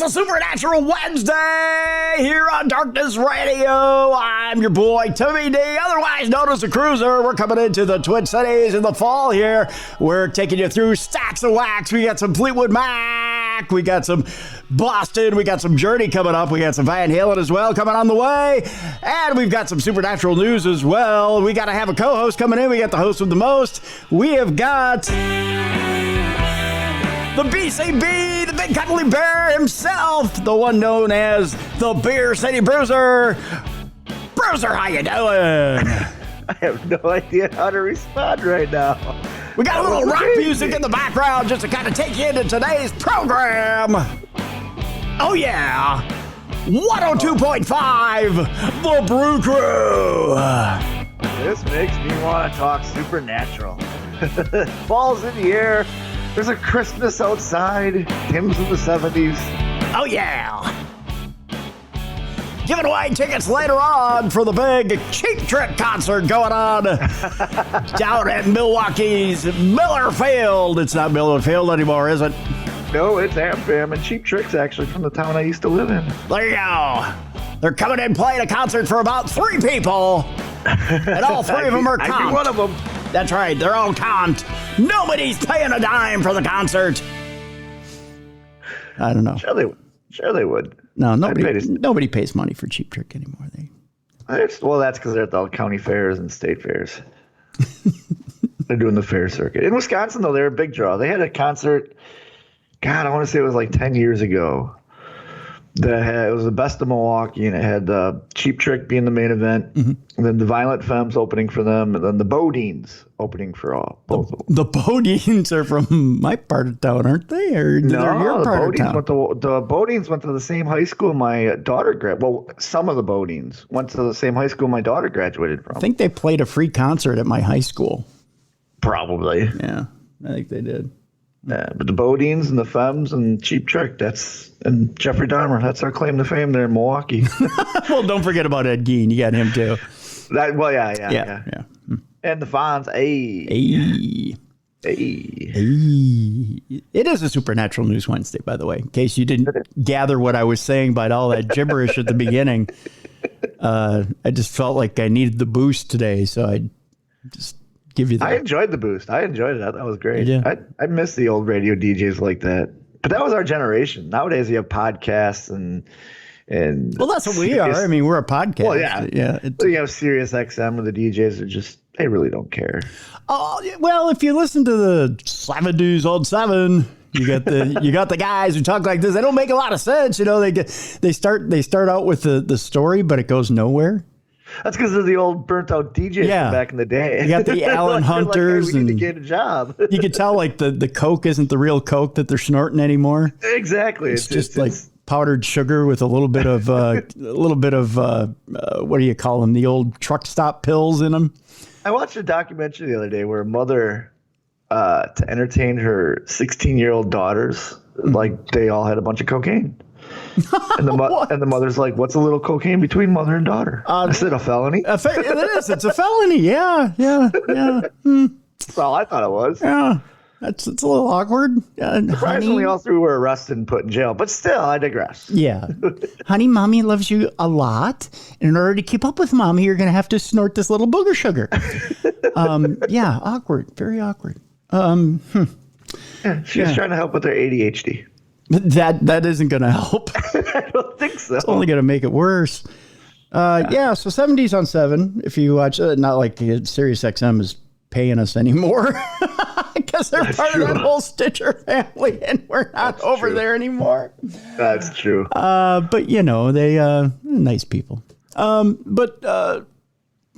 It's a Supernatural Wednesday here on Darkness Radio. I'm your boy, Timmy D, otherwise known as the Cruiser. We're coming into the Twin Cities in the fall here. We're taking you through stacks of wax. We got some Fleetwood Mac. We got some Boston. We got some Journey coming up. We got some Van Halen as well coming on the way. And we've got some Supernatural news as well. We got to have a co-host coming in. We got the host with the most. We have got the BCB, the big cuddly bear himself, the one known as the Beer City Bruiser. Bruiser, how you doing? I have no idea how to respond right now. We got a little rock music in the background just to kind of take you into today's program. Oh, yeah. 102.5, The Brew Crew. This makes me want to talk Supernatural. Fall's in the air. There's a Christmas outside. Hymns of the 70s. Oh, yeah. Giving away tickets later on for the big Cheap Trick concert going on down at Milwaukee's Miller Field. It's not Miller Field anymore, is it? No, it's AmFam and Cheap Trick's actually from the town I used to live in. There you go. They're coming in playing a concert for about 3 people. And all 3 of them are comped. I'd be one of them. That's right. They're all comped. Nobody's paying a dime for the concert. I don't know. Sure they would. No, nobody pays money for Cheap Trick anymore. Well, that's because they're at the county fairs and state fairs. They're doing the fair circuit. In Wisconsin, though, they're a big draw. They had a concert, God, I want to say it was like 10 years ago. It was the best of Milwaukee, and it had Cheap Trick being the main event, and then the Violent Femmes opening for them, and then the Bodines opening for both of them. The Bodines are from my part of town, aren't they? Or No, your part of town? The Bodines went to the same high school my daughter graduated. Well, some of the Bodines went to the same high school my daughter graduated from. I think they played a free concert at my high school. Probably. Yeah, I think they did. Yeah, but the Bodines and the Femmes and Cheap Trick, and Jeffrey Dahmer, that's our claim to fame there in Milwaukee. Well, don't forget about Ed Gein. You got him too. Yeah. And the Fonz, Hey. It is a Supernatural News Wednesday, by the way, in case you didn't gather what I was saying by all that gibberish at the beginning. I just felt like I needed the boost today, so I just give you that. I enjoyed the boost. I enjoyed it. That was great. Yeah. I miss the old radio DJs like that. But that was our generation. Nowadays, you have podcasts and well, that's what we are. I mean, we're a podcast. Well, yeah. You have Sirius XM where the DJs are just, they really don't care. Oh, well, if you listen to the 70s on 7, you got the guys who talk like this. They don't make a lot of sense. You know, they start out with the story, but it goes nowhere. That's because they're the old burnt out DJs from back in the day. You got the Alan Hunters. We need to get a job. You can tell like the Coke isn't the real Coke that they're snorting anymore. Exactly. It's just like powdered sugar with a little bit of what do you call them? The old truck stop pills in them. I watched a documentary the other day where a mother, to entertain her 16-year-old daughters, like they all had a bunch of cocaine. And the mother's like, "What's a little cocaine between mother and daughter?" Is it a felony? It is. It's a felony. Yeah. That's all I thought it was. Yeah. It's a little awkward. Surprisingly, all 3 were arrested and put in jail. But still, I digress. Yeah. Honey, mommy loves you a lot. In order to keep up with mommy, you're going to have to snort this little booger sugar. Yeah, awkward. Very awkward. She was trying to help with her ADHD. That isn't going to help. I don't think so. It's only going to make it worse. Yeah, so 70s on 7, if you watch, not like Sirius XM is paying us anymore. Because they're part of that whole Stitcher family, and we're not over there anymore. That's true. But, you know, they nice people.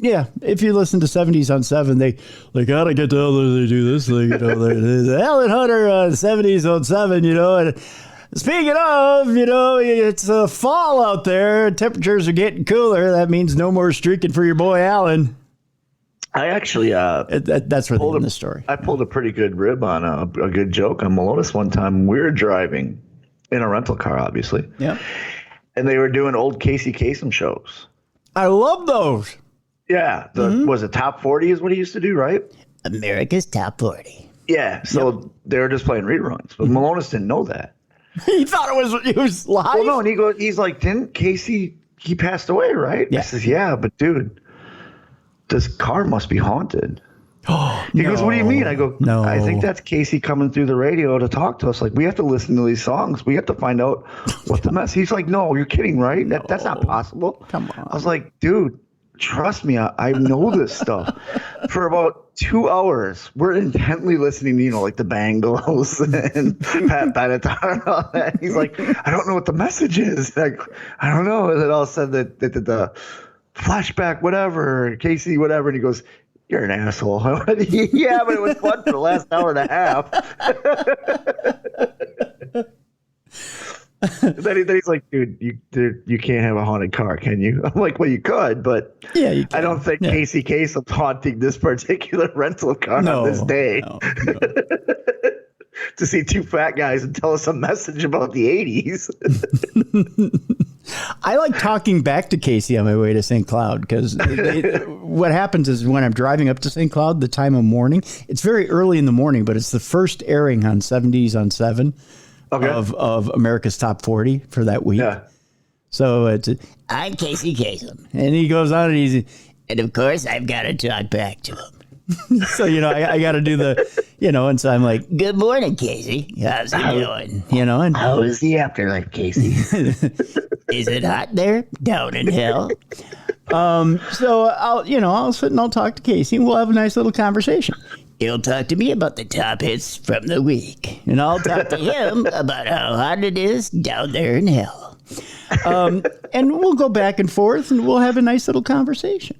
Yeah, if you listen to 70s on 7, they gotta get down there, they do this thing, you know, the Alan Hunter 70s on 7, you know, and speaking of, you know, it's a fall out there, temperatures are getting cooler, that means no more streaking for your boy Alan. I actually, that's where they end the story. I pulled a pretty good rib on a good joke on Melonis one time. We were driving in a rental car, obviously. Yeah. And they were doing old Casey Kasem shows. I love those. Yeah. Was it Top 40 is what he used to do, right? America's Top 40. Yeah. So they were just playing reruns. But Melonis didn't know that. He thought it was live. Well, no, and he's like, didn't Casey, he passed away, right? Yeah. I says, yeah, but dude, this car must be haunted. He goes, what do you mean? I go, no. I think that's Casey coming through the radio to talk to us. Like, we have to listen to these songs. We have to find out what the mess. He's like, no, you're kidding, right? That's not possible. Come on. I was like, dude, trust me, I know this stuff. For about 2 hours, we're intently listening to, like the Bangles and Pat Benatar and all that. He's like, I don't know what the message is. Like, I don't know. And it all said that the flashback, whatever, Casey, whatever. And he goes, you're an asshole. Yeah, but it was fun for the last hour and a half. then he's like, dude, you can't have a haunted car, can you? I'm like, well, you could, but yeah, you can. I don't think Casey Kasem's haunting this particular rental car on this day. No. To see two fat guys and tell us a message about the 80s. I like talking back to Casey on my way to St. Cloud because what happens is when I'm driving up to St. Cloud, the time of morning, it's very early in the morning, but it's the first airing on 70s on 7 of America's Top 40 for that week. Yeah. So I'm Casey Kasem. And he goes on and of course, I've got to talk back to him. So, I got to do and so I'm like, good morning, Casey. How's it going? And how is the afterlife, Casey? Is it hot there down in hell? So I'll sit and I'll talk to Casey and we'll have a nice little conversation. He'll talk to me about the top hits from the week, and I'll talk to him about how hot it is down there in hell. And we'll go back and forth and we'll have a nice little conversation.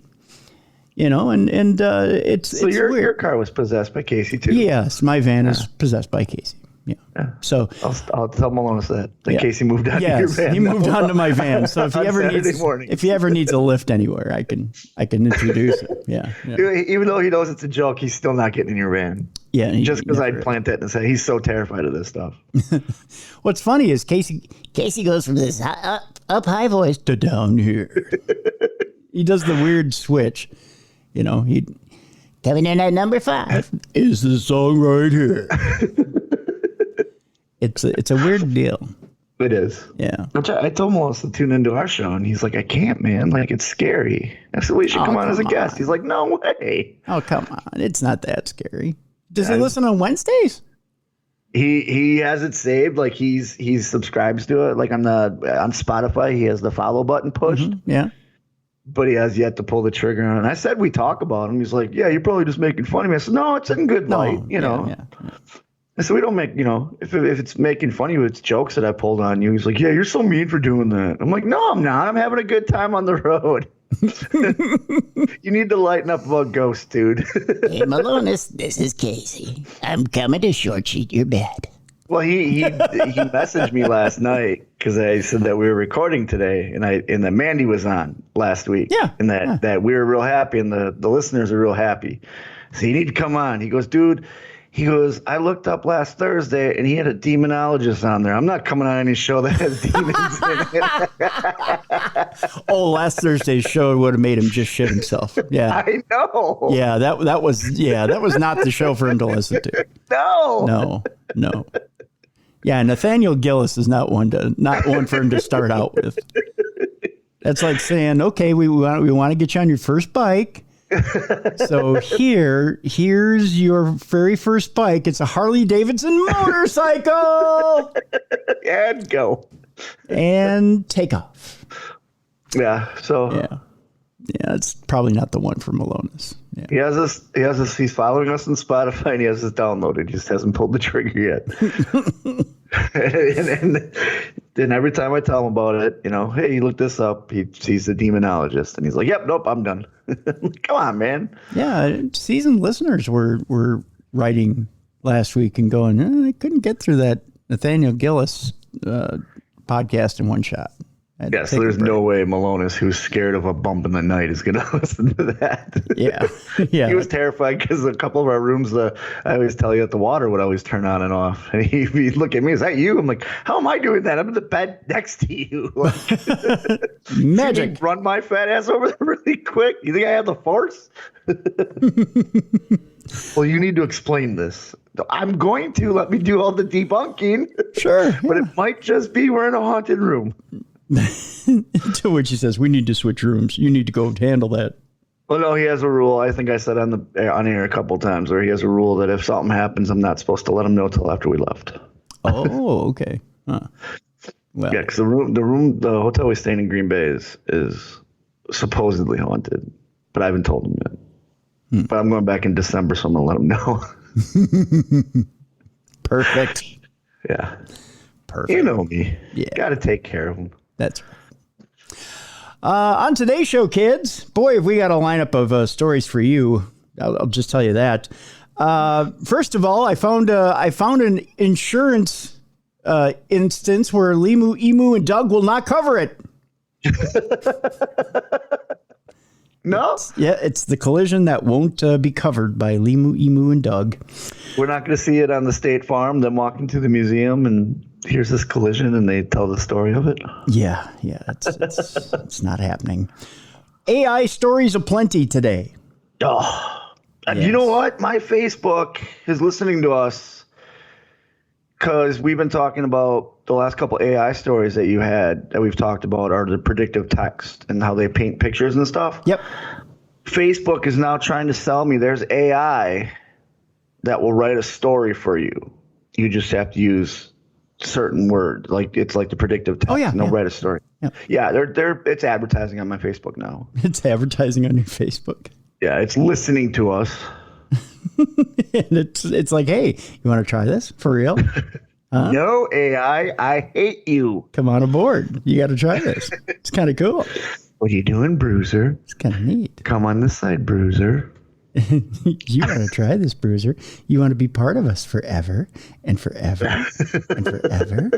It's so weird. Your car was possessed by Casey too. Yes, my van is possessed by Casey. Yeah. So I'll tell Malone that Casey moved on to your van. He moved on to my van. So if he ever needs a lift anywhere, I can introduce him. Yeah. Even though he knows it's a joke, he's still not getting in your van. Yeah. Just because I'd plant that and say he's so terrified of this stuff. What's funny is Casey goes from this up high voice to down here. He does the weird switch. He coming in at number 5 is the song right here. It's a weird deal. It is. Yeah. Which I told Melissa to tune into our show, and he's like, I can't, man. Like, it's scary. I said, well, you should come on as a guest. He's like, no way. Oh, come on. It's not that scary. Does he listen on Wednesdays? He has it saved. Like, he subscribes to it. Like, on Spotify, he has the follow button pushed. Mm-hmm. Yeah. But he has yet to pull the trigger on it. And I said we talk about him. He's like, yeah, you're probably just making fun of me. I said, no, it's in good light, Yeah. I said, we don't make, if it's making fun of you, it's jokes that I pulled on you. He's like, yeah, you're so mean for doing that. I'm like, no, I'm not. I'm having a good time on the road. You need to lighten up about ghosts, dude. Hey, Malonis, this is Casey. I'm coming to short sheet your bed. Well, he messaged me last night because I said that we were recording today, and that Mandy was on last week. Yeah. And that we were real happy, and the listeners are real happy. So you need to come on. He goes, dude. He goes, I looked up last Thursday, and he had a demonologist on there. I'm not coming on any show that has demons in it. Oh, last Thursday's show would have made him just shit himself. Yeah, I know. Yeah, that was not the show for him to listen to. No. Yeah, Nathaniel Gillis is not one for him to start out with. That's like saying, okay, we want to get you on your first bike. So here's your very first bike. It's a Harley Davidson motorcycle. And go. And take off. Yeah. So yeah, it's probably not the one for Malonis. Yeah. He has this. He's following us on Spotify, and he has this downloaded. He just hasn't pulled the trigger yet. and every time I tell him about it, hey, look this up. He's a demonologist, and he's like, "Yep, nope, I'm done." Come on, man. Yeah, seasoned listeners were writing last week and going, I couldn't get through that Nathaniel Gillis podcast in one shot. Yeah, so there's no way Malonis, who's scared of a bump in the night, is going to listen to that. Yeah. He was terrified because a couple of our rooms, I always tell you that the water would always turn on and off. And he'd look at me, is that you? I'm like, how am I doing that? I'm in the bed next to you. Like, Magic. Run my fat ass over there really quick. You think I have the force? Well, you need to explain this. I'm going to let me do all the debunking. Sure. But it might just be we're in a haunted room. To which he says, we need to switch rooms. You need to go handle that. Well, no, he has a rule. I think I said on air a couple of times where he has a rule that if something happens, I'm not supposed to let him know till after we left. Oh, okay. Huh. Well, Yeah, because the hotel we stayed in Green Bay is supposedly haunted, but I haven't told him yet. But I'm going back in December, so I'm going to let him know. perfect. Yeah. Perfect. You know me. Yeah. Got to take care of him. That's right. On today's show, kids, boy, have we got a lineup of stories for you. I'll just tell you that. First of all, I found an insurance instance where LiMu, Emu, and Doug will not cover it. No? It's the collision that won't be covered by LiMu, Emu, and Doug. We're not going to see it on the State Farm, them walking to the museum, and here's this collision, and they tell the story of it. Yeah, it's not happening. AI stories aplenty today. Oh, and Yes. you know what? My Facebook is listening to us because we've been talking about the last couple AI stories that you had that we've talked about are the predictive text and how they paint pictures and stuff. Yep. Facebook is now trying to sell me there's AI that will write a story for you. You just have to use certain words, like it's like the predictive text. Oh, yeah, and they'll yeah. write a story. Yep. Yeah, it's advertising on my Facebook now. It's advertising on your Facebook. Yeah, it's listening to us. And it's like, hey, you want to try this for real? No, AI, I hate you. Come on aboard. You got to try this. It's kind of cool. What are you doing, Bruiser? It's kind of neat. Come on this side, Bruiser. You want to try this, Bruiser. You want to be part of us forever and forever and forever.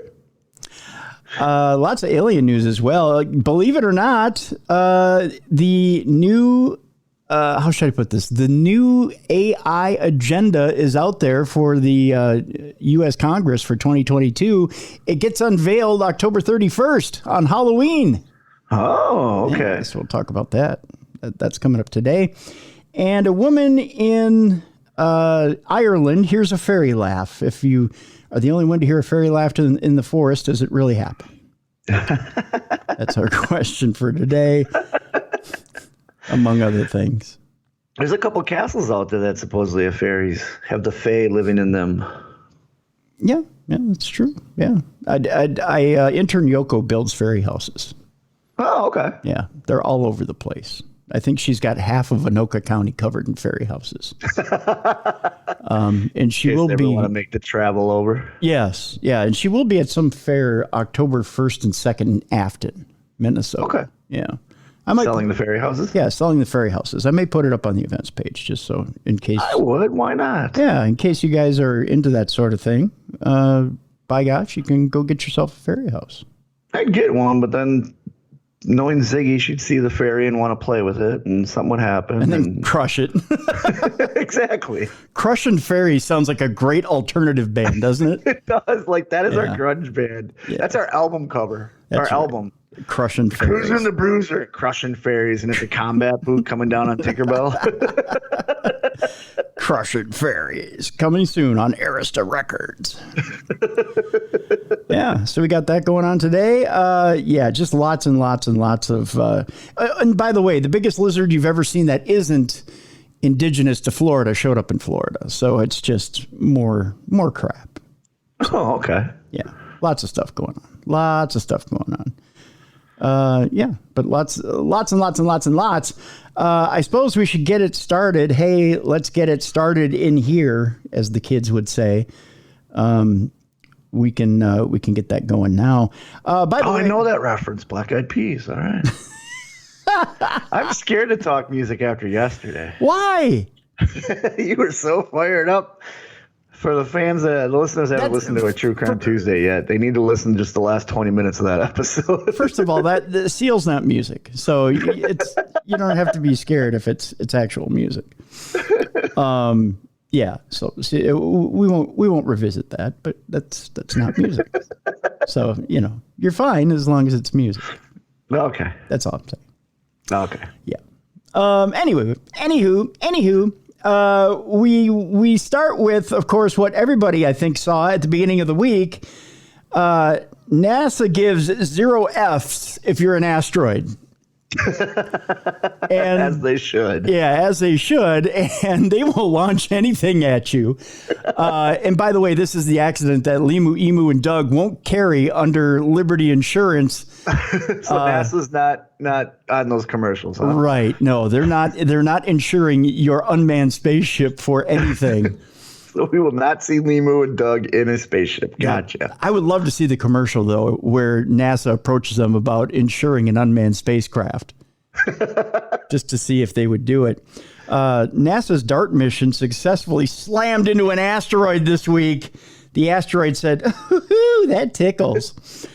Lots of alien news as well. Believe it or not, the new, how should I put this? The new AI agenda is out there for the U.S. Congress for 2022. It gets unveiled October 31st on Halloween. Oh, okay. Yeah, so we'll talk about that. That's coming up today. And a woman in Ireland hears a fairy laugh. If you are the only one to hear a fairy laugh in the forest, does it really happen? That's our question for today, among other things. There's a couple castles out there that supposedly have fairies, have the fae living in them. Yeah, that's true. Yeah. Intern Yoko builds fairy houses. Oh, okay. Yeah, they're all over the place. I think she's got half of Anoka County covered in fairy houses. And she will be. Want to make the travel over? Yes, yeah, and she will be at some fair October 1st and 2nd in Afton, Minnesota. Okay. Yeah, I might Selling the fairy houses? Yeah, selling the fairy houses. I may put it up on the events page just so in case. I would. Why not? Yeah, in case you guys are into that sort of thing. By gosh, you can go get yourself a fairy house. I'd get one, but then knowing Ziggy, she'd see the fairy and want to play with it, and something would happen. And then crush it. Exactly. Crushing Fairies sounds like a great alternative band, doesn't it? It does. Like, that is our Yeah. grunge band. Yeah. That's our album cover. That's our right. album. Crushing Fairies. Cruiser and the Bruiser, crushing fairies, and it's a combat boot coming down on Tinkerbell. Crushing Fairies coming soon on Arista Records. Yeah, so we got that going on today. Yeah, just lots and lots and lots of. And by the way, the biggest lizard you've ever seen that isn't indigenous to Florida showed up in Florida, so it's just more crap. Oh, okay. Yeah, lots of stuff going on. Lots of stuff going on. Yeah, but lots and lots and lots and lots. I suppose we should get it started. Hey, let's get it started in here, as the kids would say. We can get that going now. By the way, I know that reference, Black Eyed Peas. All right. I'm scared to talk music after yesterday. why? You were so fired up. For the fans, the listeners that haven't listened to a True Crime Tuesday yet, they need to listen to just the last 20 minutes of that episode. First of all, that the Seal's not music, so it's you don't have to be scared if it's actual music. Yeah, so see, we won't revisit that, but that's not music. So you're fine as long as it's music. Okay. That's all I'm saying. Okay. Yeah. Anyway, anywho, we start with, of course, what everybody I think saw at the beginning of the week. NASA gives 0 Fs if you're an asteroid. And, as they should. Yeah, as they should. And they will launch anything at you. And by the way, this is the accident that LiMu, Emu, and Doug won't carry under Liberty Insurance. So NASA's not on those commercials, huh? Right. No, they're not insuring your unmanned spaceship for anything. So we will not see LiMu and Doug in a spaceship. Gotcha. I would love to see the commercial, though, where NASA approaches them about insuring an unmanned spacecraft. Just to see if they would do it. NASA's DART mission successfully slammed into an asteroid this week. The asteroid said, "Ooh, that tickles."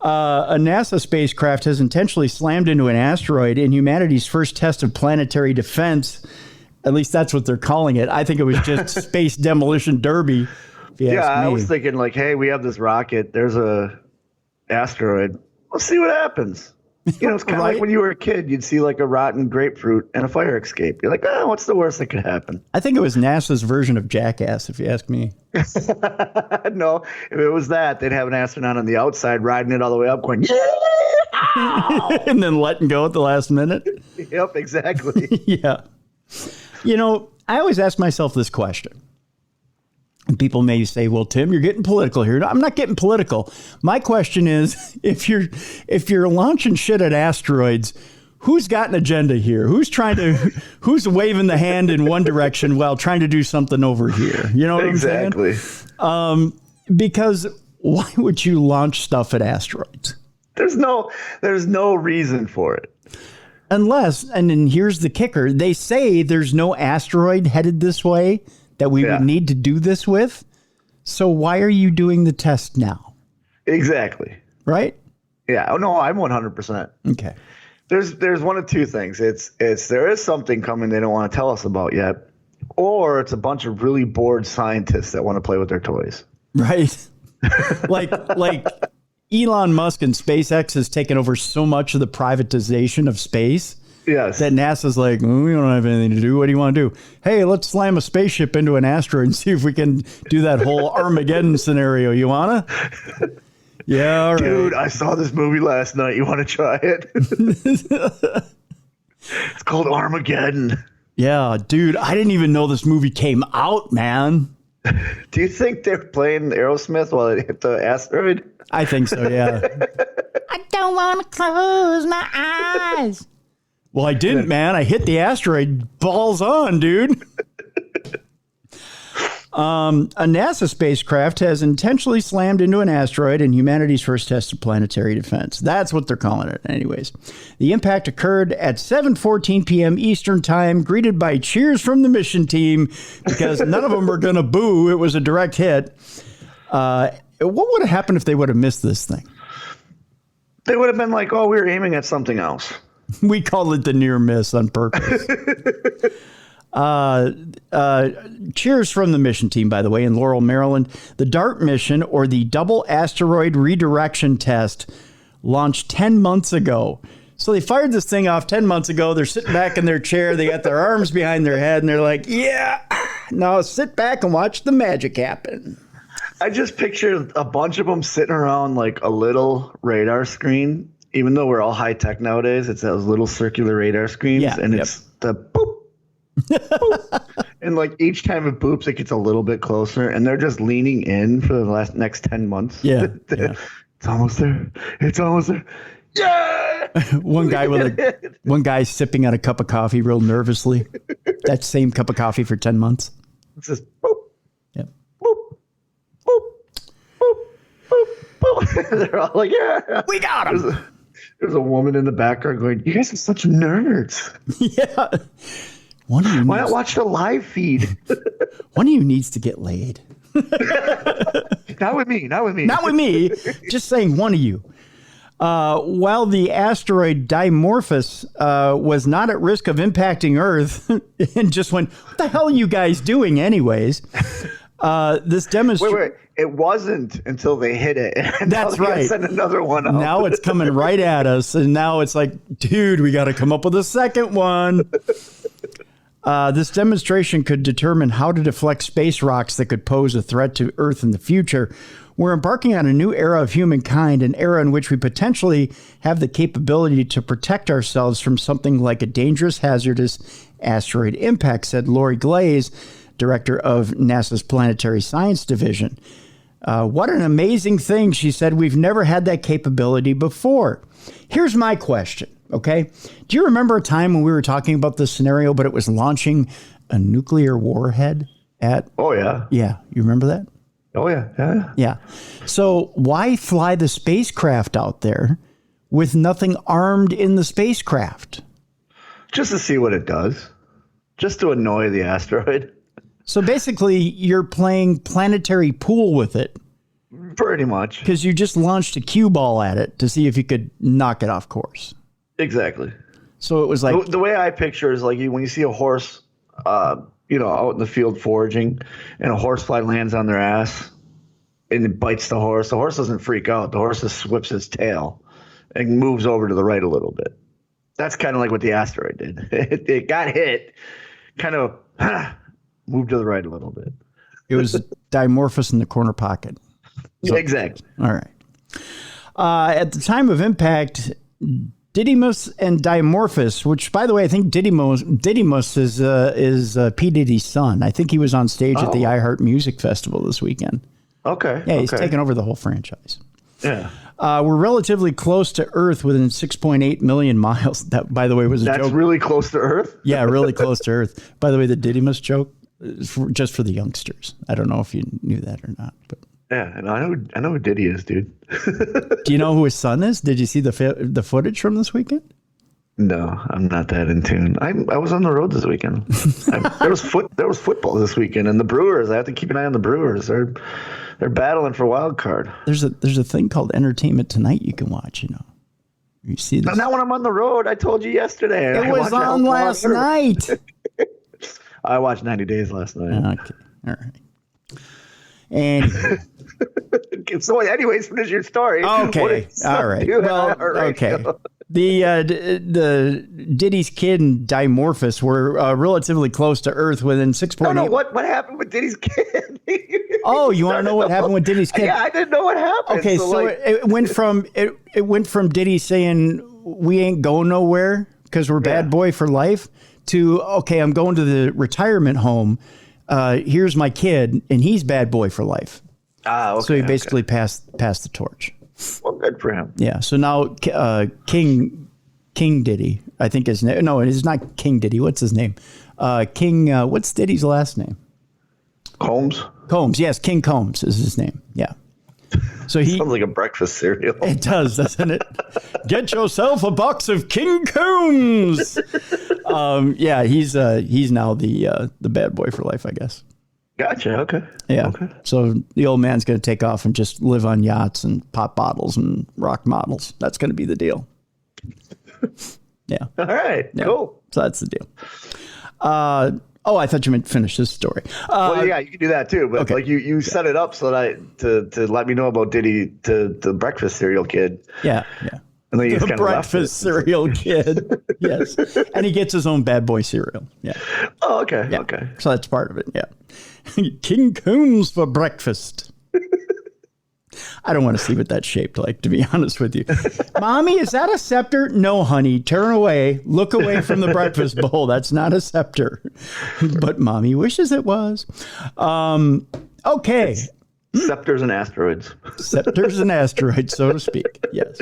A NASA spacecraft has intentionally slammed into an asteroid in humanity's first test of planetary defense. At least that's what they're calling it. I think it was just Space Demolition Derby. I was thinking like, hey, we have this rocket. There's a asteroid. Let's see what happens. You know, it's kind of like when you were a kid, you'd see like a rotten grapefruit and a fire escape. You're like, what's the worst that could happen? I think it was NASA's version of Jackass, if you ask me. No, if it was that, they'd have an astronaut on the outside riding it all the way up going, yeah! And then letting go at the last minute. Yep, exactly. Yeah. You know, I always ask myself this question. And people may say, well, Tim, you're getting political here. No, I'm not getting political. My question is, if you're launching shit at asteroids, who's got an agenda here? Who's waving the hand in one direction while trying to do something over here? You know what I'm saying? Exactly. Because why would you launch stuff at asteroids? There's no reason for it. Unless, and then here's the kicker, they say there's no asteroid headed this way that we would need to do this with. So why are you doing the test now? Exactly. Right? Yeah. Oh, no, I'm 100%. Okay. There's one of two things. It's there is something coming they don't want to tell us about yet, or it's a bunch of really bored scientists that want to play with their toys. Right. like Elon Musk and SpaceX has taken over so much of the privatization of space. Yes. That NASA's like, we don't have anything to do. What do you want to do? Hey, let's slam a spaceship into an asteroid and see if we can do that whole Armageddon scenario. You wanna? Yeah, all right. Dude, I saw this movie last night. You want to try it? It's called Armageddon. Yeah, dude, I didn't even know this movie came out, man. Do you think they're playing Aerosmith while it hit the asteroid? I think so, yeah. I don't want to close my eyes. Well, I didn't, man. I hit the asteroid balls on, dude. A NASA spacecraft has intentionally slammed into an asteroid in humanity's first test of planetary defense. That's what they're calling it anyways. The impact occurred at 7:14 p.m. Eastern Time, greeted by cheers from the mission team because none of them were going to boo. It was a direct hit. What would have happened if they would have missed this thing? They would have been like, we were aiming at something else. We call it the near miss on purpose. Cheers from the mission team, by the way, in Laurel, Maryland. The DART mission, or the Double Asteroid Redirection Test, launched 10 months ago. So they fired this thing off 10 months ago. They're sitting back in their chair. They got their arms behind their head, and they're like, yeah, now sit back and watch the magic happen. I just pictured a bunch of them sitting around like a little radar screen. Even though we're all high tech nowadays, it's those little circular radar screens, it's the boop, boop. And like each time it boops, it gets a little bit closer, and they're just leaning in for the next 10 months. Yeah, it's almost there. It's almost there. Yeah. one guy sipping on a cup of coffee real nervously. That same cup of coffee for 10 months. It's just boop. Yep. Boop. Boop. Boop. Boop. Boop. They're all like, yeah, we got him. There's a woman in the background going, you guys are such nerds. Yeah. Why not watch the live feed? One of you needs to get laid. Not with me. Not with me. Not with me. Just saying one of you. While the asteroid Dimorphos was not at risk of impacting Earth and just went, what the hell are you guys doing anyways? This demonstration. Wait. It wasn't until they hit it. And that's right. Send another one up. Now it's coming right at us. And now it's like, dude, we got to come up with a second one. This demonstration could determine how to deflect space rocks that could pose a threat to Earth in the future. We're embarking on a new era of humankind, an era in which we potentially have the capability to protect ourselves from something like a dangerous, hazardous asteroid impact, said Lori Glaze, director of NASA's Planetary Science Division. What an amazing thing, she said. We've never had that capability before. Here's my question, okay? Do you remember a time when we were talking about this scenario, but it was launching a nuclear warhead at... Oh, yeah. Yeah, you remember that? Oh, yeah. Yeah. Yeah. So why fly the spacecraft out there with nothing armed in the spacecraft? Just to see what it does. Just to annoy the asteroid. So basically, you're playing planetary pool with it. Pretty much. Because you just launched a cue ball at it to see if you could knock it off course. Exactly. So it was like... The way I picture is like when you see a horse, out in the field foraging, and a horsefly lands on their ass and it bites the horse. The horse doesn't freak out. The horse just whips his tail and moves over to the right a little bit. That's kind of like what the asteroid did. It got hit, kind of... Move to the right a little bit. It was dimorphous in the corner pocket. So, exactly. All right. At the time of impact, Didymus and Dimorphos, which, by the way, I think Didymus is P. Diddy's son. I think he was on stage at the iHeart Music Festival this weekend. Okay. Yeah, he's taken over the whole franchise. Yeah. We're relatively close to Earth within 6.8 million miles. That, by the way, was a joke. That's really close to Earth? Yeah, really close to Earth. By the way, the Didymus joke is just for the youngsters. I don't know if you knew that or not. But yeah, and I know who Diddy is, dude. Do you know who his son is? Did you see the footage from this weekend? No, I'm not that in tune. I was on the road this weekend. There was football this weekend, and the Brewers. I have to keep an eye on the Brewers. They're battling for wild card. There's a thing called Entertainment Tonight you can watch. You see this? Not when I'm on the road. I told you yesterday. It was on last night. I watched 90 Days last night. Okay, all right. And so, anyways, finish your story. Okay, all right. Well, okay. The Diddy's kid and Dimorphos were relatively close to Earth within 6.8. No, what happened with Diddy's kid? Oh, you want to know what happened with Diddy's kid? Yeah, I didn't know what happened. Okay, so it went from Diddy saying we ain't going nowhere because we're bad boy for life to okay, I'm going to the retirement home. Here's my kid, and he's bad boy for life. Okay. So he basically passed the torch. Well, good for him. Yeah. So now King Diddy, I think his name. No, it is not King Diddy. What's his name? What's Diddy's last name? Combs. Combs. Yes, King Combs is his name. Yeah. So he sounds like a breakfast cereal. It does, doesn't it? Get yourself a box of King Combs. Yeah, he's now the bad boy for life, I guess. Gotcha. Okay. Yeah. Okay. So the old man's going to take off and just live on yachts and pop bottles and rock models. That's going to be the deal. Yeah. All right. Yeah. Cool. So that's the deal. I thought you meant finish this story. Well, yeah, you can do that too. But okay. like you set it up so that to let me know about Diddy to the breakfast cereal kid. Yeah. Yeah. And then you just The kind of breakfast cereal kid. Yes. And he gets his own bad boy cereal. Yeah. Oh, okay. Yeah. Okay. So that's part of it. Yeah. King Combs for breakfast. I don't want to see what that's shaped like, to be honest with you. Mommy, is that a scepter? No, honey. Turn away. Look away from the breakfast bowl. That's not a scepter. But Mommy wishes it was. Okay. Scepters and asteroids. Scepters and asteroids, so to speak. Yes.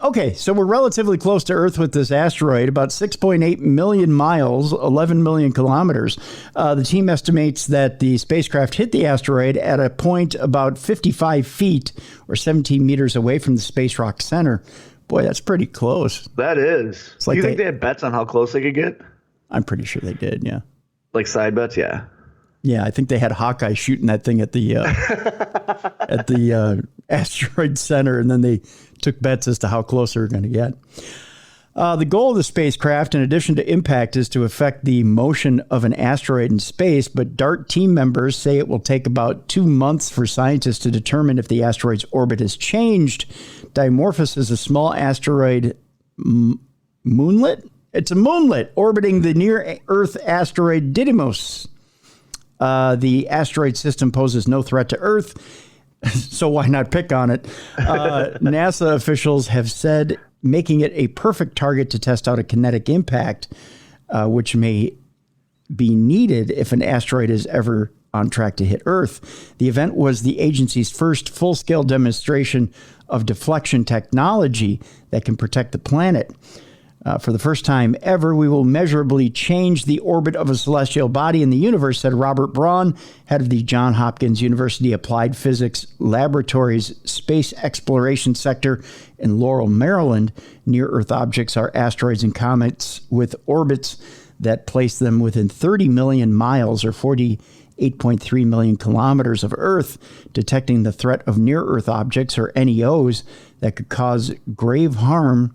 Okay, so we're relatively close to Earth with this asteroid, about 6.8 million miles, 11 million kilometers. The team estimates that the spacecraft hit the asteroid at a point about 55 feet or 17 meters away from the space rock center. Boy, that's pretty close. That is. Like Do you think they had bets on how close they could get? I'm pretty sure they did, yeah. Like side bets, yeah. Yeah, I think they had Hawkeye shooting that thing at the asteroid center, and then they took bets as to how close they were going to get. The goal of the spacecraft, in addition to impact, is to affect the motion of an asteroid in space, but DART team members say it will take about 2 months for scientists to determine if the asteroid's orbit has changed. Dimorphos is a small asteroid moonlet. It's a moonlet orbiting the near-Earth asteroid Didymos. The asteroid system poses no threat to Earth, so why not pick on it? NASA officials have said making it a perfect target to test out a kinetic impact, which may be needed if an asteroid is ever on track to hit Earth. The event was the agency's first full-scale demonstration of deflection technology that can protect the planet. For the first time ever, we will measurably change the orbit of a celestial body in the universe, said Robert Braun, head of the Johns Hopkins University Applied Physics Laboratory's Space Exploration Sector in Laurel, Maryland. Near-Earth objects are asteroids and comets with orbits that place them within 30 million miles or 48.3 million kilometers of Earth. Detecting the threat of near-Earth objects, or NEOs, that could cause grave harm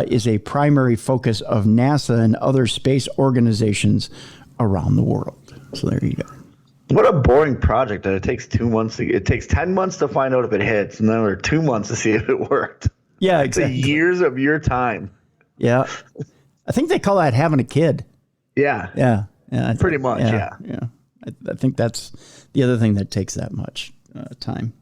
is a primary focus of NASA and other space organizations around the world. So there you go. What a boring project that it takes 2 months it takes 10 months to find out if it hits, and then another 2 months to see if it worked. Yeah, exactly. It's years of your time. Yeah. I think they call that having a kid. Yeah. Yeah. Pretty much, yeah. I think that's the other thing that takes that much time.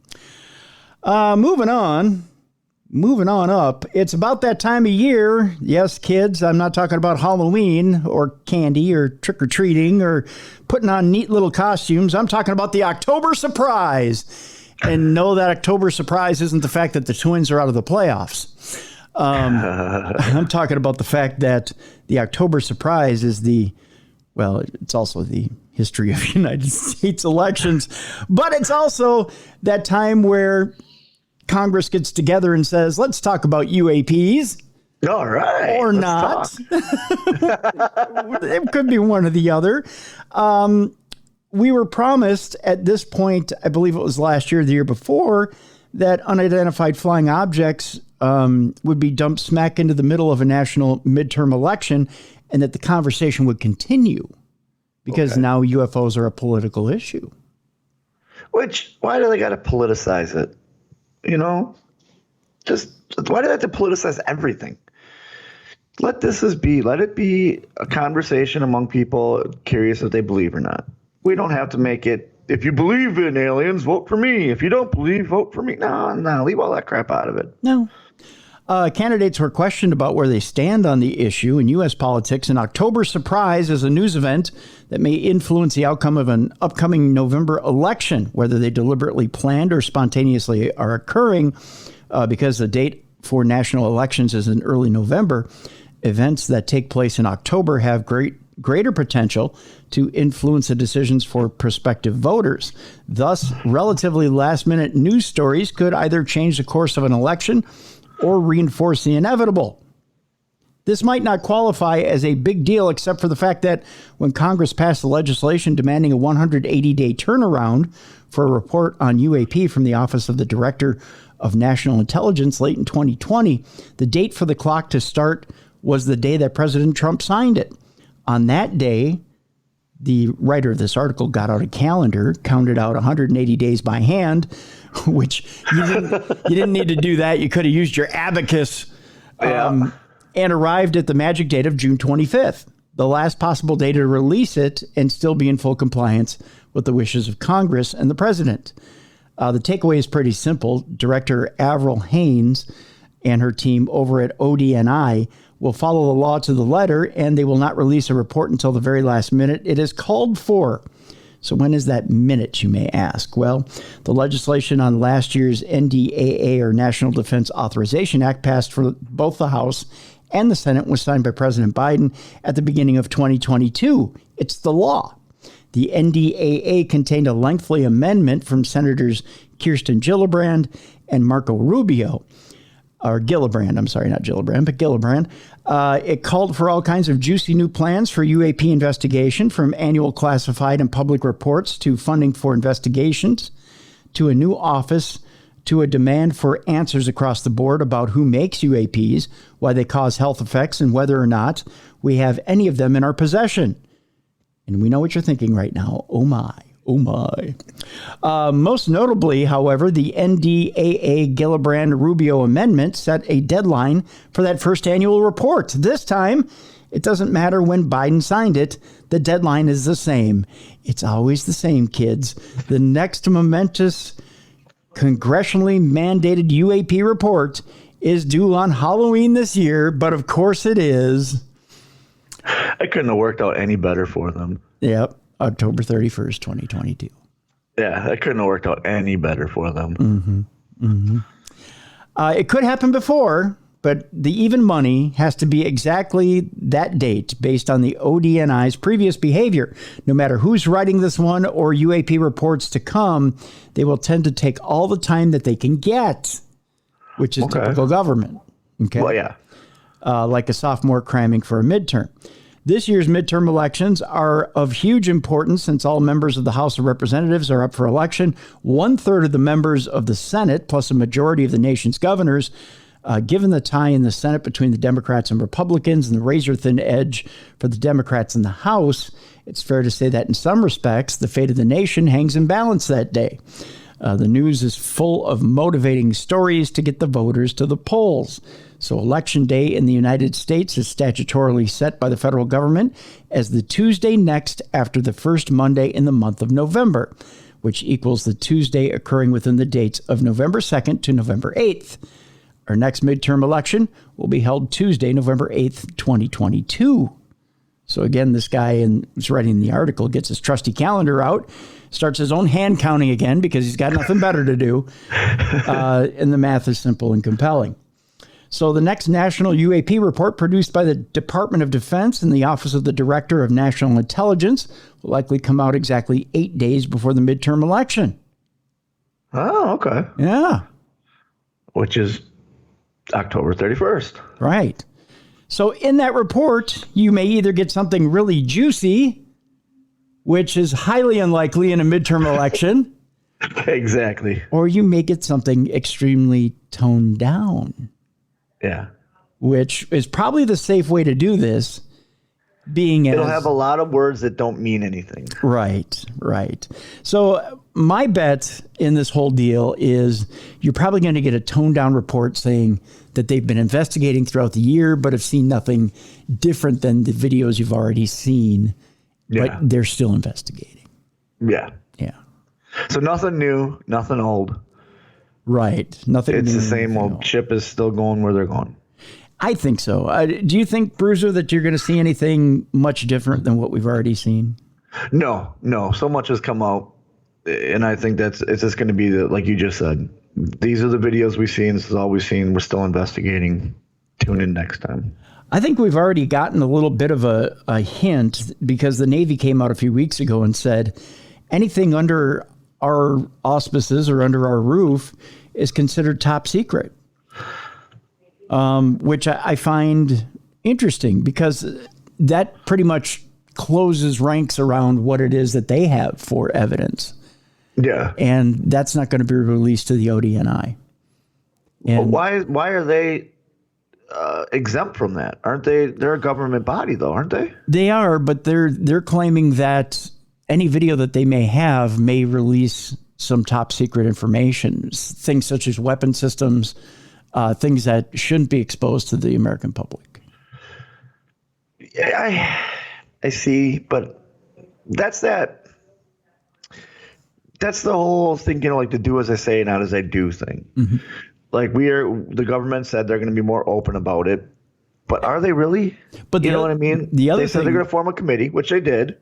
Moving on up, it's about that time of year. Yes, kids, I'm not talking about Halloween or candy or trick-or-treating or putting on neat little costumes. I'm talking about the October surprise. And no, that October surprise isn't the fact that the Twins are out of the playoffs. I'm talking about the fact that the October surprise is it's also the history of United States elections, but it's also that time where Congress gets together and says, let's talk about UAPs. All right. Or not. It could be one or the other. We were promised at this point, I believe it was last year or the year before, that unidentified flying objects would be dumped smack into the middle of a national midterm election, and that the conversation would continue because now UFOs are a political issue. Why do they got to politicize it? You know, just why do they have to politicize everything? Let it be a conversation among people curious if they believe or not. We don't have to make it, if you believe in aliens, vote for me. If you don't believe, vote for me. No, leave all that crap out of it. No. Candidates were questioned about where they stand on the issue in U.S. politics. An October surprise is a news event that may influence the outcome of an upcoming November election, whether they deliberately planned or spontaneously are occurring. Because the date for national elections is in early November, events that take place in October have greater potential to influence the decisions for prospective voters. Thus, relatively last-minute news stories could either change the course of an election or reinforce the inevitable. This might not qualify as a big deal, except for the fact that when Congress passed the legislation demanding a 180-day turnaround for a report on UAP from the Office of the Director of National Intelligence late in 2020, the date for the clock to start was the day that President Trump signed it. On that day, the writer of this article got out a calendar, counted out 180 days by hand, which you didn't need to do that. You could have used your abacus, and arrived at the magic date of June 25th, the last possible day to release it and still be in full compliance with the wishes of Congress and the president. The takeaway is pretty simple. Director Avril Haines and her team over at ODNI will follow the law to the letter, and they will not release a report until the very last minute it is called for. So when is that minute, you may ask? Well, the legislation on last year's NDAA, or National Defense Authorization Act, passed for both the House and the Senate, was signed by President Biden at the beginning of 2022. It's the law. The NDAA contained a lengthy amendment from Senators Kirsten Gillibrand and Marco Rubio. Or Gillibrand, I'm sorry, not Gillibrand, but Gillibrand. It called for all kinds of juicy new plans for UAP investigation, from annual classified and public reports to funding for investigations, to a new office, to a demand for answers across the board about who makes UAPs, why they cause health effects, and whether or not we have any of them in our possession. And we know what you're thinking right now. Oh my, Oh, my. Most notably, however, the NDAA Gillibrand-Rubio Amendment set a deadline for that first annual report. This time, it doesn't matter when Biden signed it. The deadline is the same. It's always the same, kids. The next momentous congressionally mandated UAP report is due on Halloween this year, but of course it is. It couldn't have worked out any better for them. Yep, October 31st, 2022. Yeah, that couldn't have worked out any better for them. It could happen before, but the even money has to be exactly that date based on the ODNI's previous behavior. No matter who's writing this one or UAP reports to come, they will tend to take all the time that they can get, which is typical government. Okay. Well, yeah. Like a sophomore cramming for a midterm. This year's midterm elections are of huge importance since all members of the House of Representatives are up for election. 1/3 of the members of the Senate, plus a majority of the nation's governors, given the tie in the Senate between the Democrats and Republicans and the razor-thin edge for the Democrats in the House, it's fair to say that in some respects, the fate of the nation hangs in balance that day. The news is full of motivating stories to get the voters to the polls. So Election Day in the United States is statutorily set by the federal government as the Tuesday next after the first Monday in the month of November, which equals the Tuesday occurring within the dates of November 2nd to November 8th. Our next midterm election will be held Tuesday, November 8th, 2022. So again, this guy who's writing the article gets his trusty calendar out, starts his own hand counting again because he's got nothing better to do. And the math is simple and compelling. So the next national UAP report produced by the Department of Defense and the Office of the Director of National Intelligence will likely come out exactly 8 days before the midterm election. Oh, okay. Yeah. Which is October 31st. Right. So in that report, you may either get something really juicy, which is highly unlikely in a midterm election. Exactly. Or you may get something extremely toned down. Yeah. Which is probably the safe way to do this, being It'll have a lot of words that don't mean anything. Right, right. So my bet in this whole deal is you're probably going to get a toned down report saying that they've been investigating throughout the year, but have seen nothing different than the videos you've already seen. Yeah. But they're still investigating. Yeah. Yeah. So nothing new, nothing old. Right. Nothing It's new, the same old old. ship is still going where they're going. I think so. Do you think, Bruiser, that you're going to see anything much different than what we've already seen? No. So much has come out, and I think it's just going to be like you just said. These are the videos we've seen. This is all we've seen. We're still investigating. Tune in next time. I think we've already gotten a little bit of a hint because the Navy came out a few weeks ago and said anything under our auspices or under our roof is considered top secret, which I find interesting because that pretty much closes ranks around what it is that they have for evidence. Yeah. And that's not going to be released to the ODNI. And But why are they exempt from that? Aren't they? They're a government body, though, aren't they? they are, but they're claiming that any video that they may have may release some top secret information, things such as weapon systems, things that shouldn't be exposed to the American public. Yeah, I see, but that's that. That's the whole thing, like the do as I say, not as I do thing. Mm-hmm. Like the government said they're going to be more open about it, but are they really? But you know what I mean? They said they're going to form a committee, which they did.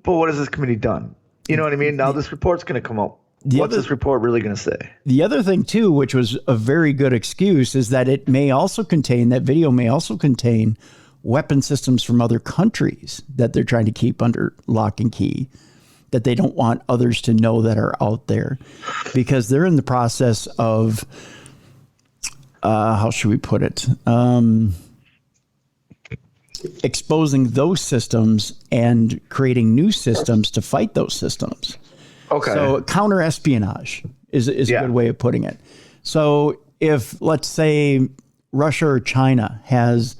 But what has this committee done? You know what I mean? Now this report's going to come out. What's this report really going to say? The other thing, too, which was a very good excuse, is that that video may also contain weapon systems from other countries that they're trying to keep under lock and key, that they don't want others to know that are out there, because they're in the process of, how should we put it? Exposing those systems and creating new systems to fight those systems. Okay. So counter espionage is a good way of putting it. So if, let's say, Russia or China has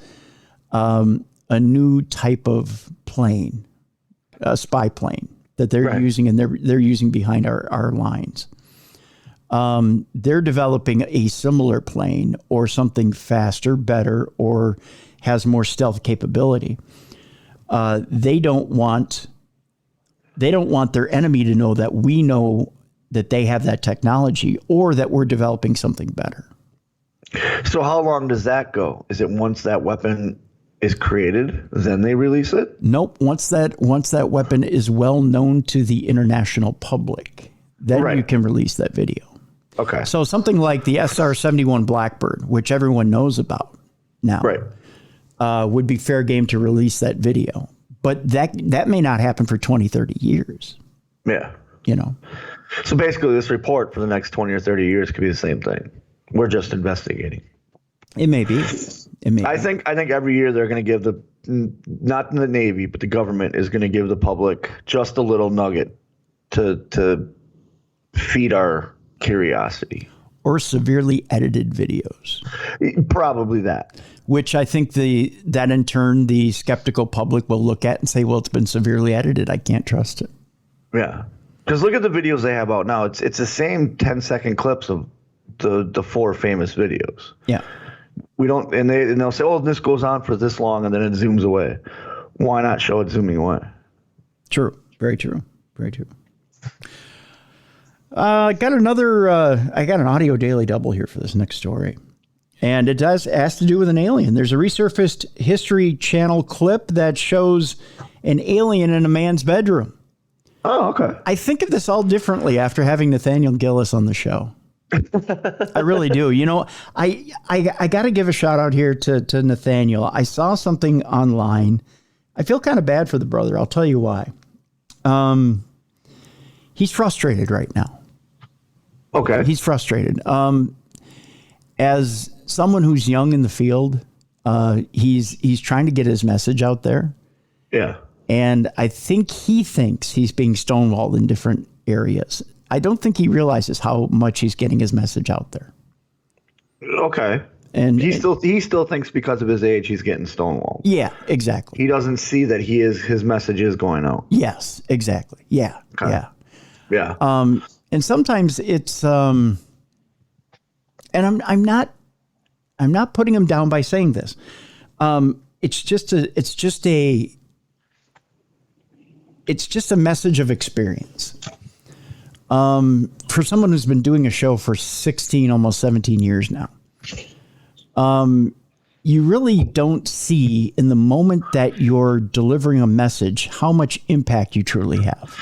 a new type of plane, a spy plane that they're Right. using, and they're using behind our lines. They're developing a similar plane or something faster, better, or has more stealth capability. They don't want their enemy to know that we know that they have that technology or that we're developing something better. So how long does that go? Is it once that weapon is created, then they release it? Nope. Once that weapon is well known to the international public, then Right. you can release that video. Okay. So something like the SR-71 Blackbird, which everyone knows about now, Right. would be fair game to release that video. But that may not happen for 20, 30 years, Yeah. you know. So basically, this report for the next 20 or 30 years could be the same thing. We're just investigating. It may be. It may I be. think every year they're going to give not the Navy, but the government is going to give the public just a little nugget to feed our curiosity. Or severely edited videos, Probably that. which I think that in turn the skeptical public will look at and say, well, it's been severely edited. I can't trust it. Yeah. Because look at the videos they have out now. It's the same 10-second clips of the 4 famous videos. Yeah. We don't, and they'll say, oh, this goes on for this long, and then it zooms away. Why not show it zooming away? True. Very true. Very true. I got an audio daily double here for this next story. And it has to do with an alien. There's a resurfaced History Channel clip that shows an alien in a man's bedroom. Oh, okay. I think of this all differently after having Nathaniel Gillis on the show. I really do. You know, I got to give a shout out here to Nathaniel. I saw something online. I feel kind of bad for the brother. I'll tell you why. He's frustrated right now. Okay. He's frustrated. As someone who's young in the field, he's trying to get his message out there. Yeah. And I think he thinks he's being stonewalled in different areas. I don't think he realizes how much he's getting his message out there. Okay. And he still thinks because of his age he's getting stonewalled. yeah, exactly. He doesn't see that his message is going out. Yes, exactly. Yeah, Okay. yeah. Yeah. And sometimes it's and I'm not putting him down by saying this. It's just a message of experience. For someone who's been doing a show for 16, almost 17 years now, you really don't see in the moment that you're delivering a message how much impact you truly have.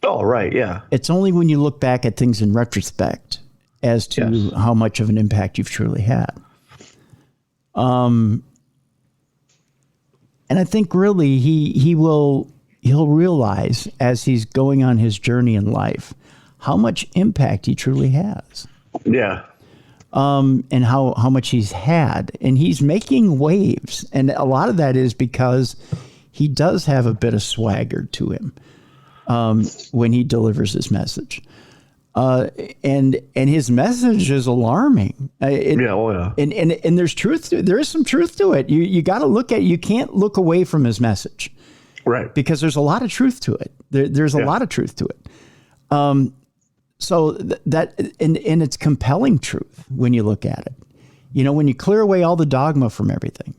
Oh, right. Yeah. It's only when you look back at things in retrospect as to Yes. how much of an impact you've truly had. And I think really he'll realize as he's going on his journey in life how much impact he truly has. Yeah. And how much he's had. And he's making waves. And a lot of that is because he does have a bit of swagger to him when he delivers his message. And his message is alarming. Yeah. Oh, yeah. And there's truth to it. There is some truth to it. You got to look at, you can't look away from his message Right. because there's a lot of truth to it. There's a lot of truth to it. So that it's compelling truth when you look at it. You know, when you clear away all the dogma from everything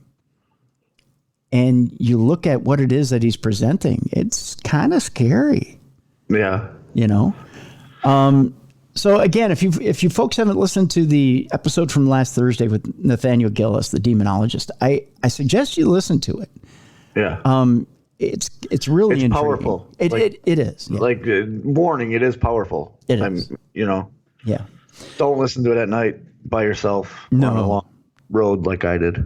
and you look at what it is that he's presenting, it's kind of scary, Yeah. you know? So again, if you folks haven't listened to the episode from last Thursday with Nathaniel Gillis, the demonologist, I suggest you listen to it. Yeah. It's really It's intriguing. powerful. It is. Yeah. Like warning, it is powerful. It is. Yeah. Don't listen to it at night by yourself No. on a long road like I did.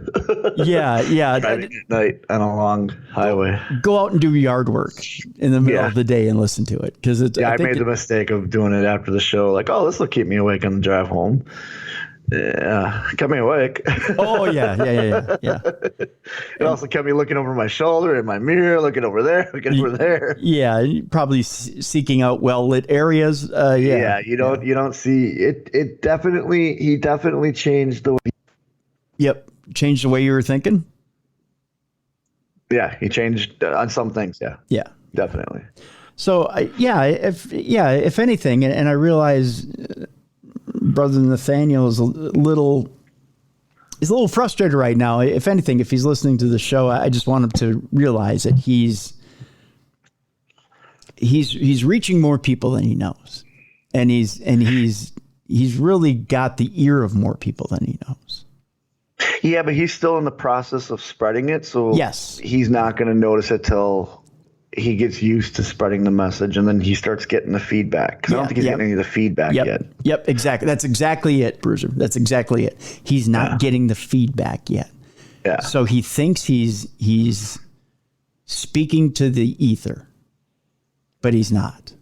Yeah. Driving at night on a long highway. Go out and do yard work in the middle Yeah. of the day and listen to it because it's. Yeah, I think made the mistake of doing it after the show. Like, oh, this will keep me awake on the drive home. Yeah, kept me awake. Oh yeah. It also kept me looking over my shoulder in my mirror, looking over there, looking over there. Yeah, probably seeking out well lit areas. Yeah, you don't see it. He definitely changed the way. Yep, changed the way you were thinking. Yeah, he changed on some things. Yeah, Yeah. definitely. So if anything, and I realize Brother Nathaniel is a little frustrated right now. If anything, if he's listening to the show, I just want him to realize that he's reaching more people than he knows, and he's really got the ear of more people than he knows. Yeah, but he's still in the process of spreading it, so yes, he's not going to notice it till he gets used to spreading the message, and then he starts getting the feedback. Because I don't think he's getting any of the feedback yet. Yep, exactly. That's exactly it, Bruiser. That's exactly it. He's not getting the feedback yet. Yeah. So he thinks he's speaking to the ether, but he's not.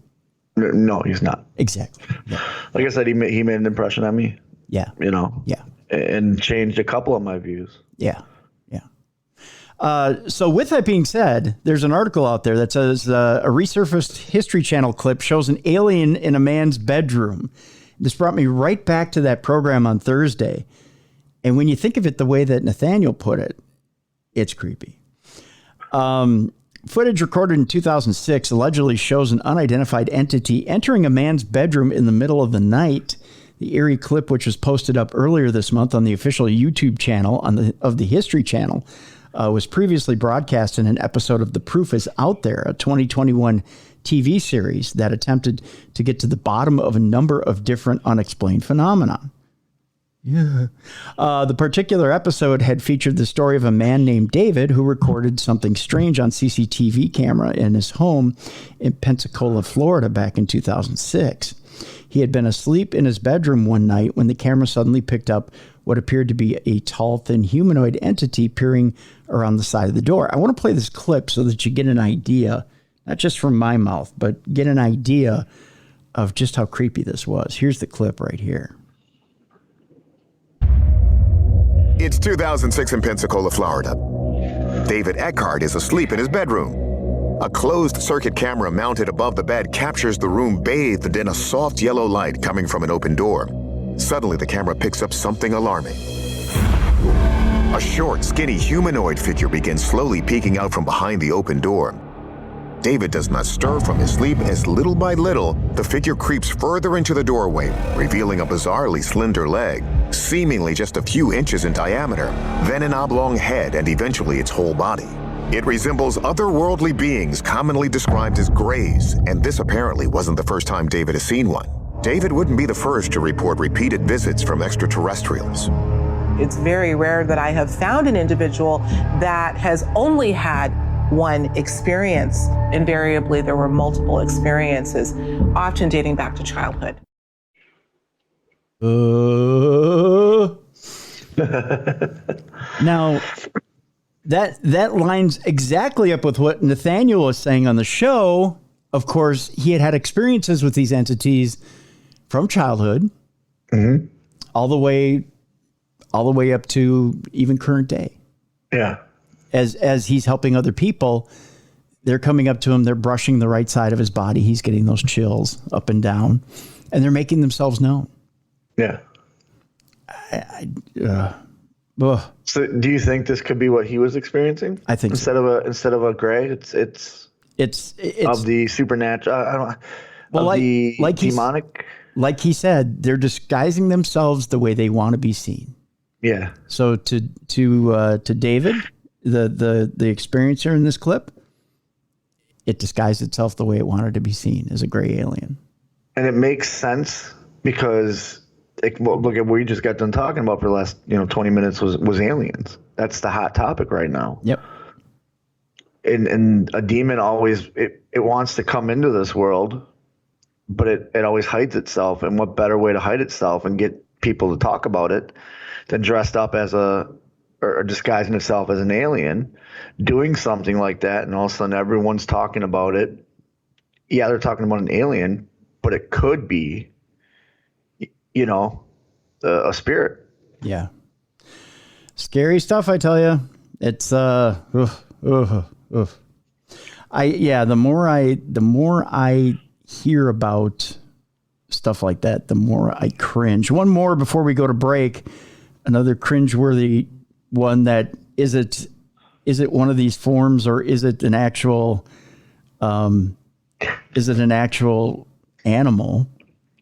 No, he's not. Exactly. Yeah. Like I said, he made an impression on me. Yeah. Yeah. And changed a couple of my views. Yeah. So with that being said, there's an article out there that says a resurfaced History Channel clip shows an alien in a man's bedroom. This brought me right back to that program on Thursday. And when you think of it the way that Nathaniel put it, it's creepy. Footage recorded in 2006 allegedly shows an unidentified entity entering a man's bedroom in the middle of the night. The eerie clip, which was posted up earlier this month on the official YouTube channel of the History Channel, was previously broadcast in an episode of The Proof Is Out There, a 2021 TV series that attempted to get to the bottom of a number of different unexplained phenomena. Yeah. The particular episode had featured the story of a man named David who recorded something strange on CCTV camera in his home in Pensacola, Florida back in 2006. He had been asleep in his bedroom one night when the camera suddenly picked up what appeared to be a tall, thin humanoid entity peering around the side of the door. I want to play this clip so that you get an idea, not just from my mouth, but get an idea of just how creepy this was. Here's the clip right here. It's 2006 in Pensacola, Florida. David Eckhart is asleep in his bedroom. A closed-circuit camera mounted above the bed captures the room bathed in a soft yellow light coming from an open door. Suddenly, the camera picks up something alarming. A short, skinny humanoid figure begins slowly peeking out from behind the open door. David does not stir from his sleep as little by little, the figure creeps further into the doorway, revealing a bizarrely slender leg, seemingly just a few inches in diameter, then an oblong head and eventually its whole body. It resembles otherworldly beings commonly described as greys, and this apparently wasn't the first time David has seen one. David wouldn't be the first to report repeated visits from extraterrestrials. It's very rare that I have found an individual that has only had one experience. Invariably, there were multiple experiences, often dating back to childhood. Now, that lines exactly up with what Nathaniel was saying on the show. Of course, he had experiences with these entities from childhood, all the way up to even current day. Yeah. As he's helping other people, they're coming up to him. They're brushing the right side of his body. He's getting those chills up and down, and they're making themselves known. Yeah. So, do you think this could be what he was experiencing? I think instead of a gray, it's of the supernatural. I don't. Well, like demonic. Like he said, they're disguising themselves the way they want to be seen. Yeah. So to David, the experiencer in this clip, it disguised itself the way it wanted to be seen, as a gray alien. And it makes sense because look at what we just got done talking about for the last 20 minutes was aliens. That's the hot topic right now. Yep. And a demon always it wants to come into this world, but it always hides itself. And what better way to hide itself and get people to talk about it than dressed up as or disguising itself as an alien, doing something like that, and all of a sudden everyone's talking about it. Yeah, they're talking about an alien, but it could be, a spirit. Yeah. Scary stuff, I tell you. It's the more I hear about stuff like that, the more I cringe. One more before we go to break. Another cringeworthy one that is it one of these forms, or is it an actual Is it an actual animal?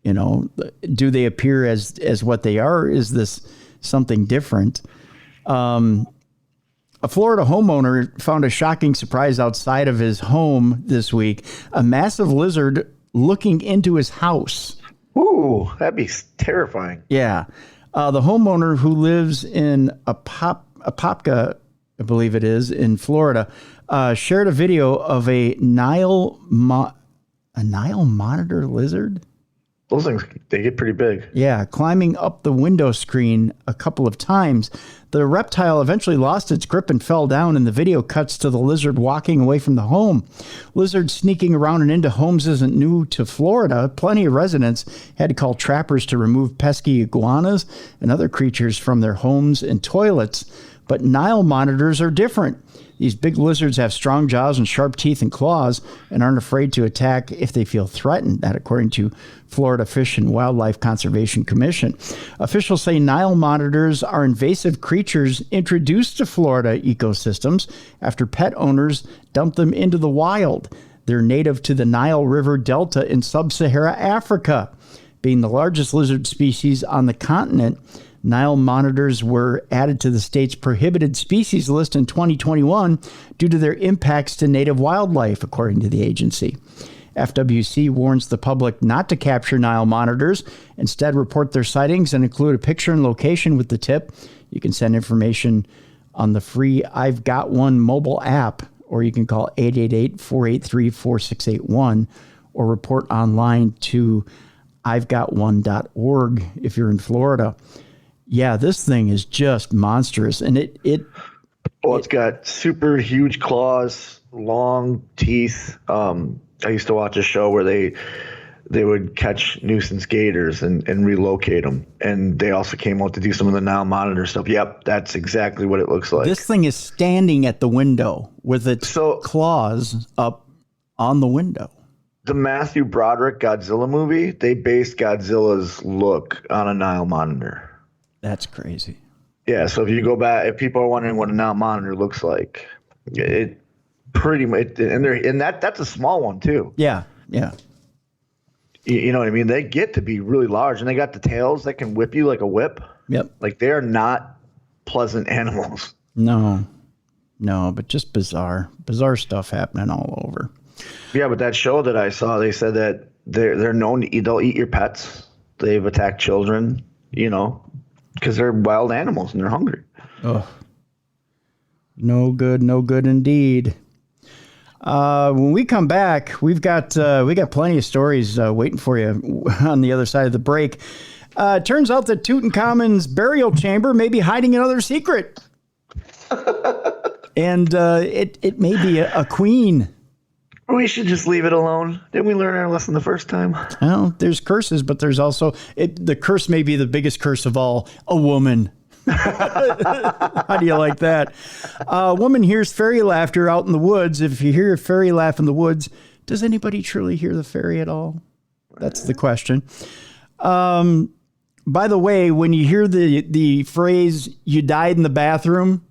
You know, do they appear as what they are? Is this something different? A Florida homeowner found a shocking surprise outside of his home this week. A massive lizard looking into his house. Ooh, that'd be terrifying. Yeah. The homeowner who lives in Apopka, I believe it is, in Florida, shared a video of a Nile monitor lizard. Those things, they get pretty big. Yeah, climbing up the window screen a couple of times. The reptile eventually lost its grip and fell down, and the video cuts to the lizard walking away from the home. Lizards sneaking around and into homes isn't new to Florida. Plenty of residents had to call trappers to remove pesky iguanas and other creatures from their homes and toilets. But Nile monitors are different. These big lizards have strong jaws and sharp teeth and claws and aren't afraid to attack if they feel threatened. That according to Florida Fish and Wildlife Conservation Commission. Officials say Nile monitors are invasive creatures introduced to Florida ecosystems after pet owners dump them into the wild. They're native to the Nile River Delta in sub-Saharan Africa. Being the largest lizard species on the continent, Nile monitors were added to the state's prohibited species list in 2021 due to their impacts to native wildlife, according to the agency. FWC warns the public not to capture Nile monitors. Instead, report their sightings and include a picture and location with the tip. You can send information on the free I've Got One mobile app, or you can call 888-483-4681 or report online to I'veGotOne.org if you're in Florida. Yeah, this thing is just monstrous, and it's got super huge claws, long teeth. I used to watch a show where they would catch nuisance gators and relocate them, and they also came out to do some of the Nile monitor stuff. Yep, that's exactly what it looks like. This thing is standing at the window with its claws up on the window. The Matthew Broderick Godzilla movie, they based Godzilla's look on a Nile monitor. That's crazy. Yeah, so if you go back, if people are wondering what a Nile monitor looks like, it pretty much, and that's a small one too. Yeah. You know what I mean? They get to be really large, and they got the tails that can whip you like a whip. Yep. Like, they are not pleasant animals. No, but just bizarre stuff happening all over. Yeah, but that show that I saw, they said that they're known to eat. They'll eat your pets. They've attacked children. You know. Because they're wild animals and they're hungry. Oh, no good indeed. When we come back, we got plenty of stories waiting for you on the other side of the break. Turns out that Tutankhamun's burial chamber may be hiding another secret, and it may be a queen. We should just leave it alone. Didn't we learn our lesson the first time? Well, there's curses, but there's also the curse may be the biggest curse of all, a woman. How do you like that? A woman hears fairy laughter out in the woods. If you hear a fairy laugh in the woods, does anybody truly hear the fairy at all? That's the question. By the way, when you hear the phrase, you died in the bathroom,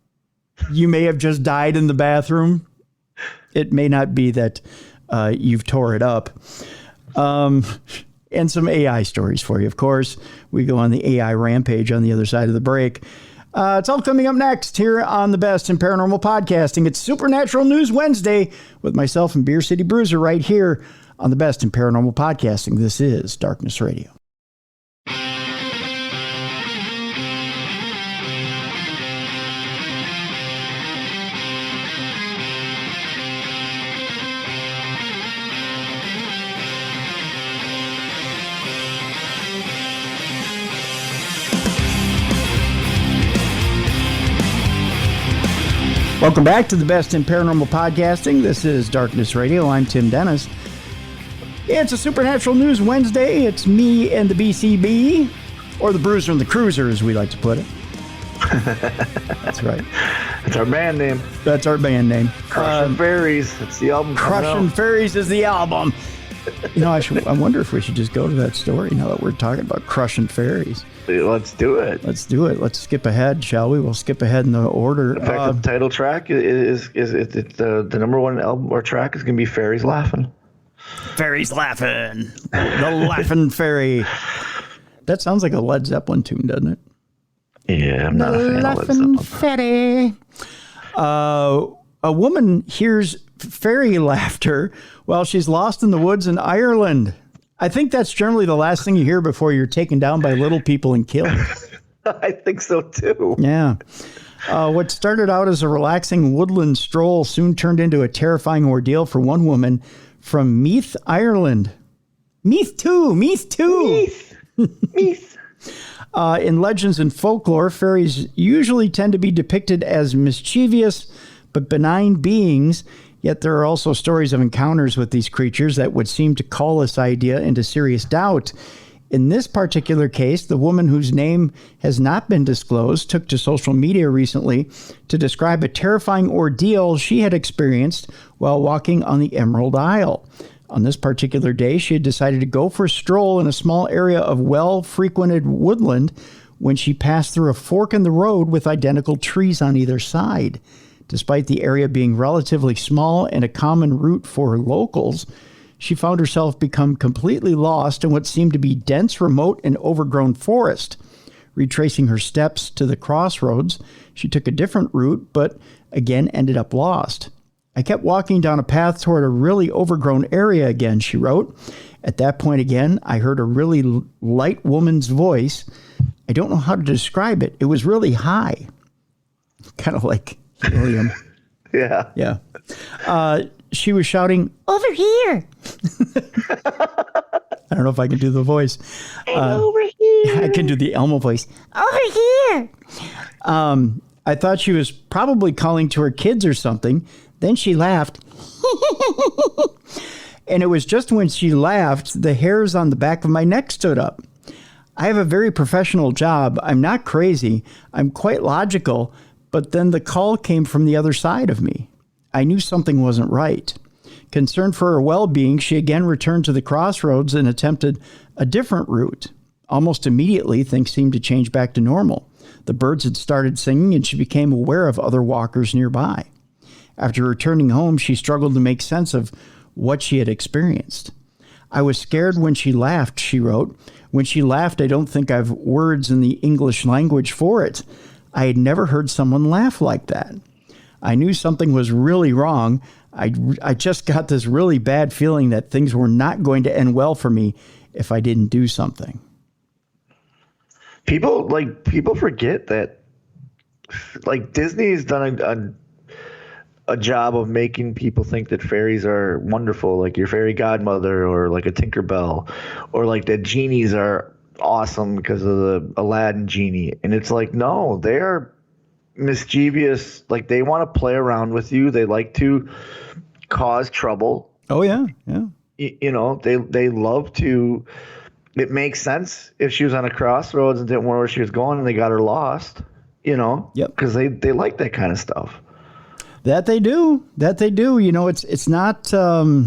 you may have just died in the bathroom. It may not be that you've tore it up. And some AI stories for you, of course. We go on the AI rampage on the other side of the break. It's all coming up next here on the Best in Paranormal Podcasting. It's Supernatural News Wednesday with myself and Beer City Bruiser right here on the Best in Paranormal Podcasting. This is Darkness Radio. Welcome back to the Best in Paranormal Podcasting. This is Darkness Radio. I'm Tim Dennis. It's a Supernatural News Wednesday. It's me and the BCB, or the Bruiser and the Cruiser, as we like to put it. That's right. It's our band name. That's our band name. Crushing Fairies. It's the album. Crushing Fairies is the album. You know, I wonder if we should just go to that story now that we're talking about crushing fairies. Let's do it. Let's do it. Let's skip ahead, shall we? We'll skip ahead in the order. In fact, the title track is the number one album or track is going to be Fairies Laughing. Fairies laughing. The laughing fairy. That sounds like a Led Zeppelin tune, doesn't it? Yeah, I'm not a fan of Laughing Led fairy. A woman hears fairy laughter while she's lost in the woods in Ireland. I think that's generally the last thing you hear before you're taken down by little people and killed. I think so too. Yeah. What started out as a relaxing woodland stroll soon turned into a terrifying ordeal for one woman from Meath, Ireland. Meath too. Meath. In legends and folklore, fairies usually tend to be depicted as mischievous but benign beings, yet there are also stories of encounters with these creatures that would seem to call this idea into serious doubt. In this particular case, the woman whose name has not been disclosed took to social media recently to describe a terrifying ordeal she had experienced while walking on the Emerald Isle. On this particular day, she had decided to go for a stroll in a small area of well-frequented woodland when she passed through a fork in the road with identical trees on either side. Despite the area being relatively small and a common route for locals, she found herself become completely lost in what seemed to be dense, remote, and overgrown forest. Retracing her steps to the crossroads, she took a different route, but again ended up lost. I kept walking down a path toward a really overgrown area again, she wrote. At that point again, I heard a really light woman's voice. I don't know how to describe it. It was really high. Kind of like helium. Yeah. Yeah. She was shouting, "Over here!" I don't know if I can do the voice. Over here. I can do the Elmo voice. Over here. I thought she was probably calling to her kids or something. Then she laughed. And it was just when she laughed, the hairs on the back of my neck stood up. I have a very professional job. I'm not crazy. I'm quite logical. But then the call came from the other side of me. I knew something wasn't right. Concerned for her well-being, she again returned to the crossroads and attempted a different route. Almost immediately, things seemed to change back to normal. The birds had started singing, and she became aware of other walkers nearby. After returning home, she struggled to make sense of what she had experienced. I was scared when she laughed, she wrote. When she laughed, I don't think I've words in the English language for it. I had never heard someone laugh like that. I knew something was really wrong. I just got this really bad feeling that things were not going to end well for me if I didn't do something. People forget that, like, Disney's done a job of making people think that fairies are wonderful, like your fairy godmother or like a Tinkerbell, or like that genies are awesome because of the Aladdin genie. And it's like, no, they are mischievous. Like, they want to play around with you. They like to cause trouble. Oh, yeah. Yeah. You know, they love to. It makes sense if she was on a crossroads and didn't know where she was going and they got her lost, you know? Yep. Because they like that kind of stuff. That they do. You know, it's not a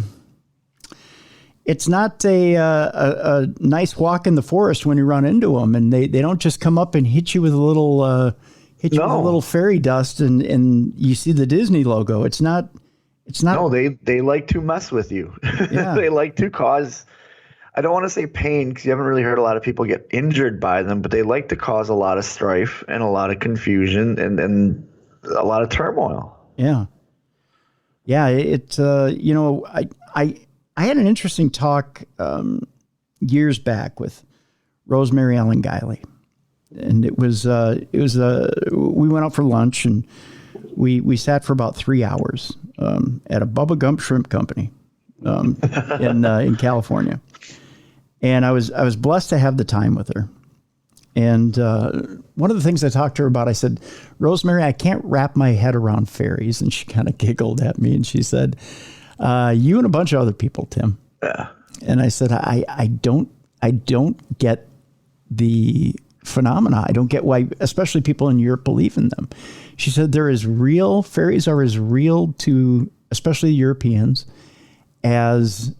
nice walk in the forest when you run into them, and they don't just come up and hit you with a little fairy dust and you see the Disney logo. It's not. No, they like to mess with you. Yeah. They like to cause. I don't want to say pain because you haven't really heard a lot of people get injured by them, but they like to cause a lot of strife and a lot of confusion and a lot of turmoil. Yeah. Yeah. You know, I had an interesting talk years back with Rosemary Ellen Guiley, and it was we went out for lunch and we sat for about 3 hours at a Bubba Gump Shrimp Company in California. And I was blessed to have the time with her. And one of the things I talked to her about, I said, "Rosemary, I can't wrap my head around fairies." And she kind of giggled at me and she said, "You and a bunch of other people, Tim." Yeah. And I said, I don't get the phenomena. I don't get why, especially people in Europe, believe in them. She said, fairies are as real to, especially Europeans, as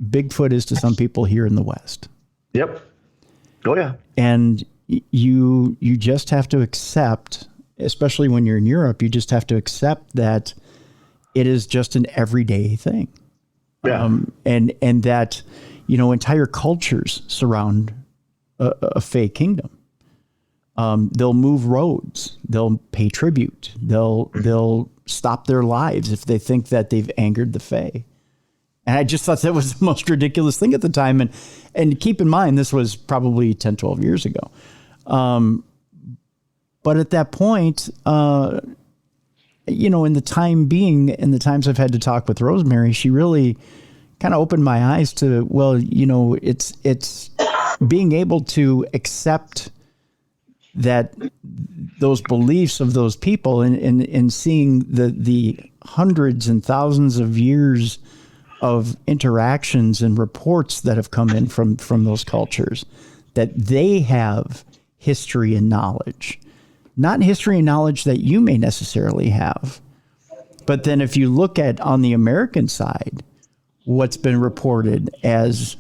Bigfoot is to some people here in the West. Yep. Oh, yeah. And you just have to accept, especially when you're in Europe, you just have to accept that it is just an everyday thing. Yeah. And that, entire cultures surround a fey kingdom. They'll move roads. They'll pay tribute. They'll stop their lives if they think that they've angered the fey. And I just thought that was the most ridiculous thing at the time. And keep in mind, this was probably 10, 12 years ago. But at that point, in the times I've had to talk with Rosemary, she really kind of opened my eyes to, it's being able to accept that those beliefs of those people and seeing the hundreds and thousands of years of interactions and reports that have come in from those cultures, that they have history and knowledge, not history and knowledge that you may necessarily have. But then if you look at on the American side, what's been reported as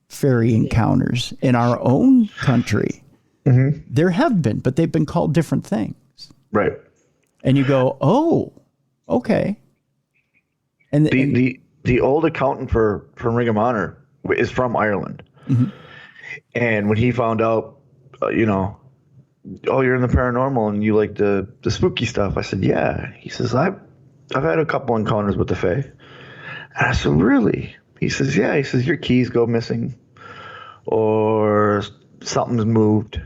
fairy encounters in our own country, there have been, but they've been called different things. Right. And you go, oh, okay. And the old accountant for Ring of Honor is from Ireland. And when he found out, oh, you're in the paranormal and you like the spooky stuff, I said, yeah. He says, I've had a couple encounters with the Fae. And I said, really? He says, yeah. He says, your keys go missing or something's moved.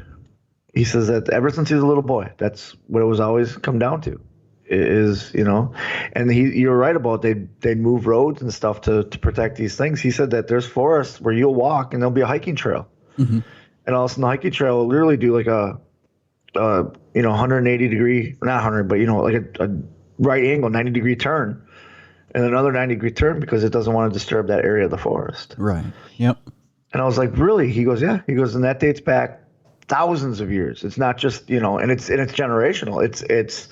He says that ever since he was a little boy, that's what it was always come down to. Is and you're right about they move roads and stuff to protect these things. He said that there's forests where you'll walk and there'll be a hiking trail, and all of a sudden the hiking trail will literally do like a 180 degree, not 100, but like a right angle 90 degree turn, and another 90 degree turn because it doesn't want to disturb that area of the forest. Right. Yep. And I was like, really? He goes, yeah. He goes, and that dates back thousands of years. It's not just and it's generational. It's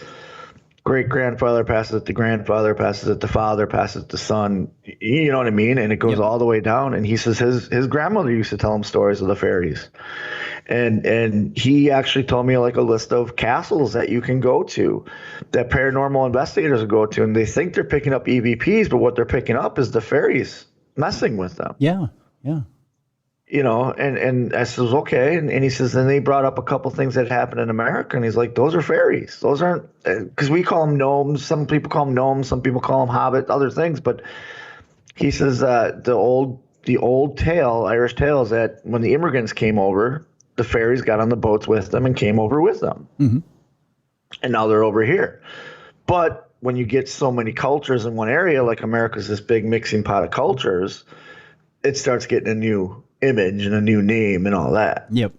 great-grandfather passes it to grandfather, passes it to father, passes it to son. You know what I mean? And it goes all the way down. And he says his grandmother used to tell him stories of the fairies. And he actually told me like a list of castles that you can go to, that paranormal investigators will go to. And they think they're picking up EVPs, but what they're picking up is the fairies messing with them. Yeah, yeah. And I says, okay. And he says, then they brought up a couple things that happened in America. And he's like, those are fairies. Those aren't, because we call them gnomes. Some people call them gnomes. Some people call them hobbit, other things. But he says the old tale, Irish tale, is that when the immigrants came over, the fairies got on the boats with them and came over with them. And now they're over here. But when you get so many cultures in one area, like America's this big mixing pot of cultures, it starts getting a new image and a new name and all that. Yep.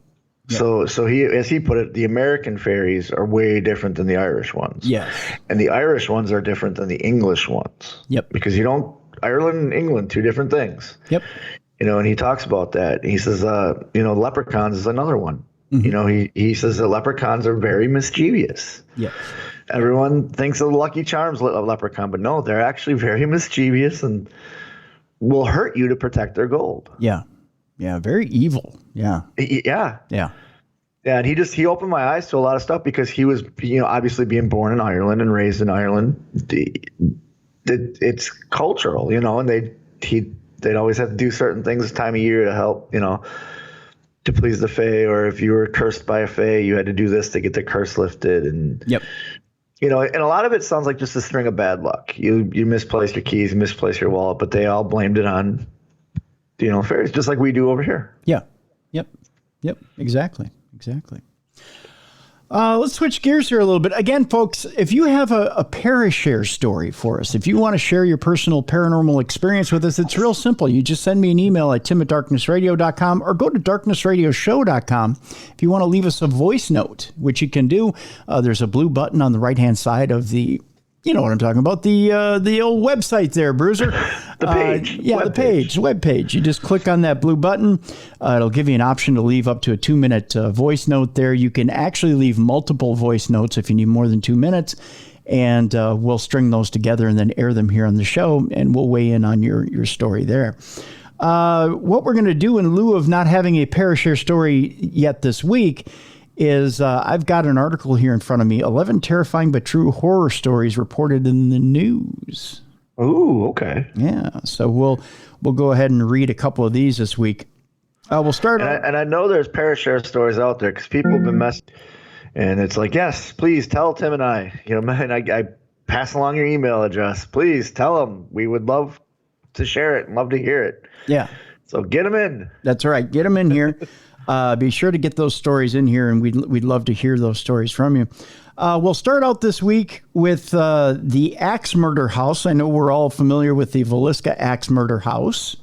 So he, as he put it, the American fairies are way different than the Irish ones. Yes. And the Irish ones are different than the English ones. Yep. Because Ireland and England, two different things. Yep. And he talks about that. He says, leprechauns is another one. He says that leprechauns are very mischievous. Yes. Everyone thinks of Lucky Charms leprechaun, but no, they're actually very mischievous and will hurt you to protect their gold. Yeah. Yeah, very evil. Yeah. Yeah. Yeah. Yeah, and he opened my eyes to a lot of stuff because he was, obviously being born in Ireland and raised in Ireland. It's cultural, and they'd always have to do certain things this time of year to help, to please the fae, or if you were cursed by a fae, you had to do this to get the curse lifted. And yep. And a lot of it sounds like just a string of bad luck. You misplaced your keys, you misplaced your wallet, but they all blamed it on fairies, just like we do over here. Yeah. Yep. Exactly. Let's switch gears here a little bit. Again, folks, if you have a Parashare story for us, if you want to share your personal paranormal experience with us, it's real simple. You just send me an email at tim@darknessradio.com or go to darknessradioshow.com. If you want to leave us a voice note, which you can do, there's a blue button on the right-hand side of the, you know what I'm talking about, the old website there, Bruiser. The page. The web page. You just click on that blue button. It'll give you an option to leave up to a 2-minute voice note there. You can actually leave multiple voice notes if you need more than 2 minutes, and we'll string those together and then air them here on the show, and we'll weigh in on your story there. What we're going to do in lieu of not having a Parashare story yet this week is I've got an article here in front of me, 11 terrifying but true horror stories reported in the news. Ooh, okay. Yeah, so we'll go ahead and read a couple of these this week. We'll start. And I know there's Parashare stories out there because people have been messing. And it's like, yes, please tell Tim and I. You know, man, I pass along your email address. Please tell them. We would love to share it and love to hear it. Yeah. So get them in. That's right. Get them in here. Be sure to get those stories in here, and we'd love to hear those stories from you. We'll start out this week with the axe murder house. I know we're all familiar with the Villisca axe murder house.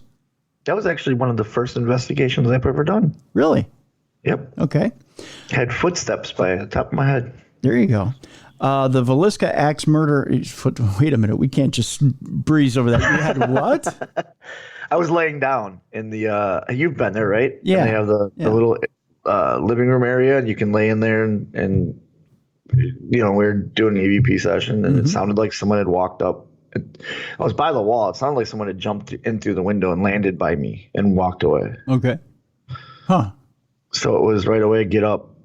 That was actually one of the first investigations I've ever done. Really? Yep. Okay. Had footsteps by the top of my head. There you go. The Villisca axe murder. Wait a minute. We can't just breeze over that. You had what? I was laying down in the. You've been there, right? Yeah. And they have the little living room area, and you can lay in there, and we were doing an EVP session, and it sounded like someone had walked up. I was by the wall. It sounded like someone had jumped in through the window and landed by me and walked away. Okay. Huh. So it was right away, get up,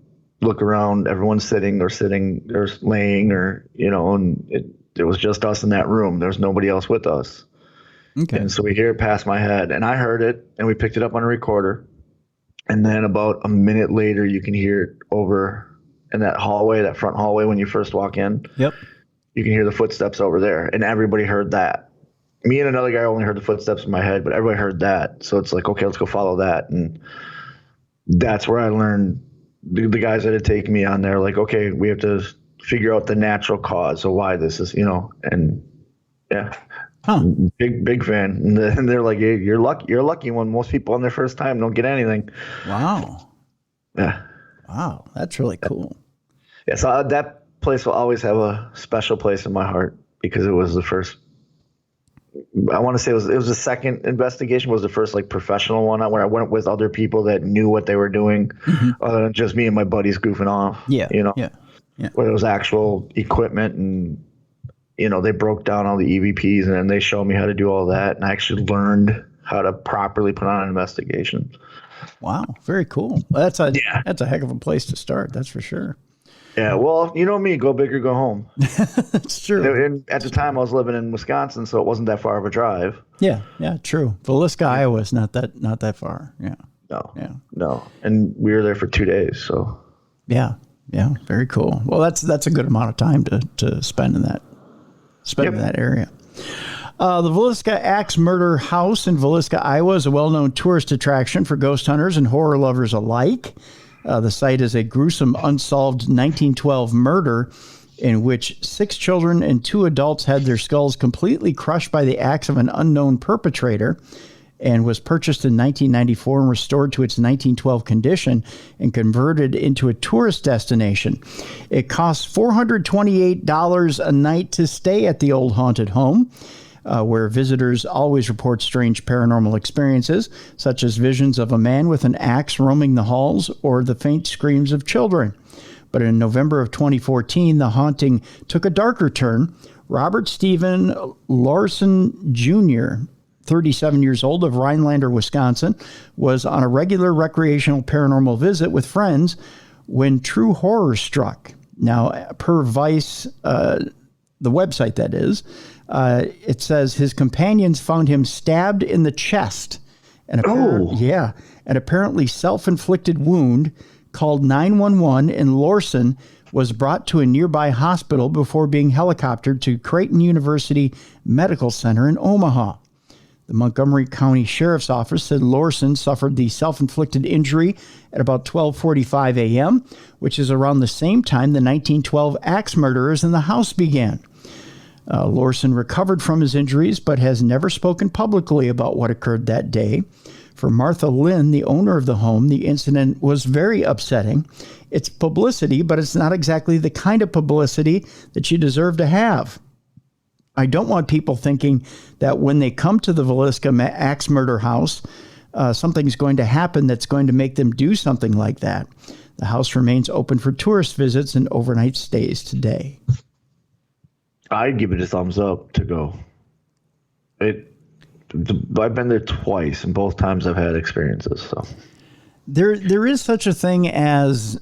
look around, everyone's sitting or laying and it was just us in that room. There's nobody else with us. Okay. And so we hear it past my head, and I heard it, and we picked it up on a recorder. And then about a minute later, you can hear it over in that hallway, that front hallway when you first walk in. Yep. You can hear the footsteps over there, and everybody heard that. Me and another guy only heard the footsteps in my head, but everybody heard that. So it's like, okay, let's go follow that. And that's where I learned the guys that had taken me on there, like, okay, we have to figure out the natural cause of why this is, and yeah. Huh. Big fan. And they're like, hey, you're a lucky one. Most people on their first time don't get anything. Wow. Yeah. Wow. That's really cool. Yeah. So that place will always have a special place in my heart because it was the first. I want to say it was the second investigation, was the first like professional one where I went with other people that knew what they were doing, other than just me and my buddies goofing off. Yeah. Yeah. Yeah. Where there was actual equipment and, they broke down all the EVPs and then they showed me how to do all that. And I actually learned how to properly put on an investigation. Wow. Very cool. Well, that's a heck of a place to start. That's for sure. Yeah. Well, you know me, go big or go home. That's true. And at the time I was living in Wisconsin, so it wasn't that far of a drive. Yeah. Yeah. True. Villisca, Iowa is not that far. Yeah. No. Yeah. No. And we were there for 2 days. So. Yeah. Yeah. Very cool. Well, that's a good amount of time to spend in that area. The Villisca Axe Murder House in Villisca, Iowa is a well-known tourist attraction for ghost hunters and horror lovers alike. The site is a gruesome, unsolved 1912 murder in which 6 children and 2 adults had their skulls completely crushed by the axe of an unknown perpetrator, and was purchased in 1994 and restored to its 1912 condition and converted into a tourist destination. It costs $428 a night to stay at the old haunted home, where visitors always report strange paranormal experiences, such as visions of a man with an axe roaming the halls or the faint screams of children. But in November of 2014, the haunting took a darker turn. Robert Stephen Larson Jr., 37 years old, of Rhinelander, Wisconsin, was on a regular recreational paranormal visit with friends when true horror struck. Now, per Vice, the website that is, it says his companions found him stabbed in the chest. An apparently self-inflicted wound, called 911, and Larson was brought to a nearby hospital before being helicoptered to Creighton University Medical Center in Omaha. The Montgomery County Sheriff's Office said Larson suffered the self-inflicted injury at about 12:45 a.m., which is around the same time the 1912 axe murderers in the house began. Larson recovered from his injuries, but has never spoken publicly about what occurred that day. For Martha Lynn, the owner of the home, the incident was very upsetting. It's publicity, but it's not exactly the kind of publicity that you deserve to have. I don't want people thinking that when they come to the Villisca axe murder house, something's going to happen that's going to make them do something like that. The house remains open for tourist visits and overnight stays today. I'd give it a thumbs up to go. I've been there twice, and both times I've had experiences. So there is such a thing as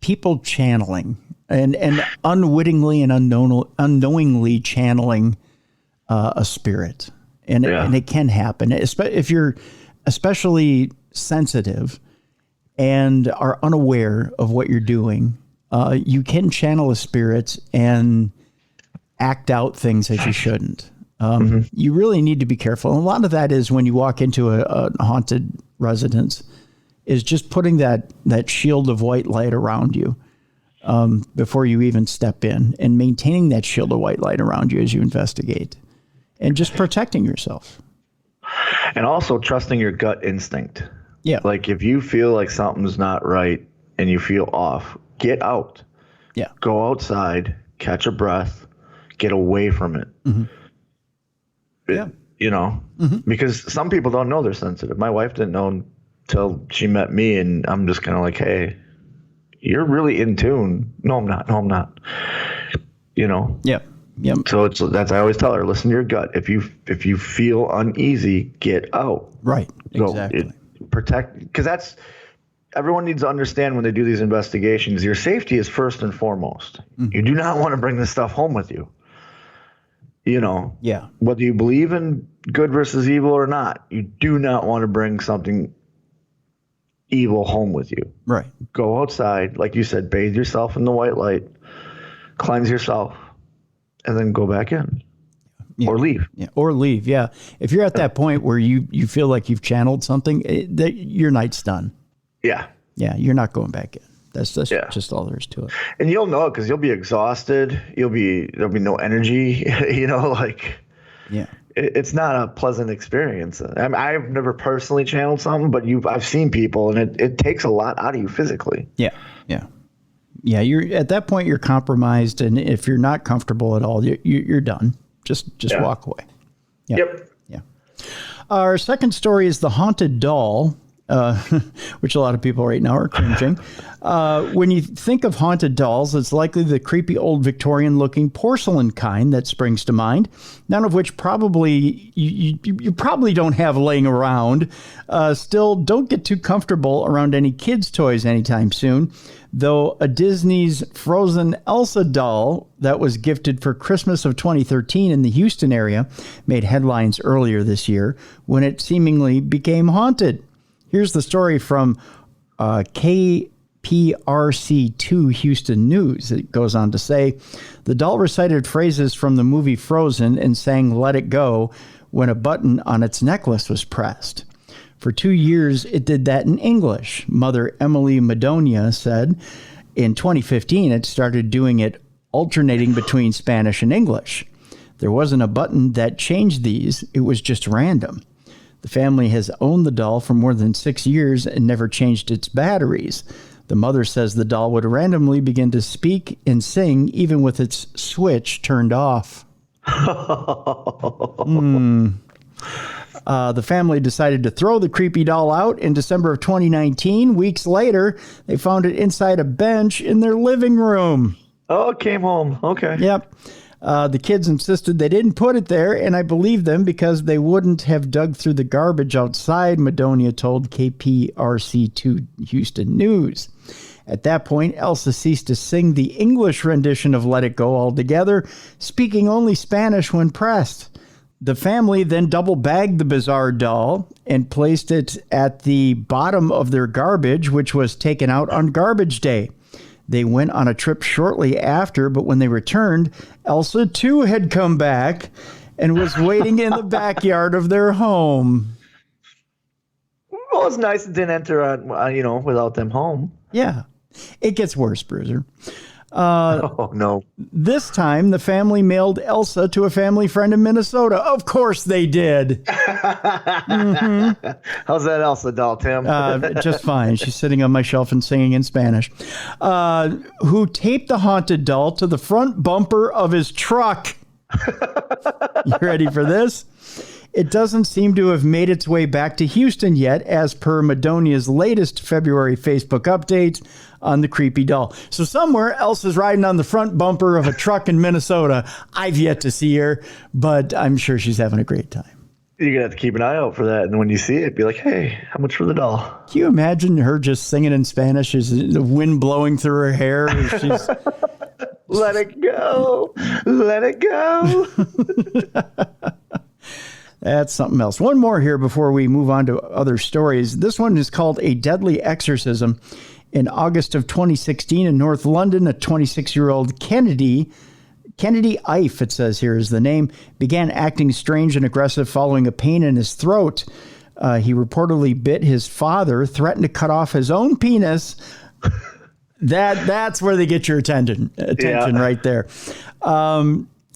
people channeling and unwittingly and unknowingly channeling a spirit, and it can happen. If you're especially sensitive and are unaware of what you're doing, you can channel a spirit and act out things that you shouldn't. You really need to be careful. And a lot of that is when you walk into a haunted residence, is just putting that shield of white light around you before you even step in, and maintaining that shield of white light around you as you investigate, and just protecting yourself. And also trusting your gut instinct. Yeah. Like if you feel like something's not right and you feel off, get out. Yeah. Go outside, catch a breath, get away from it. Because some people don't know they're sensitive. My wife didn't know until she met me, and I'm just kind of like, hey, you're really in tune. No, I'm not. Yeah. So I always tell her, listen to your gut. If you feel uneasy, get out. Right. So Exactly. Protect, because everyone needs to understand when they do these investigations, your safety is first and foremost. You do not want to bring this stuff home with you. Yeah. Whether you believe in good versus evil or not, you do not want to bring something evil home with you. Right. Go outside, like you said, bathe yourself in the white light, cleanse yourself, and then go back in. Yeah. Or leave. Yeah. Or leave. Yeah. If you're at that point where you feel like you've channeled something, your night's done. Yeah. Yeah. You're not going back in. That's just all there is to it. And you'll know it because you'll be exhausted. There'll be no energy. Yeah. It's not a pleasant experience. I've never personally channeled something, but I've seen people, and it takes a lot out of you physically. Yeah. Yeah. Yeah. You're at that point, you're compromised. And if you're not comfortable at all, you're done. Just walk away. Yeah. Yep. Yeah. Our second story is the haunted doll. Which a lot of people right now are cringing. When you think of haunted dolls, it's likely the creepy old Victorian-looking porcelain kind that springs to mind, none of which probably you probably don't have laying around. Still, don't get too comfortable around any kids' toys anytime soon, though a Disney's Frozen Elsa doll that was gifted for Christmas of 2013 in the Houston area made headlines earlier this year when it seemingly became haunted. Here's the story from KPRC2 Houston News. It goes on to say, the doll recited phrases from the movie Frozen and sang "Let It Go" when a button on its necklace was pressed. For 2 years, it did that in English. Mother Emily Madonia said in 2015, it started doing it alternating between Spanish and English. There wasn't a button that changed these. It was just random. The family has owned the doll for more than 6 years and never changed its batteries. The mother says the doll would randomly begin to speak and sing even with its switch turned off. The family decided to throw the creepy doll out in December of 2019. Weeks later, they found it inside a bench in their living room. Oh, it came home. Okay. Yep. The kids insisted they didn't put it there, and I believe them because they wouldn't have dug through the garbage outside, Madonia told KPRC2 Houston News. At that point, Elsa ceased to sing the English rendition of Let It Go altogether, speaking only Spanish when pressed. The family then double-bagged the bizarre doll and placed it at the bottom of their garbage, which was taken out on garbage day. They went on a trip shortly after, but when they returned, Elsa too had come back and was waiting in the backyard of their home. Well, it's nice it didn't enter without them home. Yeah. It gets worse, Bruiser. Oh, no. This time, the family mailed Elsa to a family friend in Minnesota. Of course they did. Mm-hmm. How's that Elsa doll, Tim? Just fine. She's sitting on my shelf and singing in Spanish. Who taped the haunted doll to the front bumper of his truck. You ready for this? It doesn't seem to have made its way back to Houston yet, as per Madonia's latest February Facebook update on the creepy doll. So somewhere else is riding on the front bumper of a truck in Minnesota. I've yet to see her, but I'm sure she's having a great time. You're going to have to keep an eye out for that. And when you see it, be like, hey, how much for the doll? Can you imagine her just singing in Spanish as the wind blowing through her hair? She's Let it go. Let it go. That's something else. One more here before we move on to other stories. This one is called A Deadly Exorcism. In August of 2016 in North London, a 26-year-old Kennedy Ife, it says here is the name, began acting strange and aggressive following a pain in his throat. He reportedly bit his father, threatened to cut off his own penis. That's where they get your attention right there.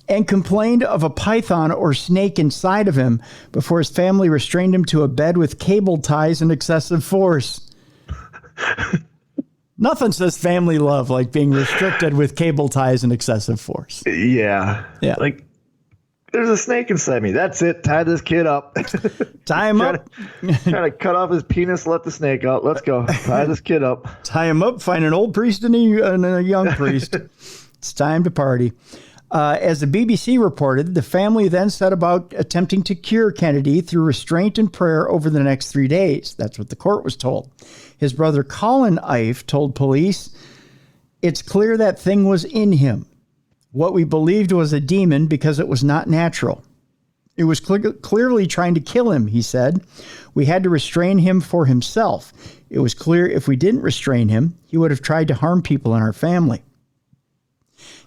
And complained of a python or snake inside of him before his family restrained him to a bed with cable ties and excessive force. Nothing says family love like being restricted with cable ties and excessive force. Yeah. Like, there's a snake inside me. That's it. Tie this kid up. Tie him up. Trying to cut off his penis, let the snake out. Let's go. Tie this kid up. Tie him up, find an old priest and a young priest. It's time to party. As the BBC reported, the family then set about attempting to cure Kennedy through restraint and prayer over the next 3 days. That's what the court was told. His brother Colin Ife told police, "It's clear that thing was in him. What we believed was a demon because it was not natural. It was clearly trying to kill him," he said. "We had to restrain him for himself. It was clear if we didn't restrain him, he would have tried to harm people in our family."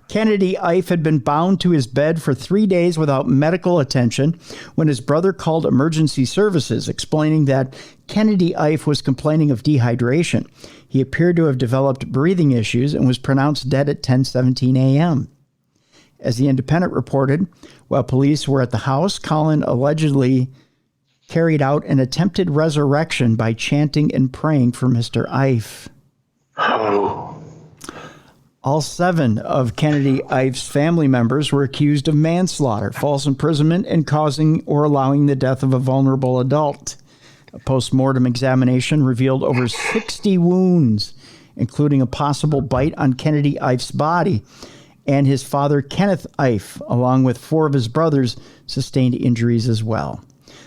Kennedy Ife had been bound to his bed for 3 days without medical attention when his brother called emergency services, explaining that Kennedy Ife was complaining of dehydration. He appeared to have developed breathing issues and was pronounced dead at 10:17 a.m. As The Independent reported, while police were at the house, Colin allegedly carried out an attempted resurrection by chanting and praying for Mr. Ife. Oh. All 7 of Kennedy Ife's family members were accused of manslaughter, false imprisonment, and causing or allowing the death of a vulnerable adult. A post-mortem examination revealed over 60 wounds, including a possible bite on Kennedy Ife's body, and his father, Kenneth Ife, along with 4 of his brothers, sustained injuries as well.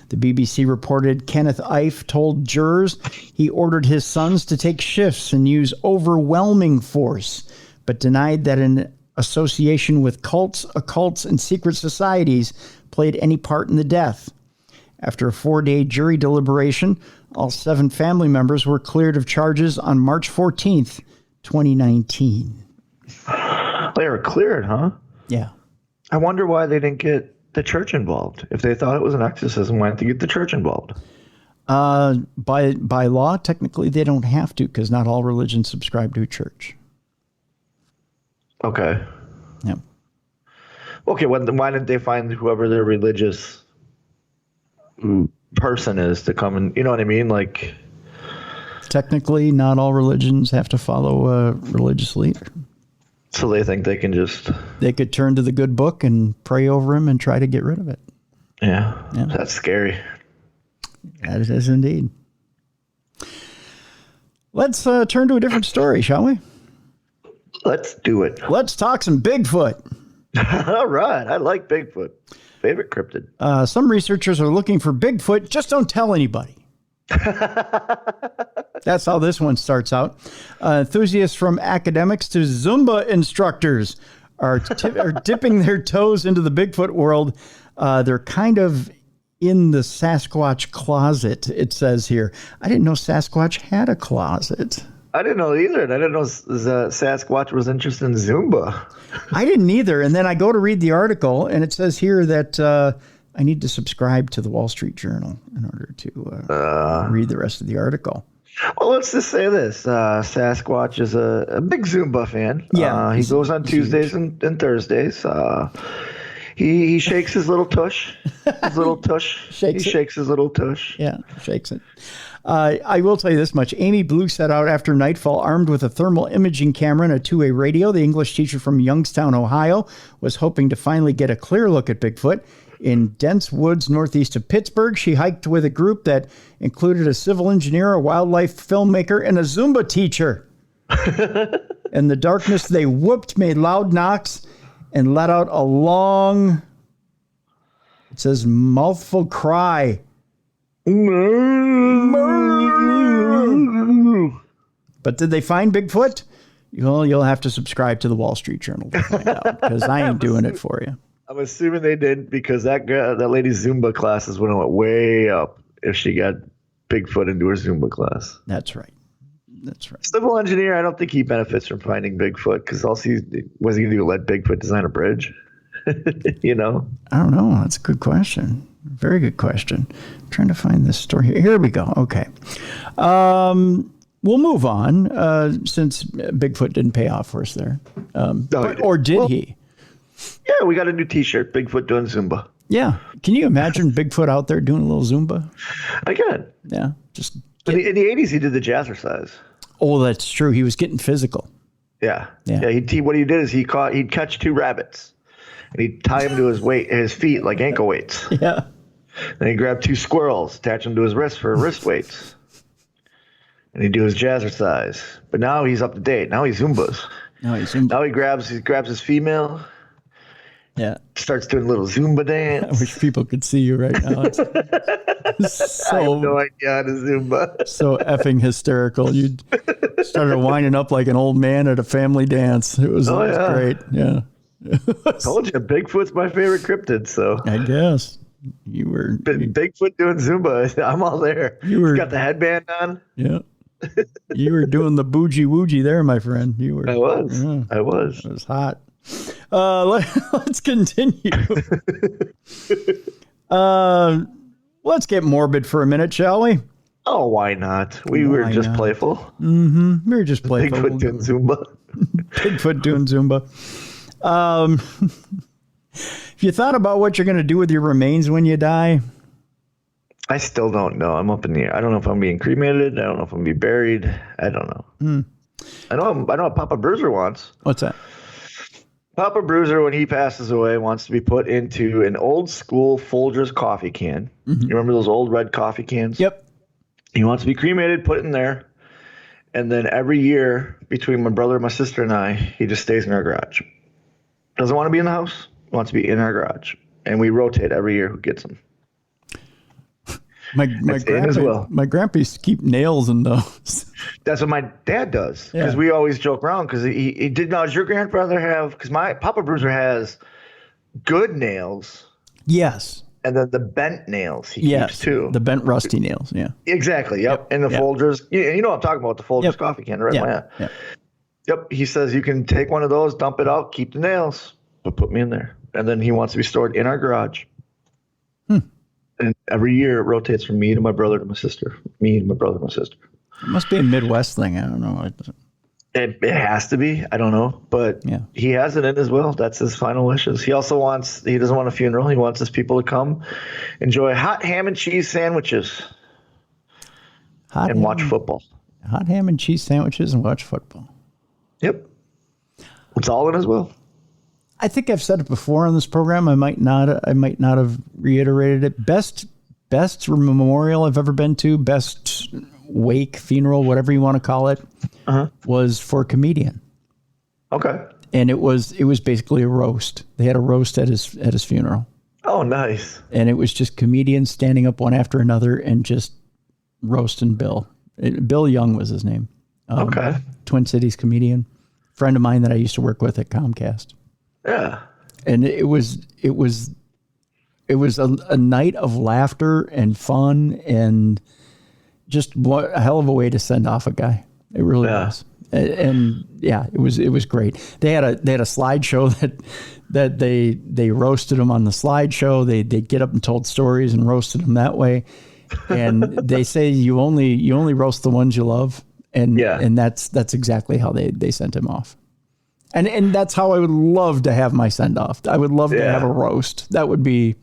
The BBC reported Kenneth Ife told jurors he ordered his sons to take shifts and use overwhelming force, but denied that an association with cults, occults, and secret societies played any part in the death. After a 4-day jury deliberation, all 7 family members were cleared of charges on March 14th, 2019. They were cleared, huh? Yeah. I wonder why they didn't get the church involved. If they thought it was an exorcism, why didn't they get the church involved? By law, technically, they don't have to because not all religions subscribe to a church. Okay. Yeah. Okay, why didn't they find whoever their religious person is to come and, you know what I mean? Like, technically, not all religions have to follow a religious leader. So they think they can just... They could turn to the good book and pray over him and try to get rid of it. Yeah. That's scary. That it is indeed. Let's turn to a different story, shall we? Let's do it. Let's talk some Bigfoot. All right. I like Bigfoot. Favorite cryptid. Some researchers are looking for Bigfoot. Just don't tell anybody. That's how this one starts out. Enthusiasts from academics to Zumba instructors are dipping their toes into the Bigfoot world. They're kind of in the Sasquatch closet, it says here. I didn't know Sasquatch had a closet. I didn't know either. And I didn't know Sasquatch was interested in Zumba. I didn't either. And then I go to read the article, and it says here that I need to subscribe to the Wall Street Journal in order to read the rest of the article. Well, let's just say this. Sasquatch is a big Zumba fan. Yeah. He goes on Tuesdays and Thursdays. He shakes his little tush. His little tush. Shakes his little tush. Yeah, shakes it. I will tell you this much. Amy Blue set out after nightfall armed with a thermal imaging camera and a two-way radio. The English teacher from Youngstown, Ohio, was hoping to finally get a clear look at Bigfoot. In dense woods northeast of Pittsburgh, she hiked with a group that included a civil engineer, a wildlife filmmaker, and a Zumba teacher. In the darkness, they whooped, made loud knocks, and let out a long, it says, mouthful cry. But did they find Bigfoot? You'll have to subscribe to the Wall Street Journal to find out, because I ain't doing it for you. I'm assuming they didn't, because that lady's Zumba classes would have went way up if she got Bigfoot into her Zumba class. That's right. Civil engineer, I don't think he benefits from finding Bigfoot, because what's he going to do? Let Bigfoot design a bridge? You know? I don't know. That's a good question. Very good question. I'm trying to find this story here. Here we go. Okay. We'll move on, since Bigfoot didn't pay off for us there. Or did he? Yeah, we got a new T-shirt, Bigfoot doing Zumba. Yeah. Can you imagine Bigfoot out there doing a little Zumba? I can. Yeah. Just in the 80s, he did the jazzercise. Oh, that's true. He was getting physical. Yeah. What he did is he'd catch 2 rabbits, and he'd tie them to his feet like ankle weights. Yeah. Then he'd grab 2 squirrels, attach them to his wrist for wrist weights, and he'd do his jazzercise. But now he's up to date. Now he Zumbas. Now he grabs his female. Yeah. Starts doing a little Zumba dance. I wish people could see you right now. I have no idea how to Zumba. So effing hysterical. You started winding up like an old man at a family dance. It was great. Yeah. Told you, Bigfoot's my favorite cryptid, so. I guess. You were. Bigfoot doing Zumba. I'm all there. He's got the headband on. Yeah. You were doing the bougie woogie there, my friend. You were. I was. Yeah. I was. It was hot. Let's continue. Let's get morbid for a minute, shall we? Oh, why not? We were just playful. Mm-hmm. We were just playful. Bigfoot doing Zumba. Bigfoot doing Zumba. If you thought about what you're going to do with your remains when you die? I still don't know. I'm up in the air. I don't know if I'm being cremated. I don't know if I'm going to be buried. I don't know. I know what Papa Bruiser wants. What's that? Papa Bruiser, when he passes away, wants to be put into an old school Folgers coffee can. Mm-hmm. You remember those old red coffee cans? Yep. He wants to be cremated, put in there. And then every year, between my brother, my sister, and I, he just stays in our garage. Doesn't want to be in the house. Wants to be in our garage. And we rotate every year who gets him. My grandpa used to keep nails in those. That's what my dad does. Because we always joke around. Because he did. Now, does your grandfather have? Because my Papa Bruiser has good nails. Yes. And then the bent nails he keeps too. The bent rusty nails. Yeah. Exactly. Yep. And the Folgers. You know what I'm talking about, the Folgers coffee can, right? Yeah. Yep. He says you can take one of those, dump it out, keep the nails, but put me in there. And then he wants to be stored in our garage. And every year it rotates from me to my brother to my sister. Me to my brother to my sister. It must be a Midwest thing. I don't know. It has to be. I don't know. But he has it in as well. That's his final wishes. He also he doesn't want a funeral. He wants his people to come enjoy hot ham and cheese sandwiches and watch football. Hot ham and cheese sandwiches and watch football. Yep. It's all in as well. I think I've said it before on this program. I might not have reiterated it. Best memorial I've ever been to, best wake, funeral, whatever you want to call it, was for a comedian. Okay. And it was basically a roast. They had a roast at his funeral. Oh, nice. And it was just comedians standing up one after another and just roasting Bill. Bill Young was his name. Okay. Twin Cities comedian, friend of mine that I used to work with at Comcast. Yeah. And it was a night of laughter and fun and just a hell of a way to send off a guy. It really was. And it was great. They had a slideshow that they roasted him on the slideshow. They'd get up and told stories and roasted him that way. And they say you only roast the ones you love. And that's exactly how they sent him off. And that's how I would love to have my send off. I would love to have a roast. That would be.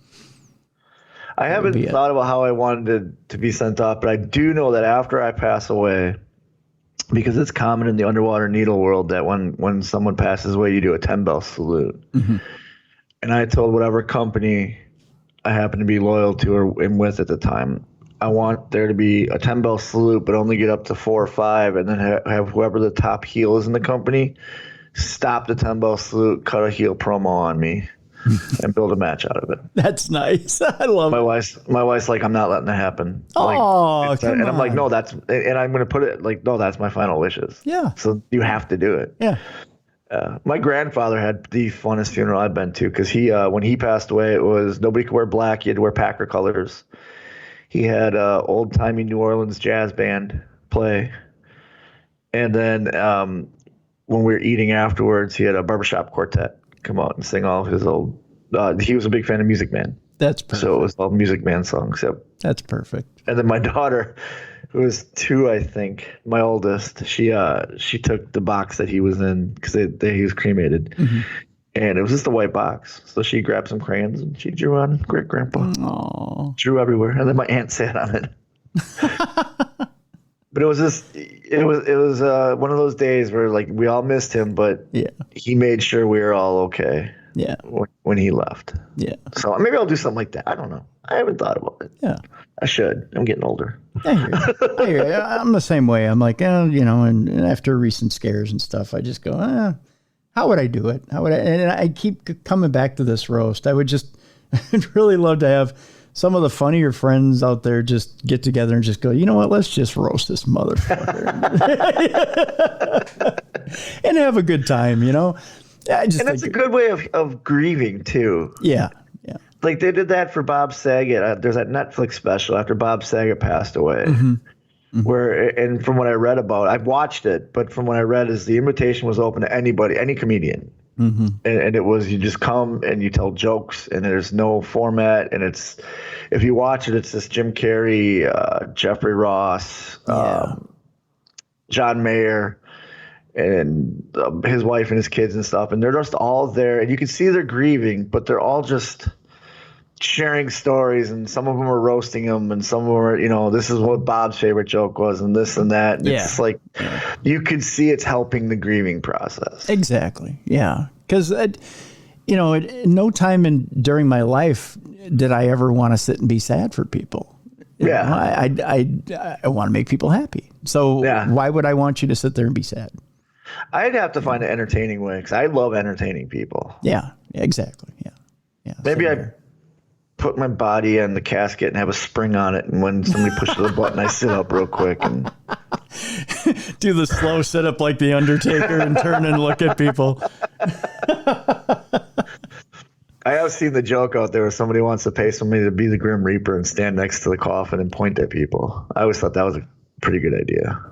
I haven't thought about how I wanted to be sent off, but I do know that after I pass away, because it's common in the underwater needle world that when someone passes away, you do a 10-bell salute. Mm-hmm. And I told whatever company I happen to be loyal to or am with at the time, I want there to be a 10-bell salute, but only get up to 4 or 5, and then have whoever the top heel is in the company stop the 10-bell salute, cut a heel promo on me. and build a match out of it. That's nice. I love My it. wife's like, I'm not letting that happen. Oh, come and I'm like, on. no, and I'm going to put it like, no, that's my final wishes. Yeah. So you have to do it. Yeah. My grandfather had the funnest funeral I've been to because when he passed away, it was nobody could wear black. You had to wear Packer colors. He had old timey New Orleans jazz band play. And then when we were eating afterwards, he had a barbershop quartet come out and sing all of his old. He was a big fan of Music Man. That's perfect. So it was all Music Man songs. Yep. That's perfect. And then my daughter, who was 2, I think, my oldest, she took the box that he was in because he was cremated. Mm-hmm. And it was just a white box. So she grabbed some crayons and she drew on Great Grandpa. Aww. Drew everywhere. And then my aunt sat on it. But it was one of those days where like we all missed him, but he made sure we were all okay. Yeah. When he left. Yeah. So maybe I'll do something like that. I don't know. I haven't thought about it. Yeah. I should. I'm getting older. I hear you. I'm the same way. I'm like, and after recent scares and stuff, I just go, how would I do it? And I keep coming back to this roast. I'd really love to have some of the funnier friends out there just get together and just go, you know what? Let's just roast this motherfucker and have a good time, And that's a good way of grieving too. Yeah. Yeah. Like they did that for Bob Saget. There's that Netflix special after Bob Saget passed away. Mm-hmm. And from what I read about, I've watched it, but from what I read is the invitation was open to anybody, any comedian. Mm-hmm. And it was, you just come and you tell jokes and there's no format. And if you watch it, it's just Jim Carrey, Jeffrey Ross, John Mayer, and his wife and his kids and stuff. And they're just all there and you can see they're grieving, but they're all just sharing stories, and some of them are roasting him, and some of them are, this is what Bob's favorite joke was, and this and that. And it's like you could see it's helping the grieving process. Exactly. Yeah. Because, at no time during my life did I ever want to sit and be sad for people. I want to make people happy. So why would I want you to sit there and be sad? I'd have to find an entertaining way because I love entertaining people. Yeah. Exactly. Yeah. Maybe I put my body in the casket and have a spring on it, and when somebody pushes the button, I sit up real quick and do the slow sit up like the Undertaker and turn and look at people. I have seen the joke out there where somebody wants to pay somebody to be the Grim Reaper and stand next to the coffin and point at people. I always thought that was a pretty good idea.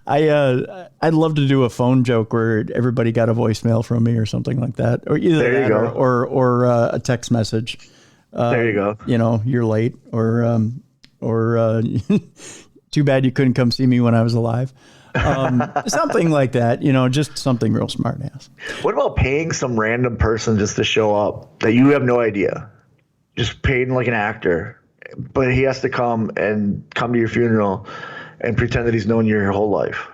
I'd love to do a phone joke where everybody got a voicemail from me or something like that, or either there you that go. or a text message. There you go. You're late, or too bad you couldn't come see me when I was alive. Something like that, just something real smart ass. What about paying some random person just to show up that you have no idea? Just paying like an actor, but he has to come to your funeral and pretend that he's known you your whole life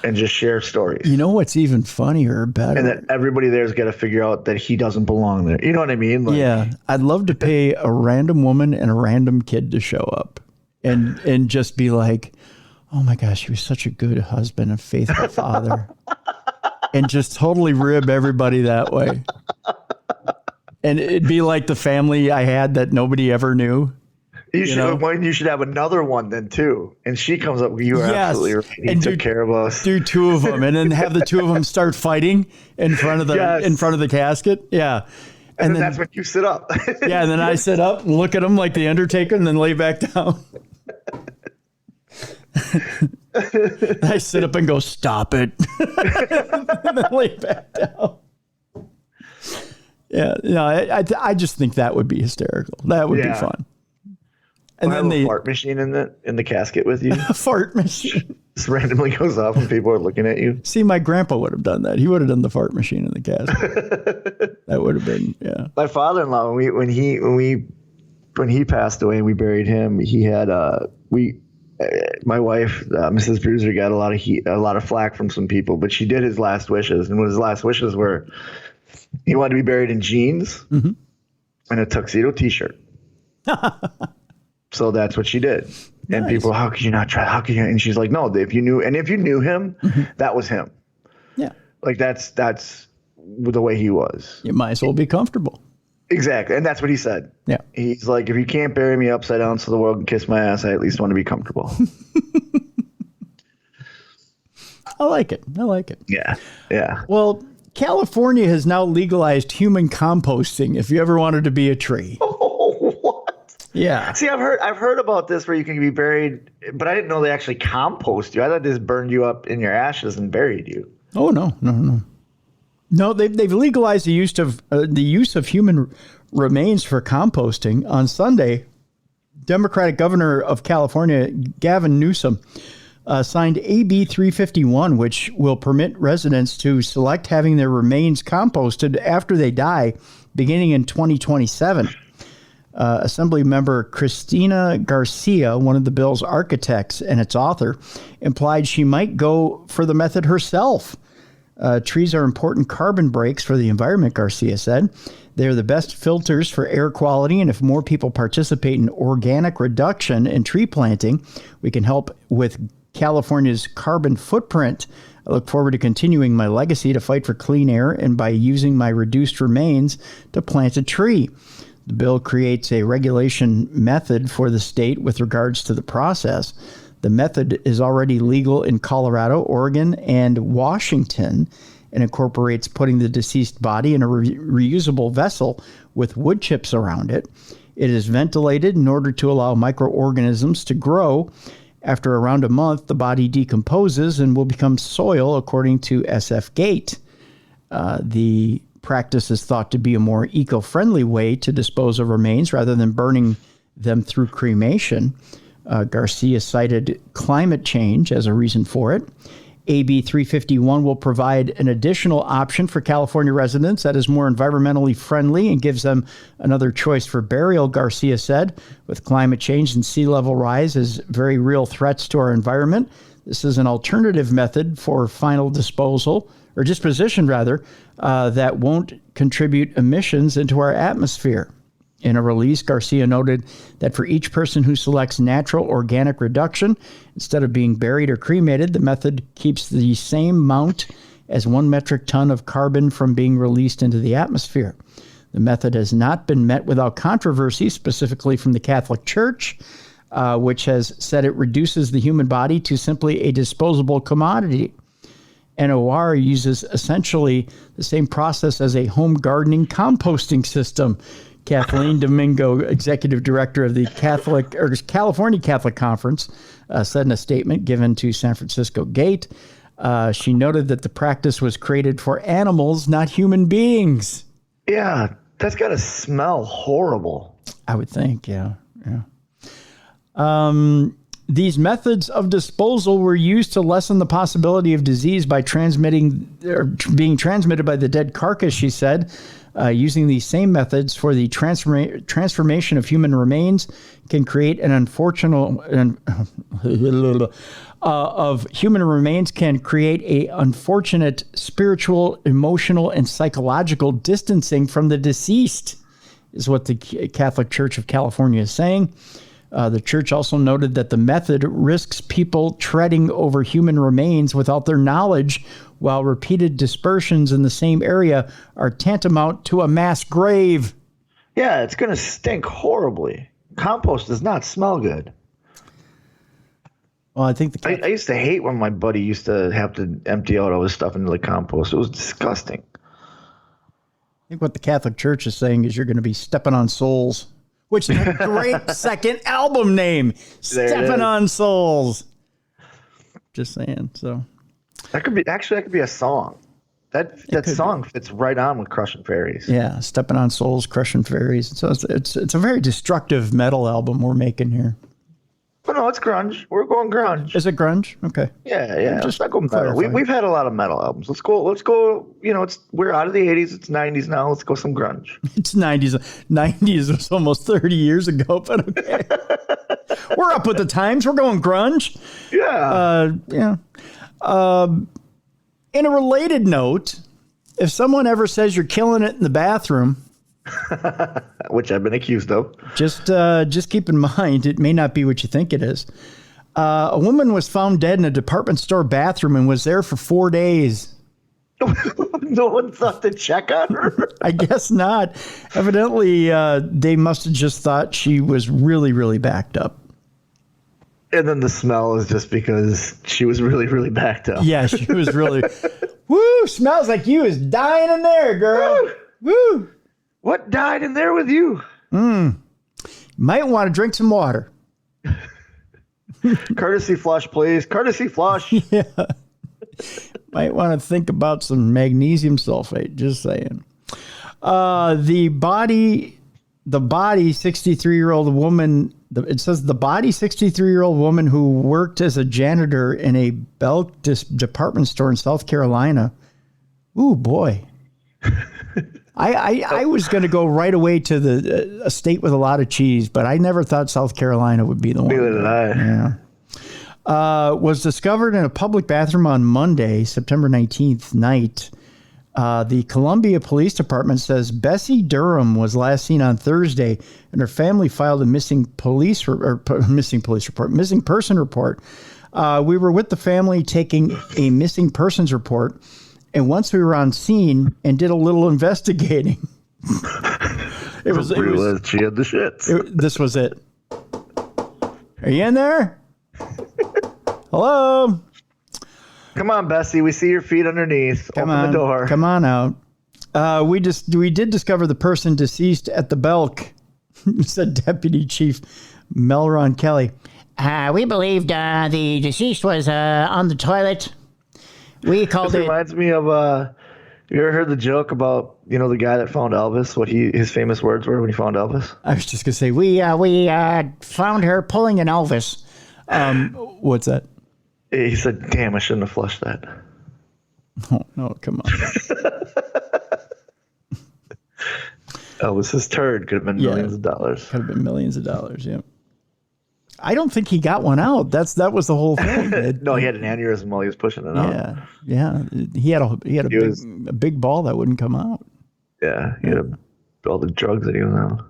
and just share stories. You know what's even funnier or better? And that everybody there's got to figure out that he doesn't belong there. You know what I mean? Yeah. I'd love to pay a random woman and a random kid to show up and just be like, oh my gosh, he was such a good husband and faithful father. And just totally rib everybody that way. And it'd be like the family I had that nobody ever knew. You should have another one then too. And she comes up, you are absolutely right. He took care of us. Do 2 of them and then have the 2 of them start fighting in front of the casket. Yeah. And then that's when you sit up. Yeah. And then I sit up and look at them like the Undertaker and then lay back down. I sit up and go, stop it. And then lay back down. Yeah. I just think that would be hysterical. That would be fun. And then the fart machine in the casket with you. A fart machine just randomly goes off when people are looking at you. See, my grandpa would have done that. He would have done the fart machine in the casket. That would have been My father-in-law, when he passed away and we buried him, he had my wife, Mrs. Bruiser, got a lot of flack from some people, but she did his last wishes, and what his last wishes were, he wanted to be buried in jeans and a tuxedo T-shirt. So that's what she did. And people, how could you not try? How could you? And she's like, no, if you knew him, that was him. Yeah. Like that's the way he was. You might as well be comfortable. Exactly. And that's what he said. Yeah. He's like, if you can't bury me upside down so the world can kiss my ass, I at least want to be comfortable. I like it. Yeah. Yeah. Well, California has now legalized human composting if you ever wanted to be a tree. Oh, what? Yeah. See, I've heard about this where you can be buried, but I didn't know they actually compost you. I thought they just burned you up in your ashes and buried you. Oh, no. No, they've legalized the use of human remains for composting. On Sunday, Democratic Governor of California, Gavin Newsom, signed AB 351, which will permit residents to select having their remains composted after they die, beginning in 2027. Assembly member Cristina Garcia, one of the bill's architects and its author, implied she might go for the method herself. Trees are important carbon breaks for the environment, Garcia said. They're the best filters for air quality, and if more people participate in organic reduction and tree planting, we can help with California's carbon footprint. I look forward to continuing my legacy to fight for clean air and by using my reduced remains to plant a tree. The bill creates a regulation method for the state with regards to the process. The method is already legal in Colorado, Oregon, and Washington, and incorporates putting the deceased body in a reusable vessel with wood chips around it. It is ventilated in order to allow microorganisms to grow. After around a month, the body decomposes and will become soil, according to SF Gate. The practice is thought to be a more eco-friendly way to dispose of remains rather than burning them through cremation. Garcia cited climate change as a reason for it. AB 351 will provide an additional option for California residents that is more environmentally friendly and gives them another choice for burial, Garcia said. With climate change and sea level rise as very real threats to our environment, this is an alternative method for final disposal, or disposition rather, that won't contribute emissions into our atmosphere. In a release, Garcia noted that for each person who selects natural organic reduction, instead of being buried or cremated, the method keeps the same amount as 1 metric ton of carbon from being released into the atmosphere. The method has not been met without controversy, specifically from the Catholic Church, which has said it reduces the human body to simply a disposable commodity. NOR uses essentially the same process as a home gardening composting system. Kathleen Domingo, executive director of the California Catholic Conference, said in a statement given to San Francisco Gate, she noted that the practice was created for animals, not human beings. Yeah, that's got to smell horrible. I would think, yeah. These methods of disposal were used to lessen the possibility of disease by being transmitted by the dead carcass, she said. Using these same methods for the transformation of human remains can create an unfortunate spiritual, emotional, and psychological distancing from the deceased, is what the Catholic Church of California is saying. The church also noted that the method risks people treading over human remains without their knowledge, while repeated dispersions in the same area are tantamount to a mass grave. Yeah, it's going to stink horribly. Compost does not smell good. Well, I think I used to hate when my buddy used to have to empty out all his stuff into the compost. It was disgusting. I think what the Catholic Church is saying is you're going to be stepping on souls, which is a great second album name, Stepping on Souls. Just saying. So that could be a song. That song fits right on with Crushing Fairies. Yeah, Stepping on Souls, Crushing Fairies. So it's a very destructive metal album we're making here. But no, it's grunge. We're going grunge. Is it grunge? Okay. Yeah. Let's not go metal. We've had a lot of metal albums. Let's go. You know, we're out of the 80s. It's 90s now. Let's go some grunge. It's 90s. 90s was almost 30 years ago, but okay. We're up with the times. We're going grunge. Yeah. In a related note, if someone ever says you're killing it in the bathroom, which I've been accused of, just keep in mind it may not be what you think it is. A woman was found dead in a department store bathroom and was there for 4 days. No one thought to check on her. I guess not. Evidently, they must have just thought she was really, really backed up. And then the smell is just because she was really, really backed up. Yeah, she was really. Woo! Smells like you is dying in there, girl. Woo! What died in there with you? Might want to drink some water. Courtesy flush, please. Courtesy flush. Yeah. Might want to think about some magnesium sulfate. Just saying. The body, 63-year-old woman. It says the body 63-year-old woman who worked as a janitor in a Belk department store in South Carolina. Ooh, boy. I was going to go right away to a state with a lot of cheese, but I never thought South Carolina would be the one. Neither did I. Yeah. Was discovered in a public bathroom on Monday, September 19th night. The Columbia Police Department says Bessie Durham was last seen on Thursday, and her family filed a missing person report. We were with the family taking a missing persons report, and once we were on scene and did a little investigating, it was she had the shits. this was it. Are you in there? Hello. Come on, Bessie. We see your feet underneath. Open the door. Come on out. We did discover the person deceased at the Belk, said Deputy Chief Melron Kelly. We believed the deceased was on the toilet. We called This it. reminds me of you ever heard the joke about the guy that found Elvis? What his famous words were when he found Elvis? I was just gonna say we Found her pulling an Elvis. What's that? He said, "Damn, I shouldn't have flushed that." Oh no, come on. Elvis's turd could have been millions of dollars. Could have been millions of dollars. Yeah. I don't think he got one out. That was the whole thing. No, he had an aneurysm while he was pushing it out. Yeah. He had a big ball that wouldn't come out. Yeah, he had all the drugs that he was on.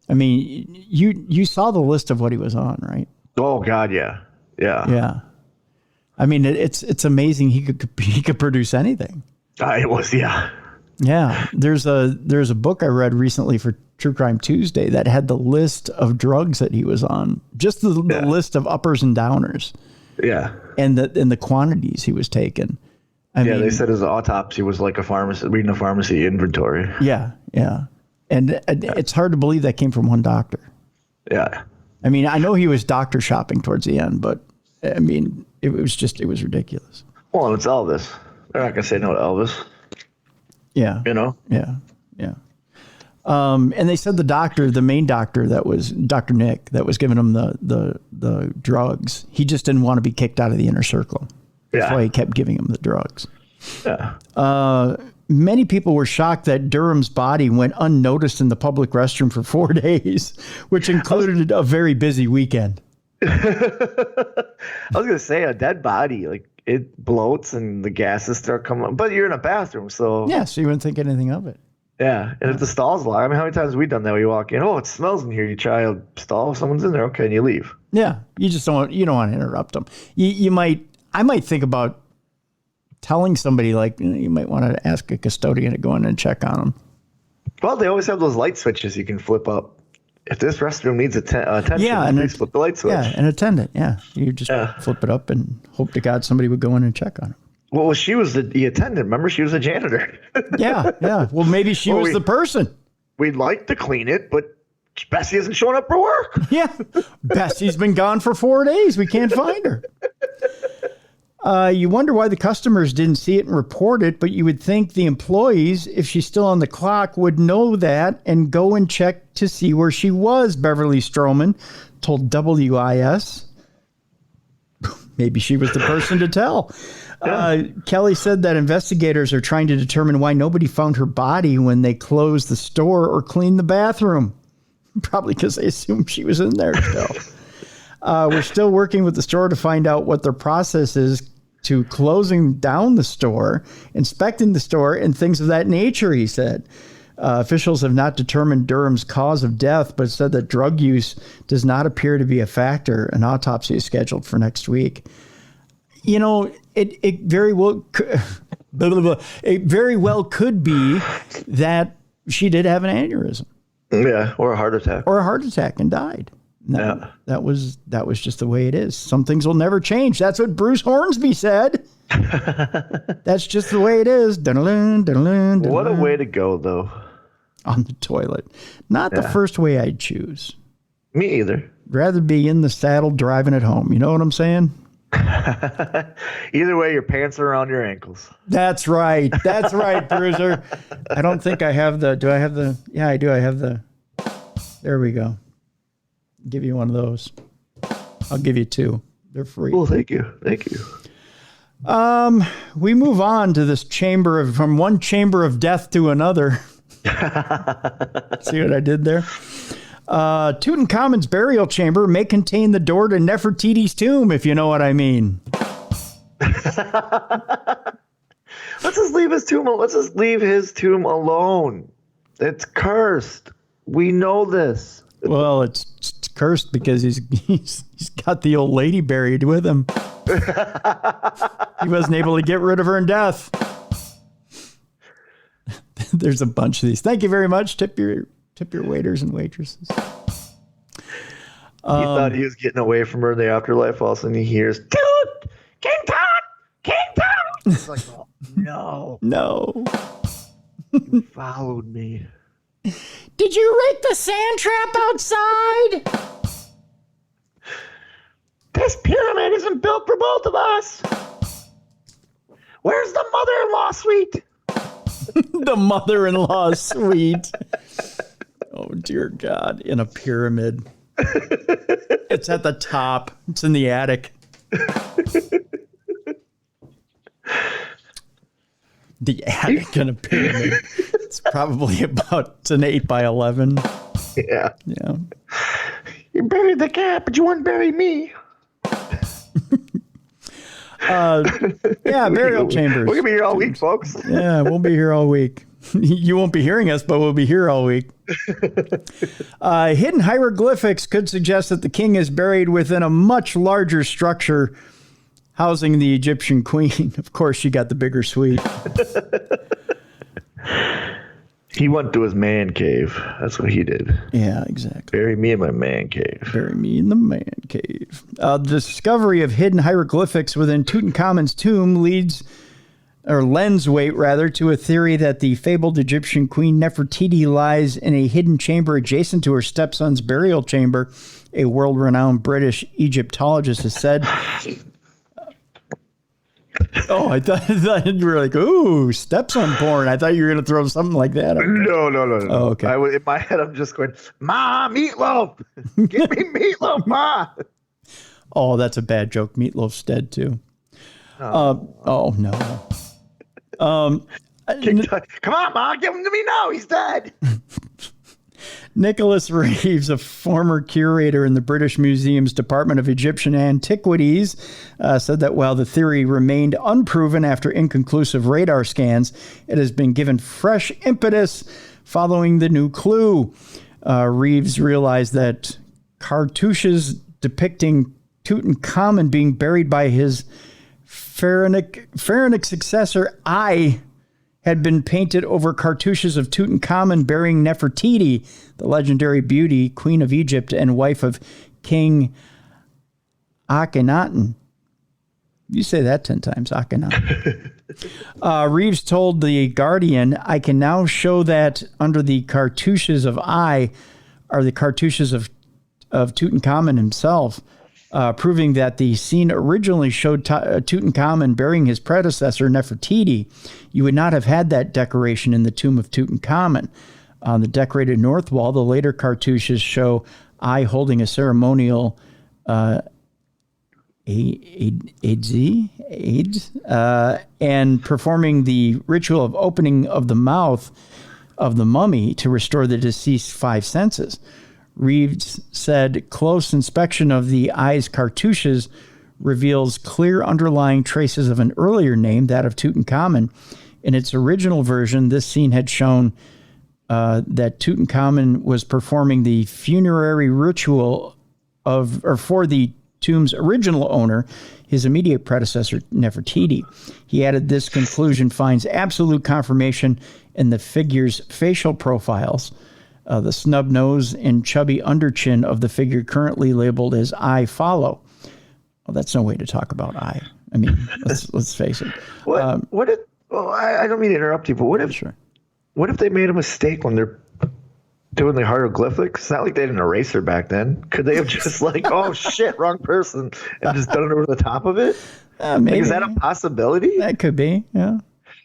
I mean, you saw the list of what he was on, right? Oh God, yeah. Yeah. I mean, it's amazing he could produce anything. It was, yeah. Yeah. There's a book I read recently for True Crime Tuesday that had the list of drugs that he was on, just the list of uppers and downers. Yeah. And the quantities he was taking. I mean, they said his autopsy was like a pharmacy reading a pharmacy inventory. Yeah. And it's hard to believe that came from one doctor. Yeah. I mean, I know he was doctor shopping towards the end, but I mean, it was ridiculous. Well, and it's Elvis. They're not gonna say no to Elvis. Yeah. Yeah. And they said the main doctor, that was Dr. Nick, that was giving him the drugs. He just didn't want to be kicked out of the inner circle. That's why he kept giving him the drugs. Yeah. Many people were shocked that Durham's body went unnoticed in the public restroom for 4 days, which included a very busy weekend. I was gonna say a dead body, like it bloats and the gases start coming up. But you're in a bathroom, so so you wouldn't think anything of it. Yeah, and if the stall's locked, I mean, how many times have we done that? We walk in, oh, it smells in here. You try a stall, someone's in there, okay, and you leave. Yeah, you just don't want to interrupt them. I might think about telling somebody, like, you might want to ask a custodian to go in and check on them. Well, they always have those light switches you can flip up. If this restroom needs attention, please flip the light switch. Yeah, an attendant. Yeah, you just flip it up and hope to God somebody would go in and check on it. Well, she was the attendant. Remember, she was a janitor. Yeah. Well, maybe she was the person. We'd like to clean it, but Bessie isn't showing up for work. Yeah, Bessie's been gone for 4 days. We can't find her. You wonder why the customers didn't see it and report it, but you would think the employees, if she's still on the clock, would know that and go and check to see where she was, Beverly Stroman told WIS. Maybe she was the person to tell. Kelly said that investigators are trying to determine why nobody found her body when they closed the store or cleaned the bathroom. Probably because they assumed she was in there still. We're still working with the store to find out what their process is to closing down the store, inspecting the store, and things of that nature, he said. Officials have not determined Durham's cause of death, but said that drug use does not appear to be a factor. An autopsy is scheduled for next week. You know, it very well blah, blah, blah. It very well could be that she did have an aneurysm. Yeah, or a heart attack. Or a heart attack and died. No, that was just the way it is. Some things will never change. That's what Bruce Hornsby said. That's just the way it is. Dun-dun-dun, dun-dun, dun-dun. What a way to go, though. On the toilet. Not the first way I'd choose. Me either. Rather be in the saddle driving it home. You know what I'm saying? Either way, your pants are around your ankles. That's right. That's right, Bruiser. I don't think I have the... Do I have the... Yeah, I do. I have the... There we go. Give you one of those. I'll give you two. They're free. Well, thank you. Thank you. We move on to this from one chamber of death to another. See what I did there? Tutankhamun's burial chamber may contain the door to Nefertiti's tomb, if you know what I mean. Let's just leave his tomb. Let's just leave his tomb alone. It's cursed. We know this. Well, it's cursed because he's got the old lady buried with him. He wasn't able to get rid of her in death. There's a bunch of these. Thank you very much. Tip your waiters and waitresses. He thought he was getting away from her in the afterlife. All of a sudden he hears, "Dude, King Tut! King Tut!" It's like, oh, no. No. You followed me. Did you rake the sand trap outside? This pyramid isn't built for both of us. Where's the mother-in-law suite? The mother-in-law suite. Oh, dear God. In a pyramid. It's at the top. It's in the attic. The attic in a pyramid. It's probably it's an 8 by 11. Yeah. Yeah. You buried the cat, but you wouldn't bury me. Yeah, burial chambers. We're going to be here all week, folks. Yeah, we'll be here all week. You won't be hearing us, but we'll be here all week. Hidden hieroglyphics could suggest that the king is buried within a much larger structure housing the Egyptian queen. Of course, she got the bigger suite. He went to his man cave. That's what he did. Yeah, exactly. Bury me in my man cave. Bury me in the man cave. The discovery of hidden hieroglyphics within Tutankhamun's tomb lends weight to a theory that the fabled Egyptian queen Nefertiti lies in a hidden chamber adjacent to her stepson's burial chamber. A world-renowned British Egyptologist has said. Oh, I thought you were like, ooh, stepson porn. I thought you were going to throw something like that. No. Oh, okay. In my head, I'm just going, Ma, meatloaf. Give me meatloaf, Ma. Oh, that's a bad joke. Meatloaf's dead, too. Oh, no. Come on, Ma, give him to me now. He's dead. Nicholas Reeves, a former curator in the British Museum's Department of Egyptian Antiquities, said that while the theory remained unproven after inconclusive radar scans, it has been given fresh impetus following the new clue. Reeves realized that cartouches depicting Tutankhamun being buried by his pharaonic successor, had been painted over cartouches of Tutankhamun burying Nefertiti, the legendary beauty, queen of Egypt and wife of King Akhenaten. You say that 10 times, Akhenaten. Reeves told The Guardian, I can now show that under the cartouches of are the cartouches of Tutankhamun himself, proving that the scene originally showed Tutankhamun burying his predecessor, Nefertiti. You would not have had that decoration in the tomb of Tutankhamun. On the decorated north wall, the later cartouches show holding a ceremonial AIDS, and performing the ritual of opening of the mouth of the mummy to restore the deceased 5 senses. Reeves said close inspection of the eye's cartouches reveals clear underlying traces of an earlier name, that of Tutankhamun. In its original version, this scene had shown that Tutankhamun was performing the funerary ritual for the tomb's original owner, his immediate predecessor, Nefertiti. He added this conclusion finds absolute confirmation in the figure's facial profiles, the snub nose and chubby underchin of the figure currently labeled as I follow. Well, that's no way to talk about I. I mean, let's face it. What if? Well, I don't mean to interrupt you, but what if? Sure. What if they made a mistake when they're doing the hieroglyphics? It's not like they had an eraser back then. Could they have just like, oh shit, wrong person, and just done it over the top of it? Maybe. Like, is that a possibility? That could be, yeah.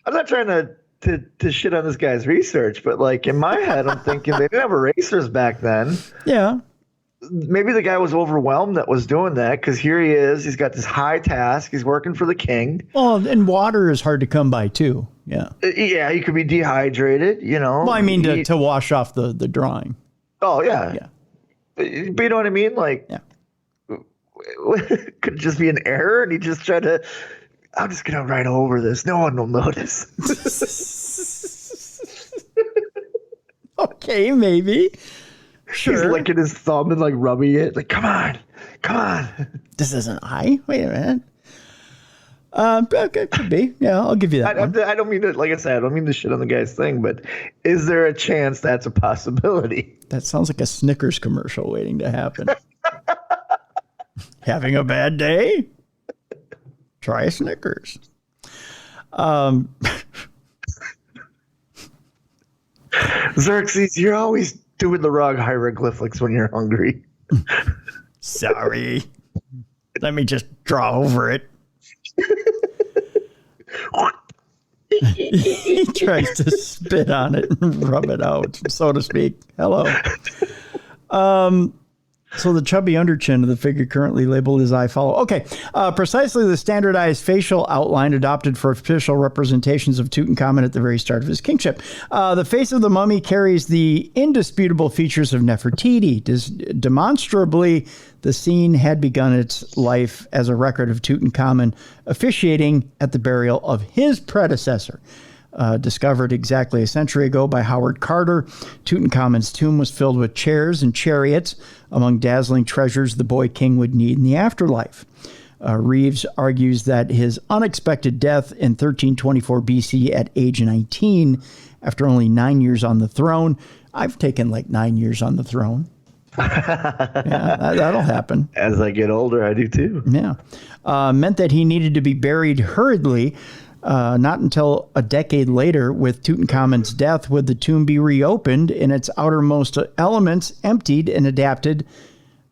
I'm not trying to shit on this guy's research, but like in my head, I'm thinking they didn't have erasers back then. Yeah. Maybe the guy was overwhelmed that was doing that because here he is. He's got this high task. He's working for the king. Well, and water is hard to come by too. Yeah. Yeah, he could be dehydrated, you know. Well, I mean to wash off the drawing. Oh, yeah. Yeah. But you know what I mean? Like, Yeah. could it just be an error? And he just tried to, I'm just going to write over this. No one will notice. Okay, maybe. Sure. He's licking his thumb and like rubbing it. Like, come on. This isn't I. Wait a minute. Okay, could be. Yeah, I'll give you that one. I don't mean to, like I said, I don't mean to shit on the guy's thing, but is there a chance that's a possibility? That sounds like a Snickers commercial waiting to happen. Having a bad day? Try a Snickers. Xerxes, you're always doing the wrong hieroglyphics when you're hungry. Sorry. Let me just draw over it. He tries to spit on it and rub it out, so to speak. Hello. So the chubby underchin of the figure currently labeled as I follow. Okay, precisely the standardized facial outline adopted for official representations of Tutankhamun at the very start of his kingship. The face of the mummy carries the indisputable features of Nefertiti. Demonstrably, the scene had begun its life as a record of Tutankhamun officiating at the burial of his predecessor. Discovered exactly a century ago by Howard Carter, Tutankhamen's tomb was filled with chairs and chariots, among dazzling treasures the boy king would need in the afterlife. Reeves argues that his unexpected death in 1324 BC at age 19, after only 9 years on the throne. I've taken like 9 years on the throne. Yeah, that'll happen. As I get older, I do too. Yeah. Meant that he needed to be buried hurriedly. Not until a decade later, with Tutankhamen's death, would the tomb be reopened and its outermost elements emptied and adapted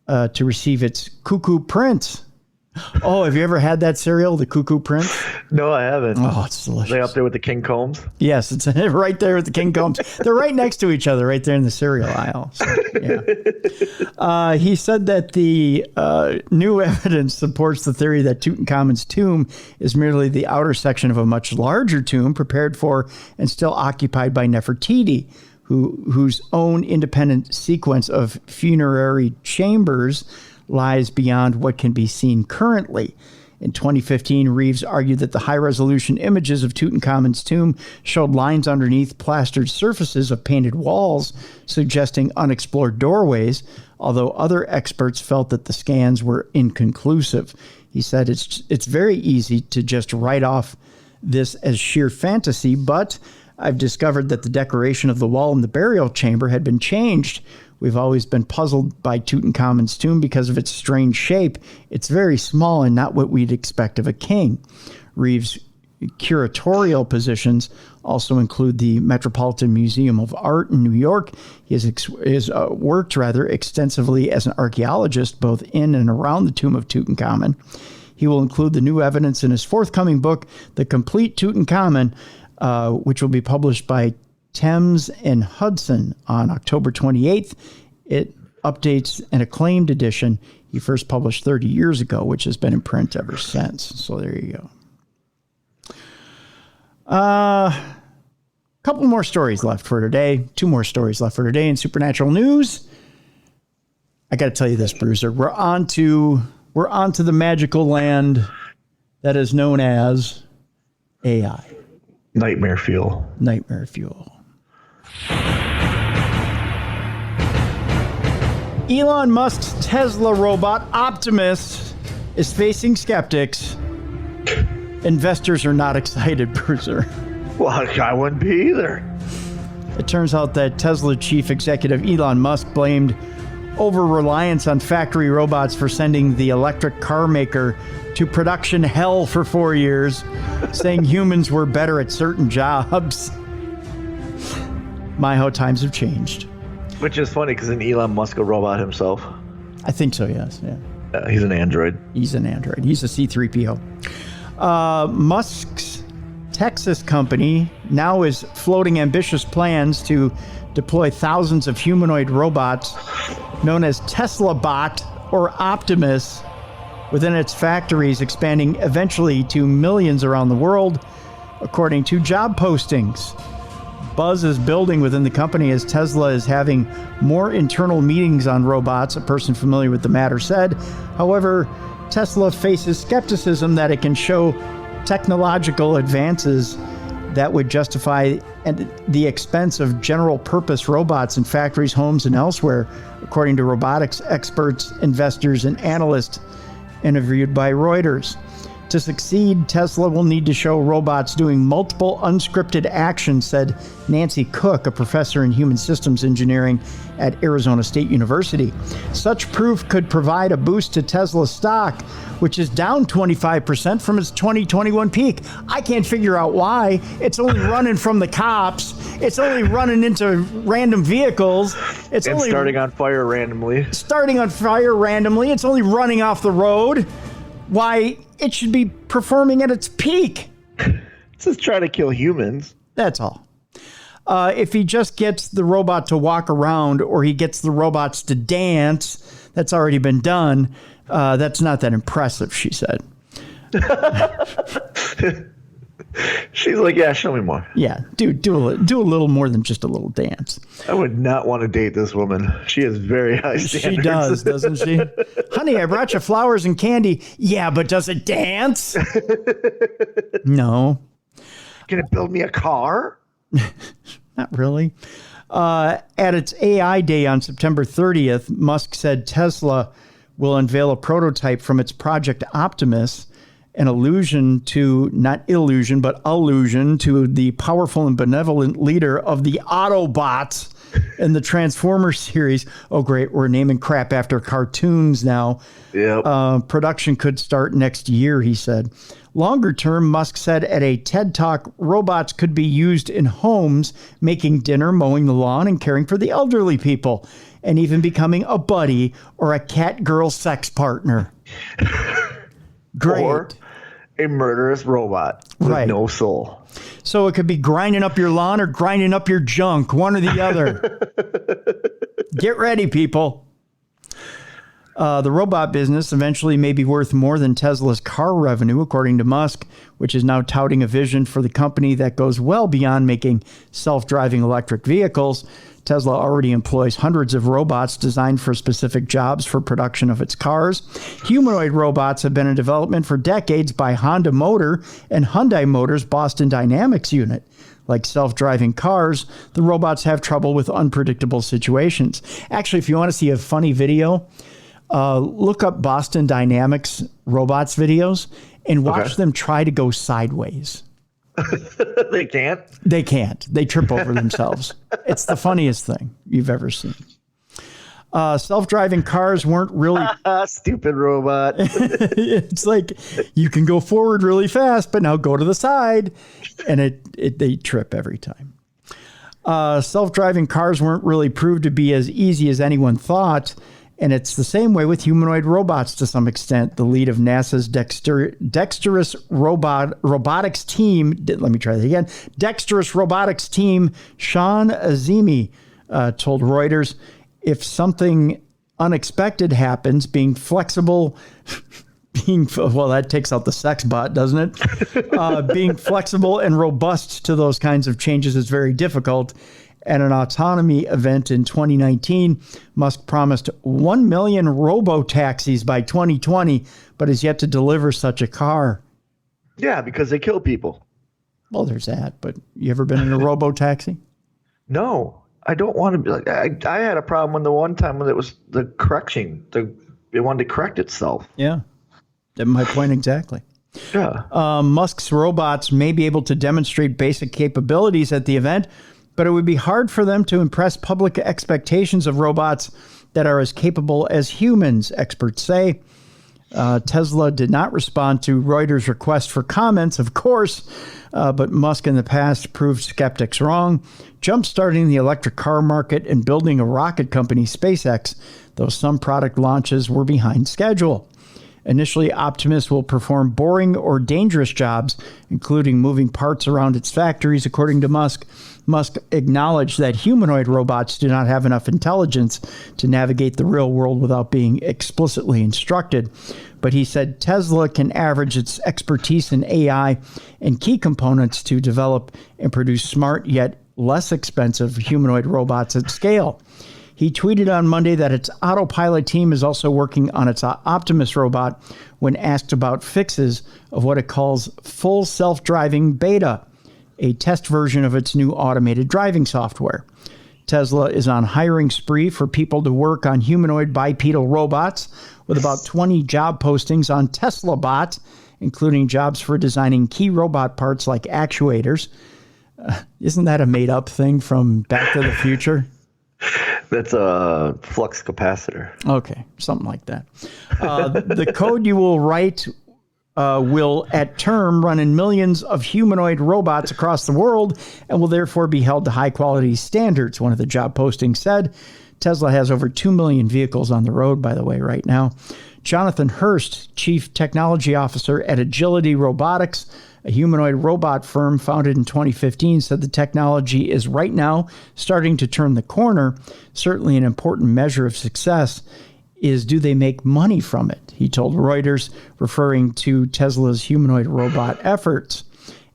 to receive its cuckoo prince. Oh, have you ever had that cereal, the Cuckoo Prince? No, I haven't. Oh, it's delicious. They up there with the King Combs? Yes, it's right there with the King Combs. They're right next to each other, right there in the cereal aisle. So, yeah. He said that the new evidence supports the theory that Tutankhamun's tomb is merely the outer section of a much larger tomb prepared for and still occupied by Nefertiti, whose own independent sequence of funerary chambers lies beyond what can be seen currently. In 2015, Reeves argued that the high-resolution images of Tutankhamun's tomb showed lines underneath plastered surfaces of painted walls, suggesting unexplored doorways, although other experts felt that the scans were inconclusive. He said it's very easy to just write off this as sheer fantasy, but I've discovered that the decoration of the wall in the burial chamber had been changed. We've always been puzzled by Tutankhamun's tomb because of its strange shape. It's very small and not what we'd expect of a king. Reeves' curatorial positions also include the Metropolitan Museum of Art in New York. He has worked extensively as an archaeologist both in and around the tomb of Tutankhamun. He will include the new evidence in his forthcoming book, The Complete Tutankhamun, which will be published by Thames and Hudson on October 28th. It updates an acclaimed edition he first published 30 years ago, which has been in print ever since. So there you go. Couple more stories left for today. 2 more stories left for today in supernatural news. I got to tell you this, Bruiser. We're on to the magical land that is known as AI. Nightmare fuel. Nightmare fuel. Elon Musk's Tesla robot Optimus is facing skeptics. Investors are not excited, Bruiser. Well, I wouldn't be either. It turns out that Tesla chief executive Elon Musk blamed over-reliance on factory robots for sending the electric car maker to production hell for 4 years, saying humans were better at certain jobs. My, how times have changed. Which is funny because an Elon Musk a robot himself. I think so, yes. Yeah. He's an android. He's an android. He's a C-3PO. Musk's Texas company now is floating ambitious plans to deploy thousands of humanoid robots known as Tesla Bot or Optimus within its factories, expanding eventually to millions around the world, according to job postings. Buzz is building within the company as Tesla is having more internal meetings on robots, a person familiar with the matter said. However, Tesla faces skepticism that it can show technological advances that would justify the expense of general-purpose robots in factories, homes, and elsewhere, according to robotics experts, investors, and analysts interviewed by Reuters. To succeed, Tesla will need to show robots doing multiple unscripted actions, said Nancy Cook, a professor in human systems engineering at Arizona State University. Such proof could provide a boost to Tesla's stock, which is down 25% from its 2021 peak. I can't figure out why. It's only running from the cops. It's only running into random vehicles. It's And only starting on fire randomly. starting on fire randomly. It's only running off the road. Why, it should be performing at its peak. It's just trying to kill humans. That's all. If he just gets the robot to walk around or he gets the robots to dance, that's already been done. That's not that impressive, she said. She's like, yeah, show me more. Yeah, do a little more than just a little dance. I would not want to date this woman. She has very high standards. She does, doesn't she? Honey, I brought you flowers and candy. Yeah, but does it dance? No. Can it build me a car? Not really. At its AI Day on September 30th, Musk said Tesla will unveil a prototype from its Project Optimus, an allusion to the powerful and benevolent leader of the Autobots in the Transformers series. Oh, great. We're naming crap after cartoons now. Yep. Production could start next year, he said. Longer term, Musk said at a TED Talk, robots could be used in homes, making dinner, mowing the lawn, and caring for the elderly people, and even becoming a buddy or a cat-girl sex partner. Great. Or a murderous robot with Right. no soul. So it could be grinding up your lawn or grinding up your junk, one or the other. Get ready, people. The robot business eventually may be worth more than Tesla's car revenue, according to Musk, which is now touting a vision for the company that goes well beyond making self-driving electric vehicles. Tesla already employs hundreds of robots designed for specific jobs for production of its cars. Humanoid robots have been in development for decades by Honda Motor and Hyundai Motor's Boston Dynamics unit. Like self-driving cars, the robots have trouble with unpredictable situations. Actually, if you want to see a funny video, look up Boston Dynamics robots videos and watch them try to go sideways. They can't? They can't. They trip over themselves. It's the funniest thing you've ever seen. Self-driving cars weren't really... Stupid robot. It's like, you can go forward really fast, but now go to the side. And they trip every time. Self-driving cars weren't really proved to be as easy as anyone thought. And it's the same way with humanoid robots to some extent. The lead of NASA's dexterous robotics team, let me try that again. Dexterous robotics team, Sean Azimi, told Reuters, if something unexpected happens, being flexible, well, that takes out the sex bot, doesn't it? Being flexible and robust to those kinds of changes is very difficult. At an autonomy event in 2019, Musk promised 1 million robo-taxis by 2020, but has yet to deliver such a car. Yeah, because they kill people. Well, there's that, but you ever been in a robo-taxi? No, I don't want to be like, I had a problem when the one time when it was the correction, it wanted to correct itself. Yeah. My point exactly. Yeah. Musk's robots may be able to demonstrate basic capabilities at the event, but it would be hard for them to impress public expectations of robots that are as capable as humans, experts say. Tesla did not respond to Reuters' request for comments, of course, but Musk in the past proved skeptics wrong, jump-starting the electric car market and building a rocket company, SpaceX, though some product launches were behind schedule. Initially, Optimus will perform boring or dangerous jobs, including moving parts around its factories, according to Musk. Musk acknowledged that humanoid robots do not have enough intelligence to navigate the real world without being explicitly instructed. But he said Tesla can average its expertise in AI and key components to develop and produce smart yet less expensive humanoid robots at scale. He tweeted on Monday that its autopilot team is also working on its Optimus robot when asked about fixes of what it calls full self-driving beta, a test version of its new automated driving software. Tesla is on hiring spree for people to work on humanoid bipedal robots, with about 20 job postings on Tesla Bot, including jobs for designing key robot parts like actuators. Isn't that a made-up thing from Back to the Future? That's a flux capacitor. Okay, something like that. The code you will write will, at term, run in millions of humanoid robots across the world and will therefore be held to high-quality standards, one of the job postings said. Tesla has over 2 million vehicles on the road, by the way, right now. Jonathan Hurst, Chief Technology Officer at Agility Robotics, a humanoid robot firm founded in 2015, said the technology is right now starting to turn the corner. Certainly an important measure of success is, do they make money from it? He told Reuters, referring to Tesla's humanoid robot efforts.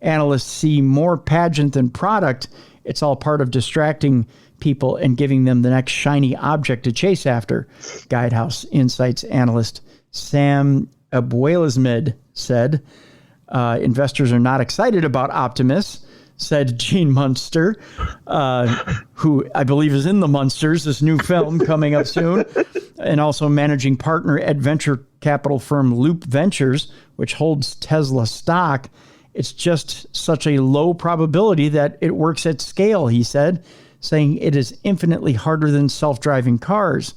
Analysts see more pageant than product. It's all part of distracting people and giving them the next shiny object to chase after, Guidehouse Insights analyst Sam Abuelazmed said. Investors are not excited about Optimus, said Gene Munster, who I believe is in The Munsters, this new film coming up soon, and also managing partner at venture capital firm Loop Ventures, which holds Tesla stock. It's just such a low probability that it works at scale, he said, saying it is infinitely harder than self-driving cars.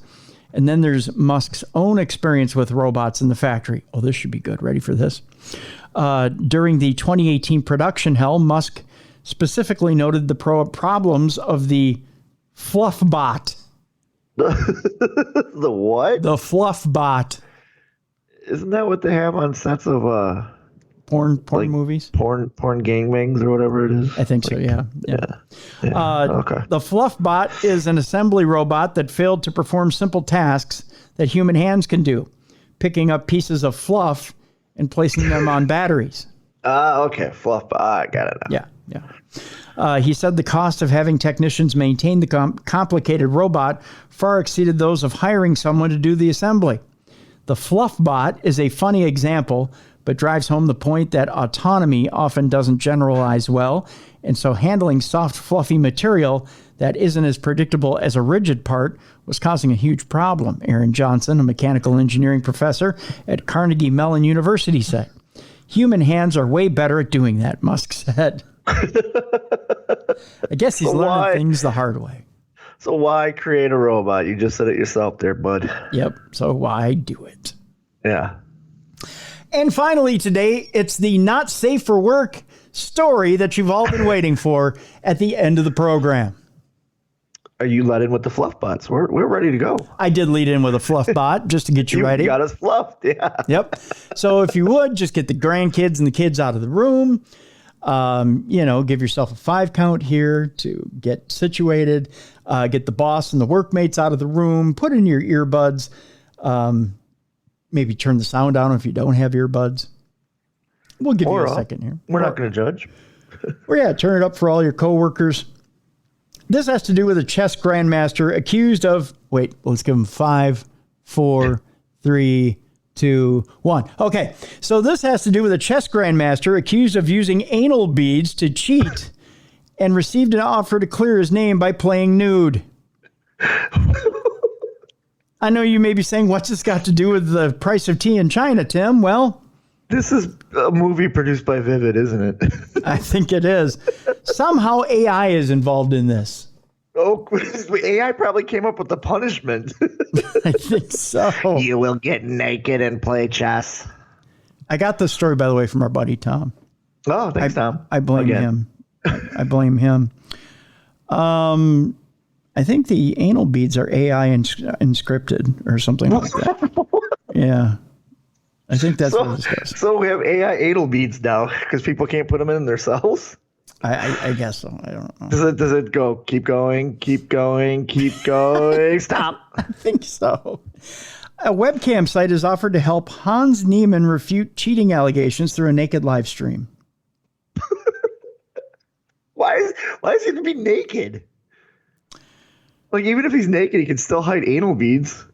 And then there's Musk's own experience with robots in the factory. Oh, this should be good. Ready for this? During the 2018 production hell, Musk specifically noted the problems of the fluff bot. The what? The fluff bot. Isn't that what they have on sets of porn like movies? Porn gangbangs or whatever it is? I think so, yeah. Okay. The fluff bot is an assembly robot that failed to perform simple tasks that human hands can do, picking up pieces of fluff and placing them on batteries. Okay. Fluff. I got it now. Yeah. He said the cost of having technicians maintain the complicated robot far exceeded those of hiring someone to do the assembly. The fluff bot is a funny example, but drives home the point that autonomy often doesn't generalize well, and so handling soft, fluffy material that isn't as predictable as a rigid part was causing a huge problem, Aaron Johnson, a mechanical engineering professor at Carnegie Mellon University, said. Human hands are way better at doing that, Musk said. I guess he's learning things the hard way. So why create a robot? You just said it yourself there, bud. Yep, so why do it? Yeah. And finally today, it's the not safe for work story that you've all been waiting for at the end of the program. Are you let in with the fluff bots? We're ready to go. I did lead in with a fluff bot just to get you ready. You got us fluffed, yeah. Yep. So if you would, just get the grandkids and the kids out of the room. Give yourself a 5 count here to get situated. Get the boss and the workmates out of the room. Put in your earbuds. Maybe turn the sound down if you don't have earbuds. We'll give you a second here. We're not going to judge. Turn it up for all your coworkers. This has to do with a chess grandmaster accused of, let's give him 5, 4, 3, 2, 1. Okay, so this has to do with a chess grandmaster accused of using anal beads to cheat and received an offer to clear his name by playing nude. I know you may be saying, what's this got to do with the price of tea in China, Tim? Well, This is a movie produced by Vivid, isn't it? I think it is. Somehow AI is involved in this. Oh, AI probably came up with the punishment. I think so. You will get naked and play chess. I got this story, by the way, from our buddy Tom. Oh, thanks, Tom. I blame him. I blame him. I think the anal beads are AI inscripted or something like that. Yeah. I think that's what it is. So we have AI anal beads now because people can't put them in themselves. I guess so. I don't know. Does it go keep going, keep going, keep going? Stop. I think so. A webcam site is offered to help Hans Niemann refute cheating allegations through a naked live stream. Why is he to be naked? Like, even if he's naked, he can still hide anal beads.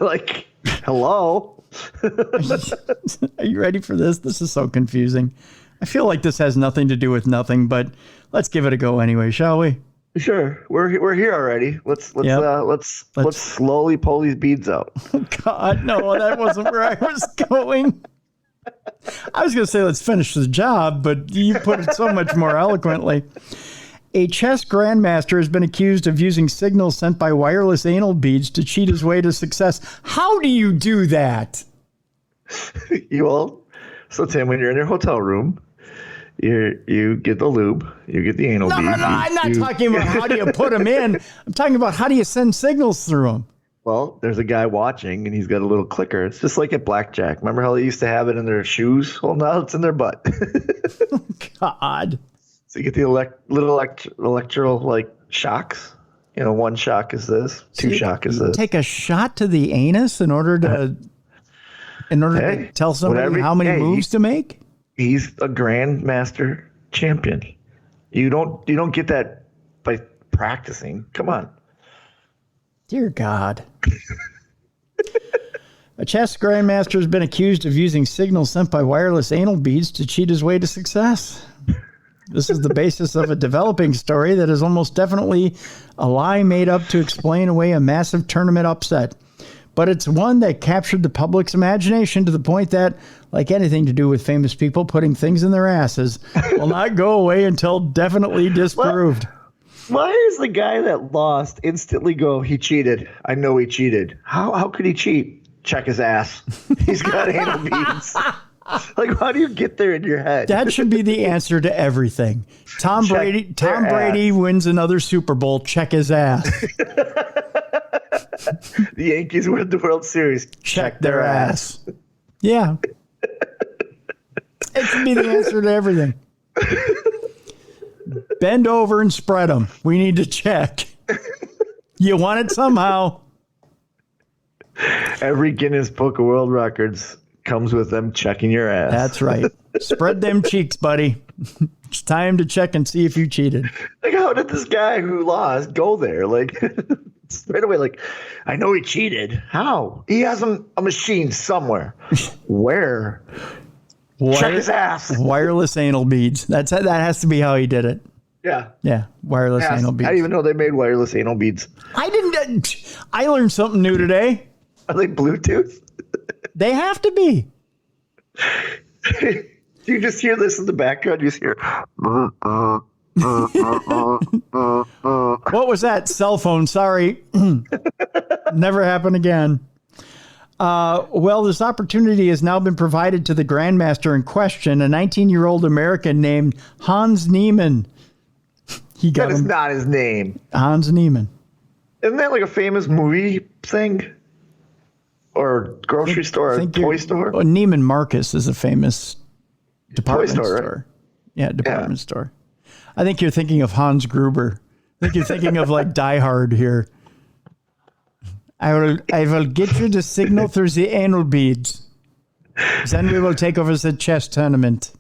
Like, hello. Are you ready for this? This is so confusing. I feel like this has nothing to do with nothing, but let's give it a go anyway, shall we? Sure, we're here already. Let's slowly pull these beads out. Oh God, no, that wasn't where I was going. I was going to say let's finish the job, but you put it so much more eloquently. A chess grandmaster has been accused of using signals sent by wireless anal beads to cheat his way to success. How do you do that? So Tim, when you're in your hotel room, you get the lube, you get the anal beads. No, I'm not talking about how do you put them in. I'm talking about how do you send signals through them. Well, there's a guy watching, and he's got a little clicker. It's just like at blackjack. Remember how they used to have it in their shoes? Well, now it's in their butt. God. So you get the little electrical like shocks. You know, one shock is this, two shock is this. Take a shot to the anus in order to tell somebody how many moves to make. He's a grandmaster champion. You don't get that by practicing. Come on. Dear God. A chess grandmaster has been accused of using signals sent by wireless anal beads to cheat his way to success. This is the basis of a developing story that is almost definitely a lie made up to explain away a massive tournament upset. But it's one that captured the public's imagination to the point that, like anything to do with famous people putting things in their asses, will not go away until definitely disproved. Why is the guy that lost instantly go, he cheated? I know he cheated. How could he cheat? Check his ass. He's got anal beads. Like, how do you get there in your head? That should be the answer to everything. Tom Brady wins another Super Bowl. Check his ass. The Yankees win the World Series. Check their ass. Yeah. It should be the answer to everything. Bend over and spread them. We need to check. You want it somehow. Every Guinness Book of World Records comes with them checking your ass. That's right. Spread them cheeks, buddy. It's time to check and see if you cheated. Like, how did this guy who lost go there? Like, straight away, like, I know he cheated. How? He has a machine somewhere. Where? Check his ass. Wireless anal beads. That has to be how he did it. Yeah. Yeah. Wireless anal beads. I didn't even know they made wireless anal beads. I learned something new today. Are they Bluetooth? They have to be. Do you just hear this in the background? You just hear. What was that? Cell phone. Sorry. Never happen again. Well, this opportunity has now been provided to the grandmaster in question, a 19-year-old American named Hans Niemann. That is not his name. Hans Niemann. Isn't that like a famous movie thing? Or grocery store, or toy store? Oh, Neiman Marcus is a famous department store. Right? Yeah, department store. I think you're thinking of Hans Gruber. I think you're thinking of like Die Hard here. I will get you the signal through the anal beads. Then we will take over the chess tournament.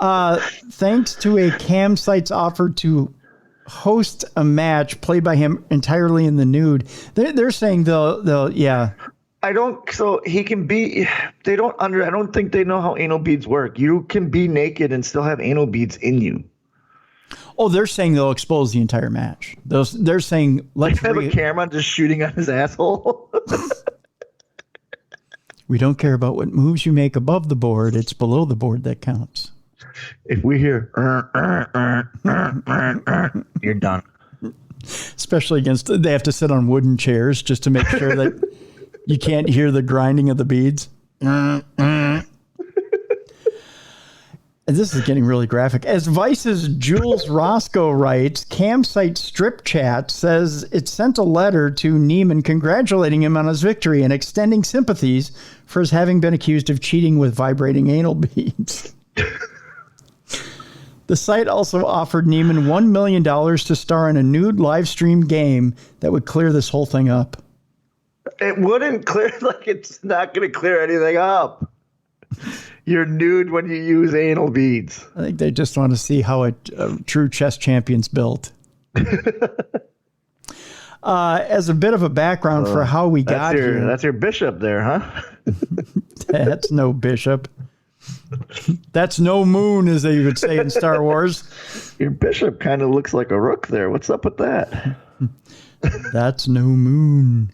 Thanks to a cam site's offer to host a match played by him entirely in the nude. They're saying they'll I don't. So he can be. I don't think they know how anal beads work. You can be naked and still have anal beads in you. Oh, they're saying they'll expose the entire match. They're saying let's have a camera just shooting on his asshole. We don't care about what moves you make above the board. It's below the board that counts. If we hear, you're done. Especially they have to sit on wooden chairs just to make sure that you can't hear the grinding of the beads. And this is getting really graphic. As Vice's Jules Roscoe writes, Campsite Strip Chat says it sent a letter to Neiman congratulating him on his victory and extending sympathies for his having been accused of cheating with vibrating anal beads. The site also offered Neiman $1 million to star in a nude live stream game that would clear this whole thing up. It wouldn't clear, it's not going to clear anything up. You're nude when you use anal beads. I think they just want to see how a true chess champion's built. As a bit of a background for how we got here. That's your bishop there, huh? That's no bishop. That's no moon, as they would say in Star Wars. Your bishop kind of looks like a rook there. What's up with that? That's no moon.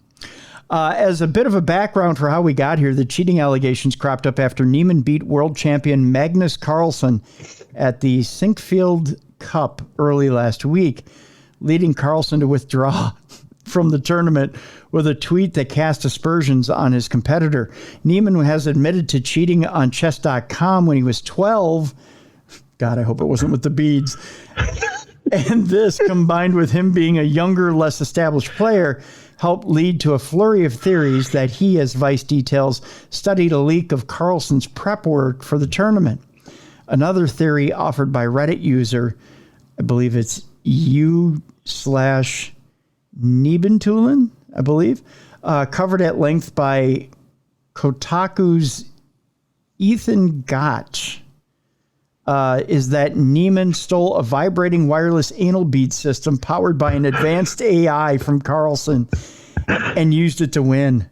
As a bit of a background for how we got here, the cheating allegations cropped up after Neiman beat world champion Magnus Carlsen at the Sinkfield Cup early last week, leading Carlsen to withdraw from the tournament with a tweet that cast aspersions on his competitor. Neiman has admitted to cheating on chess.com when he was 12. God, I hope it wasn't with the beads. And this, combined with him being a younger, less established player, helped lead to a flurry of theories that he, as Vice details, studied a leak of Carlsen's prep work for the tournament. Another theory offered by Reddit user, I believe it's u/Nebentulin, I believe, covered at length by Kotaku's Ethan Gotch, is that Neiman stole a vibrating wireless anal bead system powered by an advanced AI from Carlsen and used it to win.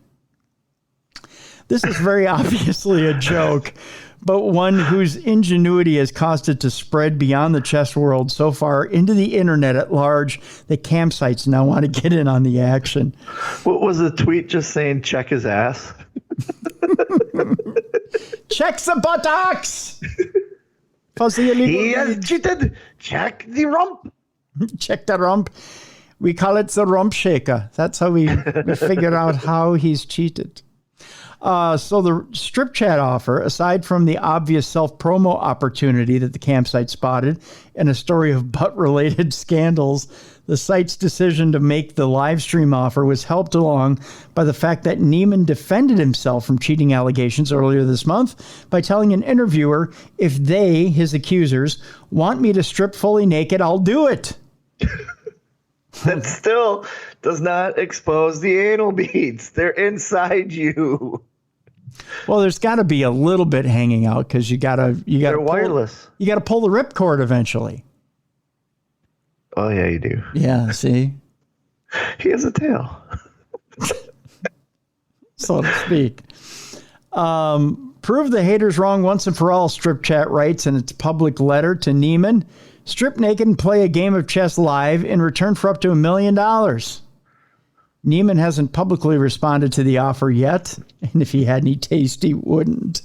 This is very obviously a joke, but one whose ingenuity has caused it to spread beyond the chess world so far into the internet at large that campsites now want to get in on the action. What was the tweet just saying, check his ass? Check the buttocks! He has cheated. Check the rump. Check the rump. We call it the rump shaker. That's how we figure out how he's cheated. So the strip chat offer, aside from the obvious self-promo opportunity that the campsite spotted and a story of butt-related scandals, the site's decision to make the live stream offer was helped along by the fact that Neiman defended himself from cheating allegations earlier this month by telling an interviewer, if they, his accusers, want me to strip fully naked, I'll do it. That still does not expose the anal beads. They're inside you. Well, there's got to be a little bit hanging out because They're wireless. You got to pull the ripcord eventually. Oh yeah, you do. Yeah, see, he has a tail, so to speak. Prove the haters wrong once and for all. Strip Chat writes in its public letter to Neiman: strip naked and play a game of chess live in return for up to $1 million. Neiman hasn't publicly responded to the offer yet, and if he had any taste, he wouldn't.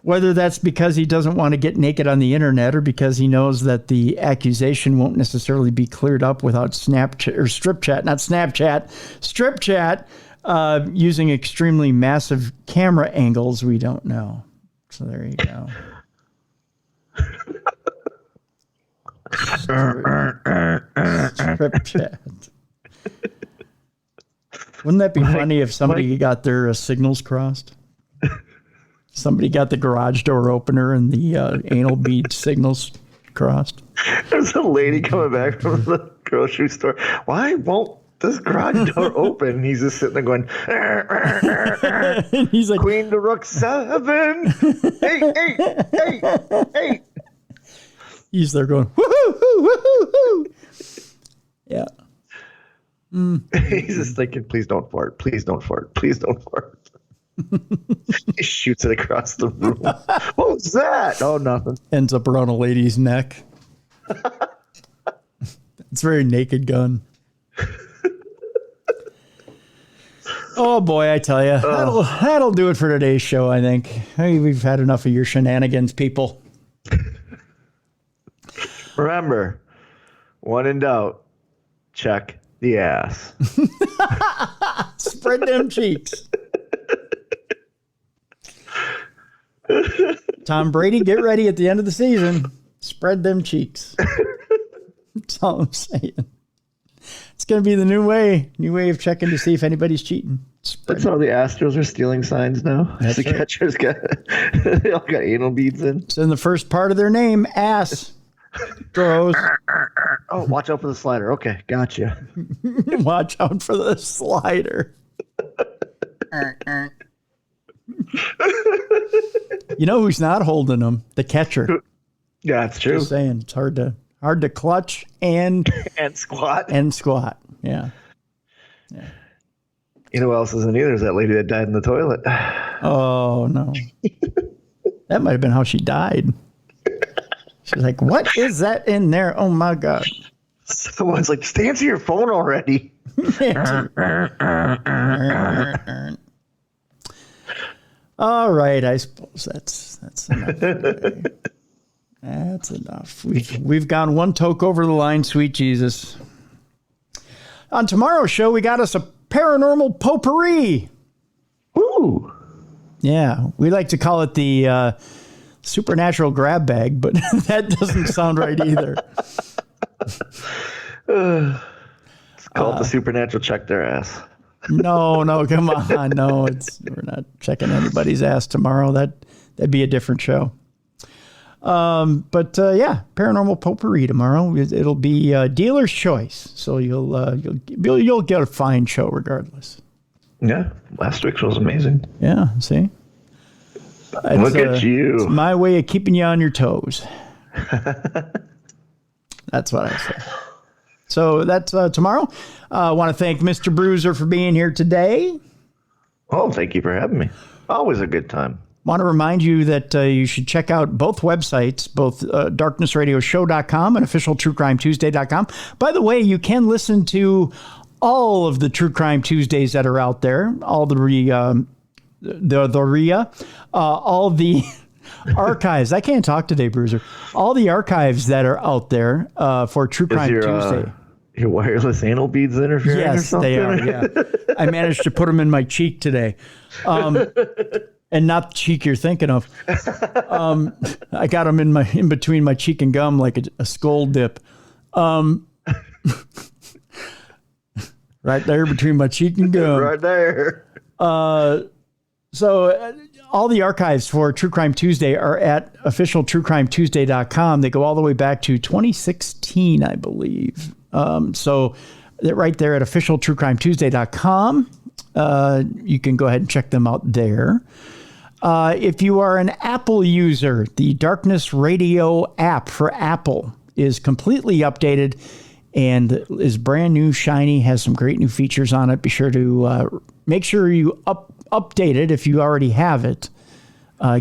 Whether that's because he doesn't want to get naked on the internet or because he knows that the accusation won't necessarily be cleared up without Strip Chat, using extremely massive camera angles, we don't know. So there you go. Strip Chat. Wouldn't that be funny if somebody got their signals crossed? Somebody got the garage door opener and the anal bead signals crossed. There's a lady coming back from the grocery store. Why won't this garage door open? And he's just sitting there going, And he's like, Queen to Rook 7. Hey. He's there going, woohoo, woohoo, woohoo. Yeah. He's just thinking, please don't fart. Please don't fart. Please don't fart. He shoots it across the room. What was that? Oh, nothing. Ends up around a lady's neck. It's a very Naked Gun. Oh boy, I tell you, that'll do it for today's show. I think we've had enough of your shenanigans, people. Remember, when in doubt, check the ass. Spread them cheeks. Tom Brady, get ready at the end of the season. Spread them cheeks. That's all I'm saying. It's going to be the new way of checking to see if anybody's cheating. That's how the Astros are stealing signs now. That's the right. catchers they all got anal beads in. It's in the first part of their name, ass. Gross. Oh, watch out for the slider. Okay, gotcha. Watch out for the slider. You know who's not holding them? The catcher. Yeah, that's true. Just saying, it's hard to clutch and squat. Yeah. You know who else isn't either? Is that lady that died in the toilet. Oh no. That might have been how she died. She's like, what is that in there? Oh my God. Someone's like, just answer your phone already. All right, I suppose that's enough. That's enough. We've gone one toke over the line, sweet Jesus. On tomorrow's show, we got us a paranormal potpourri. Ooh. Yeah, we like to call it the supernatural grab bag, but that doesn't sound right either. It's called the supernatural check their ass. No, come on. No, we're not checking anybody's ass tomorrow. That'd be a different show. But paranormal potpourri tomorrow. It'll be dealer's choice, so you'll get a fine show regardless. Yeah, last week's was amazing. Yeah, see. Look at you. It's my way of keeping you on your toes. That's what I say. So that's tomorrow. I want to thank Mr. Bruiser for being here today. Oh, thank you for having me. Always a good time. Want to remind you that you should check out both websites, both darknessradioshow.com and officialtruecrimetuesday.com. By the way, you can listen to all of the True Crime Tuesdays that are out there, all all the archives. I can't talk today, Bruiser. All the archives that are out there for True Crime Tuesday. Your wireless anal beads interfering or something? Yes, they are, yeah. I managed to put them in my cheek today. And not the cheek you're thinking of. I got them in between my cheek and gum like a skull dip. Right there between my cheek and gum. Right there. So all the archives for True Crime Tuesday are at officialtruecrimetuesday.com. They go all the way back to 2016, I believe. So they're right there at officialtruecrimetuesday.com. You can go ahead and check them out there. If you are an Apple user, the Darkness Radio app for Apple is completely updated and is brand new, shiny, has some great new features on it. Be sure to make sure you update it if you already have it.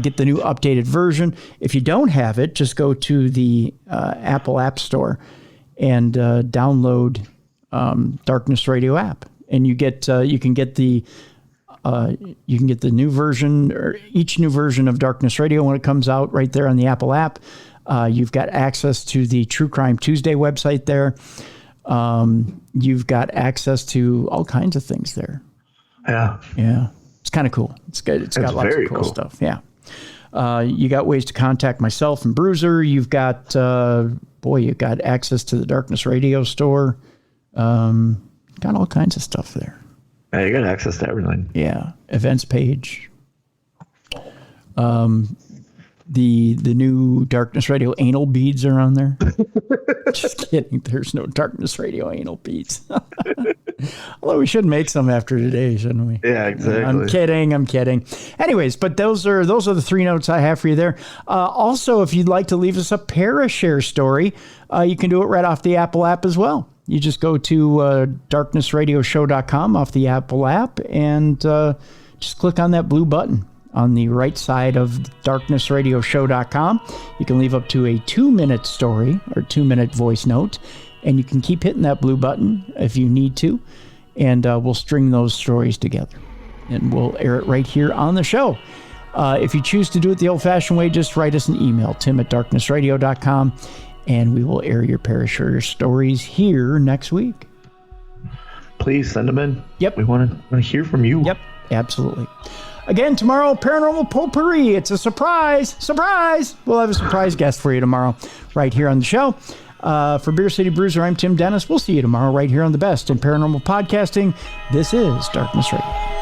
Get the new updated version. If you don't have it, just go to the Apple App Store and download Darkness Radio app, and you can get the new version, or each new version of Darkness Radio when it comes out right there on the Apple app. You've got access to the True Crime Tuesday website there. You've got access to all kinds of things there. Yeah. Yeah. It's kind of cool. It's good. It's got lots of cool stuff. Yeah. You got ways to contact myself and Bruiser. You've got, you've got access to the Darkness Radio store. Got all kinds of stuff there. Yeah, you got access to everything. Yeah. Events page. The new Darkness Radio anal beads are on there. Just kidding. There's no Darkness Radio anal beads. Although we should make some after today, shouldn't we? Yeah, exactly. I'm kidding. Anyways, but those are the 3 notes I have for you there. Also, if you'd like to leave us a Parashare story, you can do it right off the Apple app as well. You just go to darknessradioshow.com off the Apple app and just click on that blue button. on the right side of darknessradioshow.com. You can leave up to a 2-minute story or 2-minute voice note, and you can keep hitting that blue button if you need to, and we'll string those stories together, and we'll air it right here on the show. If you choose to do it the old-fashioned way, just write us an email, tim@darknessradio.com, and we will air your Parashare stories here next week. Please send them in. Yep. We want to hear from you. Yep, absolutely. Again, tomorrow, Paranormal Potpourri. It's a surprise. Surprise! We'll have a surprise guest for you tomorrow right here on the show. For Beer City Bruiser, I'm Tim Dennis. We'll see you tomorrow right here on the best in paranormal podcasting. This is Darkness Radio.